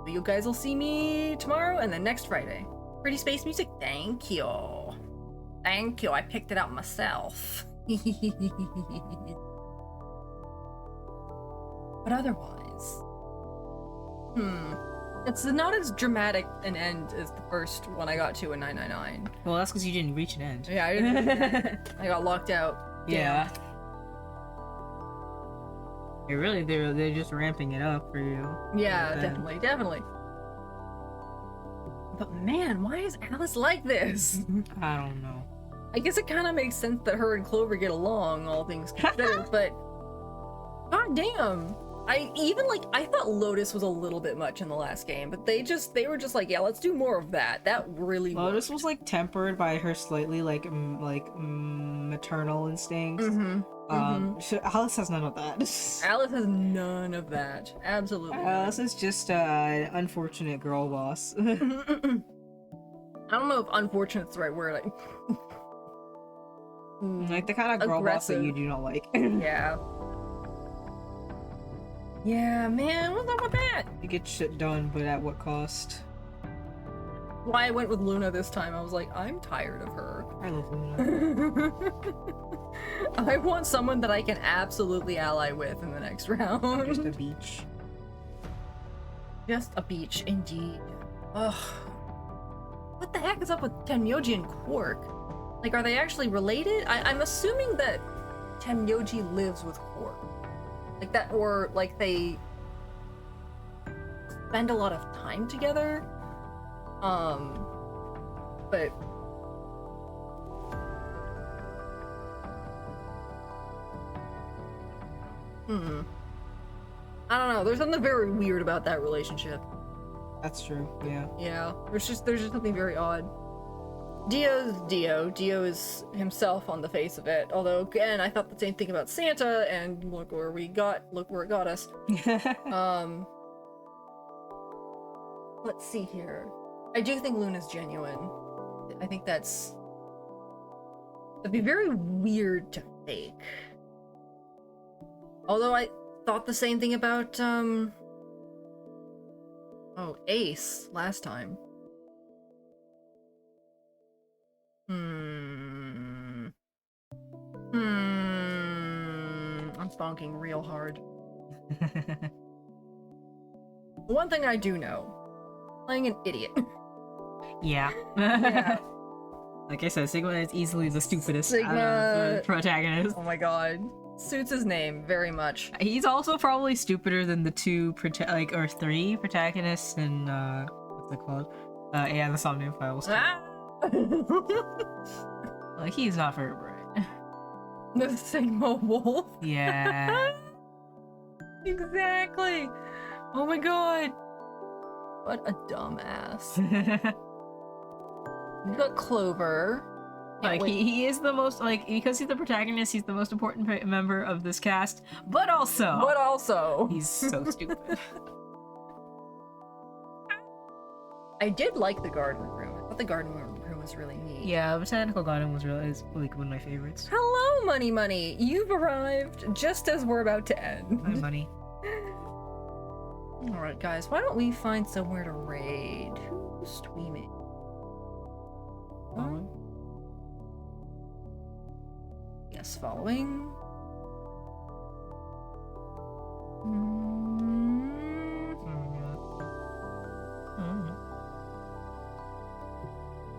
So you guys will see me tomorrow and then next Friday. Pretty Space Music, thank you. Thank you, I picked it out myself. But otherwise, it's not as dramatic an end as the first one I got to in 999. Well, that's because you didn't reach an end. Yeah, I didn't. I got locked out. Yeah. Yeah, really, they're just ramping it up for you. Yeah, definitely. But man, why is Alice like this? I don't know. I guess it kind of makes sense that her and Clover get along, all things considered, but god damn. I thought Lotus was a little bit much in the last game, but they were just like, yeah, let's do more of that. That really Lotus was like tempered by her slightly maternal instincts. Alice has none of that. Alice has none of that. Absolutely. Alice is just an unfortunate girl boss. I don't know if unfortunate's the right word. Like the kind of girl boss that you do not like. Yeah. Yeah, man, what's up with that? You get shit done, but at what cost? Why I went with Luna this time, I was like, I'm tired of her. I love Luna. I want someone that I can absolutely ally with in the next round. Just a beach. Just a beach, indeed. Ugh. What the heck is up with Tenmyoji and Quark? Like, are they actually related? I'm assuming that Tenmyoji lives with Quark. Like that, or like they spend a lot of time together. But I don't know. There's something very weird about that relationship. That's true. Yeah. Yeah. There's just something very odd. Dio's Dio. Dio is himself on the face of it. Although, again, I thought the same thing about Santa, and look where it got us. Let's see here. I do think Luna's genuine. I think that'd be very weird to fake. Although I thought the same thing about, Ace last time. I'm bonking real hard. One thing I do know, playing an idiot. Yeah. Yeah. Like I said, Sigma is easily the stupidest Sigma protagonist. Oh my god. Suits his name very much. He's also probably stupider than the three protagonists in what's it called? Yeah, the Somnium Files. Like he's not very bright. The Sigma Wolf. Yeah. Exactly. Oh my god. What a dumbass. You got Clover. Like he is the most because he's the protagonist, he's the most important member of this cast, but also he's so stupid. I did like the garden room. I thought the garden room was really neat. Yeah, Botanical Garden is like one of my favorites. Hello, Money. You've arrived just as we're about to end. Hi, Money. Alright, guys, why don't we find somewhere to raid? Who's streaming? Following? Yes, following.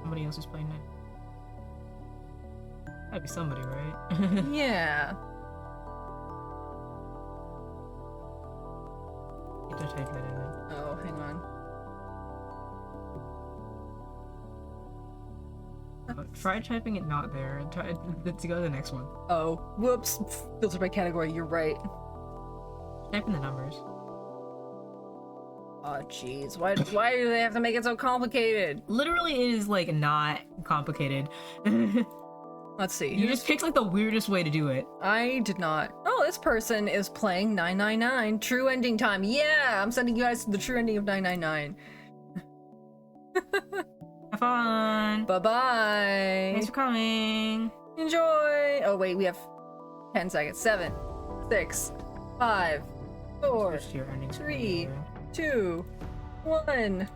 Somebody else is playing it. Gotta be somebody, right? Yeah. You have to type that in there. Oh, hang on. Try typing it not there and try to go to the next one. Oh, whoops. Filter by category, you're right. Type in the numbers. Oh, jeez. Why do they have to make it so complicated? Literally, it is, like, not complicated. Let's see. You just picked, like, the weirdest way to do it. I did not. Oh, this person is playing 999. True ending time. Yeah, I'm sending you guys to the true ending of 999. Have fun. Bye-bye. Thanks for coming. Enjoy. Oh, wait, we have 10 seconds. 7, 6, 5, 4, Switch to your ending 3, screen. 2, 1.